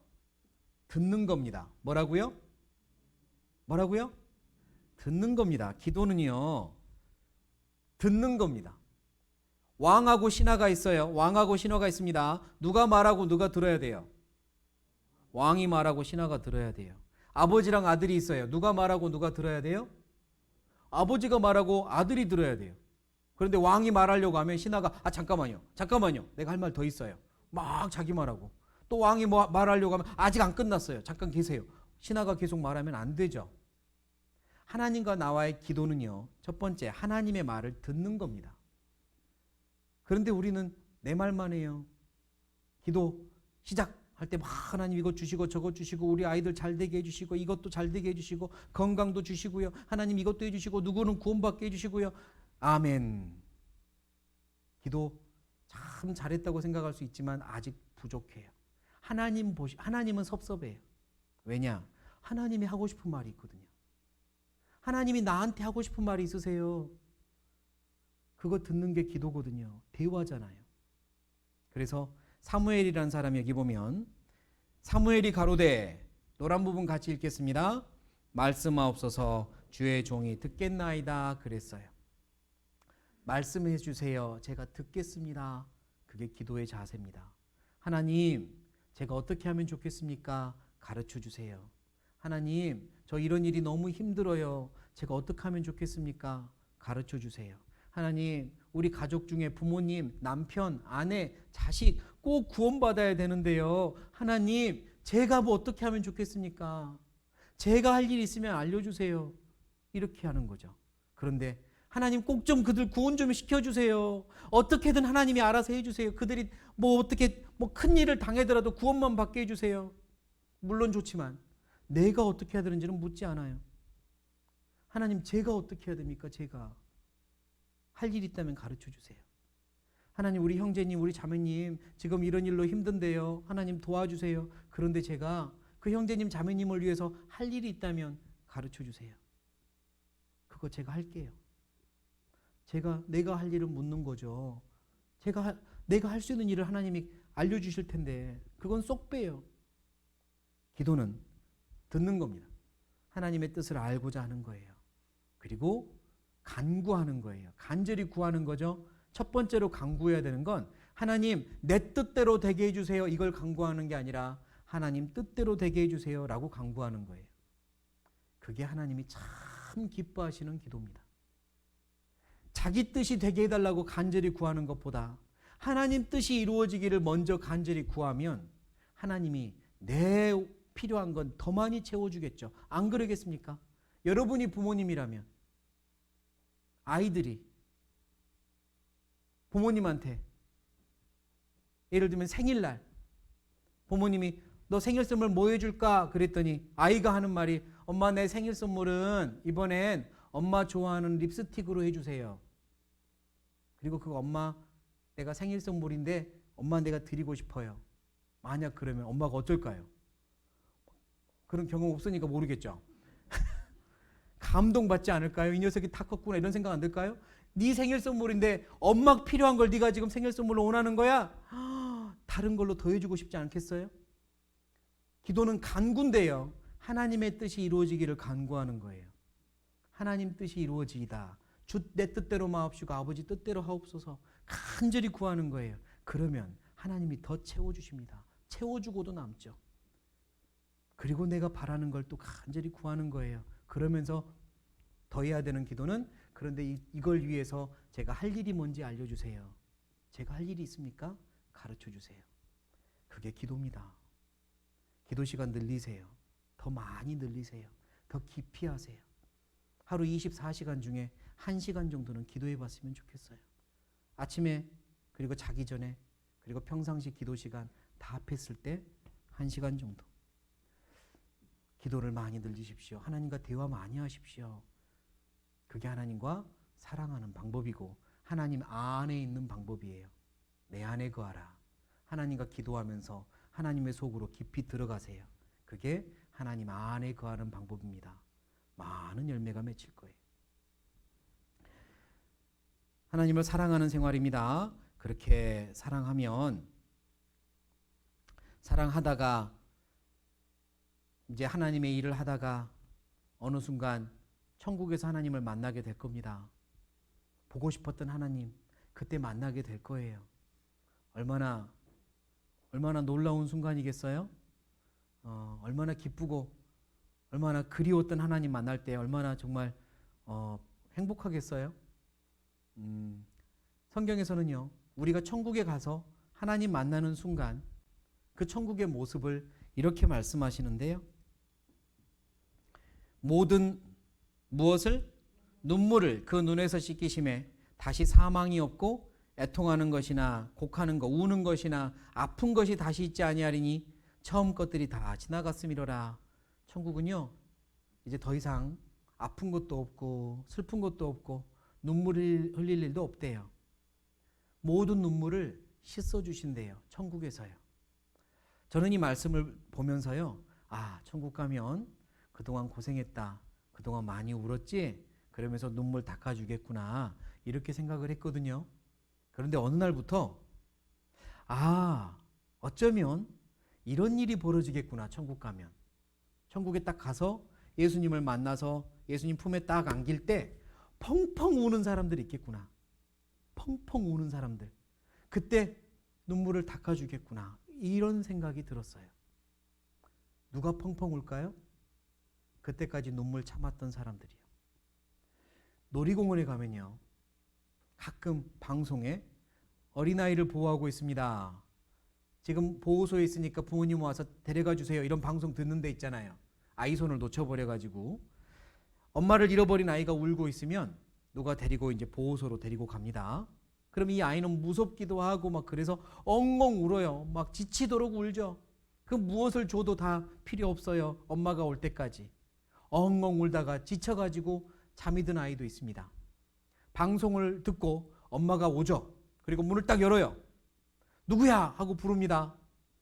[SPEAKER 2] 듣는 겁니다. 뭐라고요? 뭐라고요? 듣는 겁니다. 기도는요, 듣는 겁니다. 왕하고 신하가 있어요. 왕하고 신하가 있습니다. 누가 말하고 누가 들어야 돼요? 왕이 말하고 신하가 들어야 돼요. 아버지랑 아들이 있어요. 누가 말하고 누가 들어야 돼요? 아버지가 말하고 아들이 들어야 돼요. 그런데 왕이 말하려고 하면 신하가 잠깐만요. 내가 할 말 더 있어요. 막 자기 말하고. 또 왕이 말하려고 하면 아직 안 끝났어요. 잠깐 계세요. 신하가 계속 말하면 안 되죠. 하나님과 나와의 기도는요, 첫 번째 하나님의 말을 듣는 겁니다. 그런데 우리는 내 말만 해요. 기도 시작할 때 막 하나님 이것 주시고 저것 주시고 우리 아이들 잘 되게 해주시고 이것도 잘 되게 해주시고 건강도 주시고요. 하나님 이것도 해주시고 누구는 구원받게 해주시고요. 아멘. 기도 참 잘했다고 생각할 수 있지만 아직 부족해요. 하나님은 섭섭해요. 왜냐? 하나님이 하고 싶은 말이 있거든요. 하나님이 나한테 하고 싶은 말이 있으세요. 그거 듣는 게 기도거든요. 대화잖아요. 그래서 사무엘이라는 사람이 여기 보면 사무엘이 가로되, 노란 부분 같이 읽겠습니다. 말씀하옵소서 주의 종이 듣겠나이다 그랬어요. 말씀해 주세요. 제가 듣겠습니다. 그게 기도의 자세입니다. 하나님, 제가 어떻게 하면 좋겠습니까? 가르쳐 주세요. 하나님, 저 이런 일이 너무 힘들어요. 제가 어떻게 하면 좋겠습니까? 가르쳐 주세요. 하나님, 우리 가족 중에 부모님, 남편, 아내, 자식 꼭 구원받아야 되는데요. 하나님, 제가 뭐 어떻게 하면 좋겠습니까? 제가 할 일 있으면 알려주세요. 이렇게 하는 거죠. 그런데 하나님 꼭 좀 그들 구원 좀 시켜주세요. 어떻게든 하나님이 알아서 해주세요. 그들이 어떻게 큰 일을 당하더라도 구원만 받게 해주세요. 물론 좋지만 내가 어떻게 해야 되는지는 묻지 않아요. 하나님, 제가 어떻게 해야 됩니까? 제가 할 일 있다면 가르쳐 주세요. 하나님, 우리 형제님, 우리 자매님 지금 이런 일로 힘든데요. 하나님 도와주세요. 그런데 제가 그 형제님, 자매님을 위해서 할 일이 있다면 가르쳐 주세요. 그거 제가 할게요. 내가 할 일은 묻는 거죠. 내가 할 수 있는 일을 하나님이 알려주실 텐데 그건 쏙 빼요. 기도는 듣는 겁니다. 하나님의 뜻을 알고자 하는 거예요. 그리고 간구하는 거예요. 간절히 구하는 거죠. 첫 번째로 간구해야 되는 건 하나님, 내 뜻대로 되게 해주세요. 이걸 간구하는 게 아니라 하나님 뜻대로 되게 해주세요 라고 간구하는 거예요. 그게 하나님이 참 기뻐하시는 기도입니다. 자기 뜻이 되게 해달라고 간절히 구하는 것보다 하나님 뜻이 이루어지기를 먼저 간절히 구하면 하나님이 내 필요한 건 더 많이 채워주겠죠. 안 그러겠습니까? 여러분이 부모님이라면 아이들이 부모님한테 예를 들면 생일날 부모님이 너 생일 선물 뭐 해줄까? 그랬더니 아이가 하는 말이 엄마, 내 생일 선물은 이번엔 엄마 좋아하는 립스틱으로 해주세요. 그리고 그거 엄마, 내가 생일 선물인데 엄마 내가 드리고 싶어요. 만약 그러면 엄마가 어쩔까요? 그런 경험 없으니까 모르겠죠. 감동받지 않을까요? 이 녀석이 다 컸구나 이런 생각 안 들까요? 네 생일 선물인데 엄마 필요한 걸 네가 지금 생일 선물로 원하는 거야? 다른 걸로 더해주고 싶지 않겠어요? 기도는 간구인데요. 하나님의 뜻이 이루어지기를 간구하는 거예요. 하나님 뜻이 이루어지이다. 주 내 뜻대로 마옵시고 아버지 뜻대로 하옵소서. 간절히 구하는 거예요. 그러면 하나님이 더 채워주십니다. 채워주고도 남죠. 그리고 내가 바라는 걸 또 간절히 구하는 거예요. 그러면서 더 해야 되는 기도는 그런데 이걸 위해서 제가 할 일이 뭔지 알려주세요. 제가 할 일이 있습니까? 가르쳐주세요. 그게 기도입니다. 기도 시간 늘리세요. 더 많이 늘리세요. 더 깊이 하세요. 하루 24시간 중에 1시간 정도는 기도해 봤으면 좋겠어요. 아침에 그리고 자기 전에 그리고 평상시 기도 시간 다 합했을 때 1시간 정도. 기도를 많이 늘리십시오. 하나님과 대화 많이 하십시오. 그게 하나님과 사랑하는 방법이고 하나님 안에 있는 방법이에요. 내 안에 거하라. 하나님과 기도하면서 하나님의 속으로 깊이 들어가세요. 그게 하나님 안에 거하는 방법입니다. 많은 열매가 맺힐 거예요. 하나님을 사랑하는 생활입니다. 그렇게 사랑하다가 이제 하나님의 일을 하다가 어느 순간 천국에서 하나님을 만나게 될 겁니다. 보고 싶었던 하나님 그때 만나게 될 거예요. 얼마나 놀라운 순간이겠어요? 얼마나 기쁘고 얼마나 그리웠던 하나님 만날 때 얼마나 정말 행복하겠어요? 성경에서는요, 우리가 천국에 가서 하나님 만나는 순간 그 천국의 모습을 이렇게 말씀하시는데요. 모든 무엇을? 눈물을 그 눈에서 씻기심에 다시 사망이 없고 애통하는 것이나 곡하는 것, 우는 것이나 아픈 것이 다시 있지 아니하리니 처음 것들이 다 지나갔음이로라. 천국은요, 이제 더 이상 아픈 것도 없고 슬픈 것도 없고 눈물을 흘릴 일도 없대요. 모든 눈물을 씻어주신대요. 천국에서요. 저는 이 말씀을 보면서요, 천국 가면 그동안 고생했다. 그동안 많이 울었지? 그러면서 눈물 닦아주겠구나. 이렇게 생각을 했거든요. 그런데 어느 날부터 어쩌면 이런 일이 벌어지겠구나. 천국 가면. 천국에 딱 가서 예수님을 만나서 예수님 품에 딱 안길 때 펑펑 우는 사람들이 있겠구나. 펑펑 우는 사람들. 그때 눈물을 닦아주겠구나. 이런 생각이 들었어요. 누가 펑펑 울까요? 그때까지 눈물 참았던 사람들이요. 놀이공원에 가면요, 가끔 방송에 어린아이를 보호하고 있습니다. 지금 보호소에 있으니까 부모님 와서 데려가 주세요. 이런 방송 듣는 데 있잖아요. 아이 손을 놓쳐버려가지고 엄마를 잃어버린 아이가 울고 있으면 누가 데리고 이제 보호소로 데리고 갑니다. 그럼 이 아이는 무섭기도 하고 막 그래서 엉엉 울어요. 막 지치도록 울죠. 그 무엇을 줘도 다 필요 없어요. 엄마가 올 때까지. 엉엉 울다가 지쳐가지고 잠이 든 아이도 있습니다. 방송을 듣고 엄마가 오죠. 그리고 문을 딱 열어요. 누구야? 하고 부릅니다.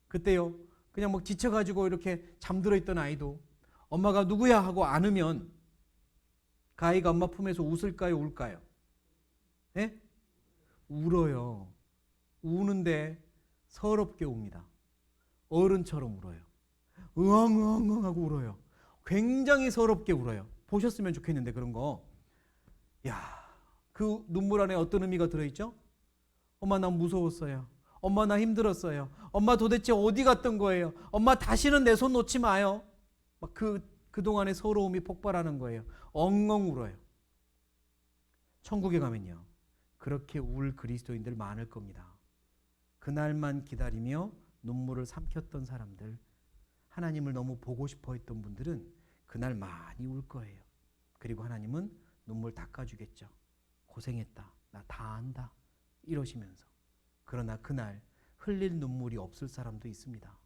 [SPEAKER 2] 그때요, 그냥 막 지쳐가지고 이렇게 잠들어 있던 아이도 엄마가 누구야? 하고 안으면 그 아이가 엄마 품에서 웃을까요? 울까요? 네? 울어요. 우는데 서럽게 웁니다. 어른처럼 울어요. 으엉으엉 하고 울어요. 굉장히 서럽게 울어요. 보셨으면 좋겠는데 그런 거. 그 눈물 안에 어떤 의미가 들어있죠? 엄마 나 무서웠어요. 엄마 나 힘들었어요. 엄마 도대체 어디 갔던 거예요? 엄마 다시는 내 손 놓지 마요. 막 그동안의 서러움이 폭발하는 거예요. 엉엉 울어요. 천국에 가면요, 그렇게 울 그리스도인들 많을 겁니다. 그날만 기다리며 눈물을 삼켰던 사람들, 하나님을 너무 보고 싶어 했던 분들은 그날 많이 울 거예요. 그리고 하나님은 눈물 닦아주겠죠. 고생했다. 나 다 안다. 이러시면서. 그러나 그날 흘릴 눈물이 없을 사람도 있습니다.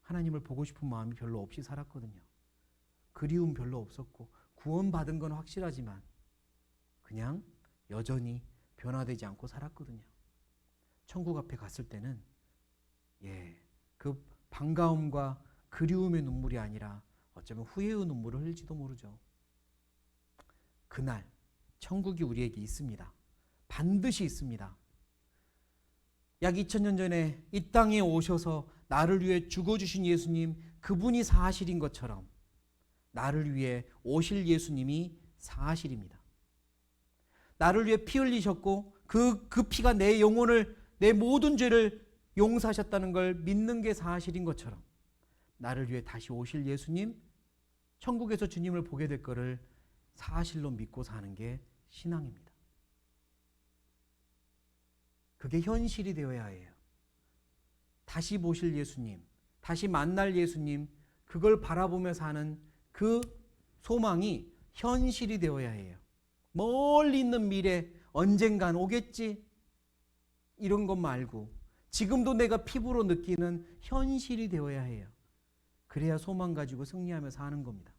[SPEAKER 2] 하나님을 보고 싶은 마음이 별로 없이 살았거든요. 그리움 별로 없었고 구원받은 건 확실하지만 그냥 여전히 변화되지 않고 살았거든요. 천국 앞에 갔을 때는 그 반가움과 그리움의 눈물이 아니라 어쩌면 후회의 눈물을 흘릴지도 모르죠. 그날 천국이 우리에게 있습니다. 반드시 있습니다. 약 2000년 전에 이 땅에 오셔서 나를 위해 죽어주신 예수님, 그분이 사실인 것처럼 나를 위해 오실 예수님이 사실입니다. 나를 위해 피 흘리셨고 그 피가 내 영혼을, 내 모든 죄를 용서하셨다는 걸 믿는 게 사실인 것처럼 나를 위해 다시 오실 예수님, 천국에서 주님을 보게 될 거를 사실로 믿고 사는 게 신앙입니다. 그게 현실이 되어야 해요. 다시 보실 예수님, 다시 만날 예수님, 그걸 바라보며 사는 그 소망이 현실이 되어야 해요. 멀리 있는 미래, 언젠간 오겠지, 이런 것 말고 지금도 내가 피부로 느끼는 현실이 되어야 해요. 그래야 소망 가지고 승리하며 사는 겁니다.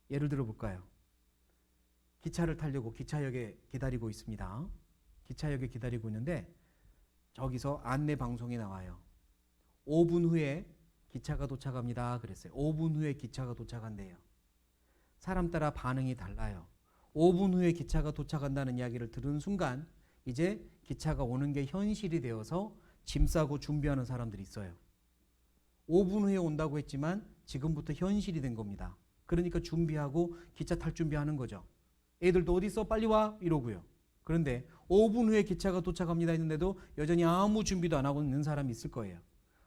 [SPEAKER 2] 예를 들어 볼까요? 기차를 타려고 기차역에 기다리고 있습니다. 기차역에 기다리고 있는데 저기서 안내 방송이 나와요. 5분 후에 기차가 도착합니다. 그랬어요. 5분 후에 기차가 도착한대요. 사람 따라 반응이 달라요. 5분 후에 기차가 도착한다는 이야기를 들은 순간 이제 기차가 오는 게 현실이 되어서 짐 싸고 준비하는 사람들이 있어요. 5분 후에 온다고 했지만 지금부터 현실이 된 겁니다. 그러니까 준비하고 기차 탈 준비하는 거죠. 애들도 어디 있어? 빨리 와! 이러고요. 그런데 5분 후에 기차가 도착합니다 했는데도 여전히 아무 준비도 안 하고 있는 사람이 있을 거예요.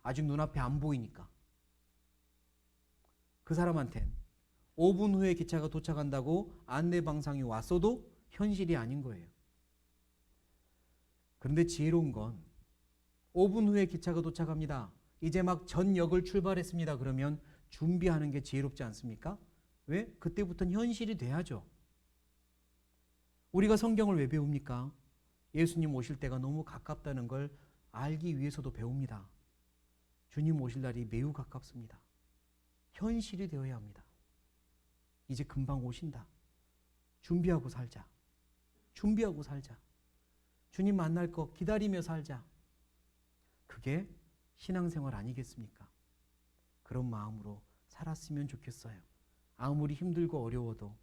[SPEAKER 2] 아직 눈앞에 안 보이니까. 그 사람한텐 5분 후에 기차가 도착한다고 안내방상이 왔어도 현실이 아닌 거예요. 그런데 지혜로운 건 5분 후에 기차가 도착합니다. 이제 막 전 역을 출발했습니다. 그러면 준비하는 게 지혜롭지 않습니까? 왜? 그때부터는 현실이 돼야죠. 우리가 성경을 왜 배웁니까? 예수님 오실 때가 너무 가깝다는 걸 알기 위해서도 배웁니다. 주님 오실 날이 매우 가깝습니다. 현실이 되어야 합니다. 이제 금방 오신다. 준비하고 살자. 준비하고 살자. 주님 만날 거 기다리며 살자. 그게 신앙생활 아니겠습니까? 그런 마음으로 살았으면 좋겠어요. 아무리 힘들고 어려워도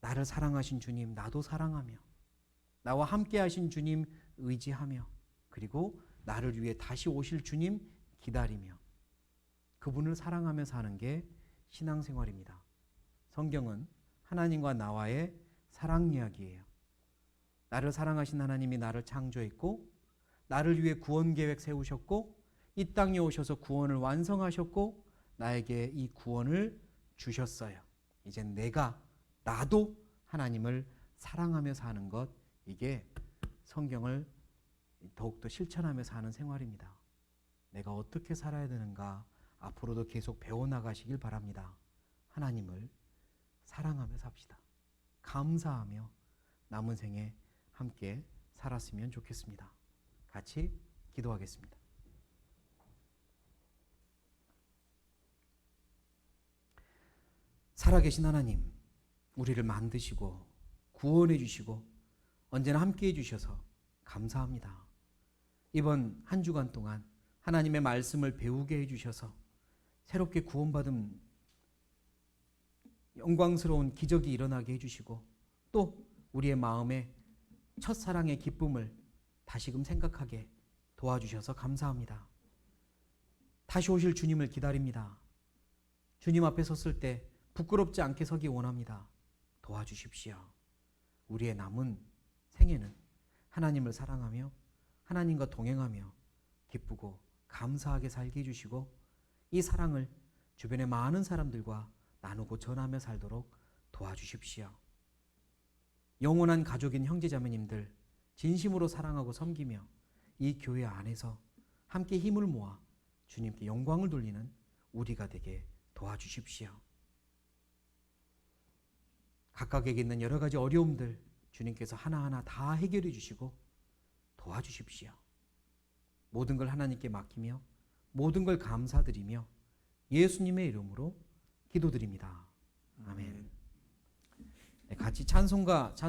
[SPEAKER 2] 나를 사랑하신 주님, 나도 사랑하며 나와 함께 하신 주님 의지하며 그리고 나를 위해 다시 오실 주님 기다리며 그분을 사랑하며 사는 게 신앙생활입니다. 성경은 하나님과 나와의 사랑 이야기예요. 나를 사랑하신 하나님이 나를 창조했고 나를 위해 구원 계획 세우셨고 이 땅에 오셔서 구원을 완성하셨고 나에게 이 구원을 주셨어요. 이제 나도 하나님을 사랑하며 사는 것, 이게 성경을 더욱더 실천하며 사는 생활입니다. 내가 어떻게 살아야 되는가 앞으로도 계속 배워나가시길 바랍니다. 하나님을 사랑하며 삽시다. 감사하며 남은 생에 함께 살았으면 좋겠습니다. 같이 기도하겠습니다. 살아계신 하나님, 우리를 만드시고 구원해 주시고 언제나 함께해 주셔서 감사합니다. 이번 한 주간 동안 하나님의 말씀을 배우게 해주셔서 새롭게 구원받은 영광스러운 기적이 일어나게 해주시고 또 우리의 마음에 첫사랑의 기쁨을 다시금 생각하게 도와주셔서 감사합니다. 다시 오실 주님을 기다립니다. 주님 앞에 섰을 때 부끄럽지 않게 서기 원합니다. 도와주십시오. 우리의 남은 생애는 하나님을 사랑하며 하나님과 동행하며 기쁘고 감사하게 살게 해주시고 이 사랑을 주변의 많은 사람들과 나누고 전하며 살도록 도와주십시오. 영원한 가족인 형제자매님들 진심으로 사랑하고 섬기며 이 교회 안에서 함께 힘을 모아 주님께 영광을 돌리는 우리가 되게 도와주십시오. 각각에게 있는 여러 가지 어려움들 주님께서 하나하나 다 해결해 주시고 도와주십시오. 모든 걸 하나님께 맡기며 모든 걸 감사드리며 예수님의 이름으로 기도드립니다. 아멘. 같이 찬송가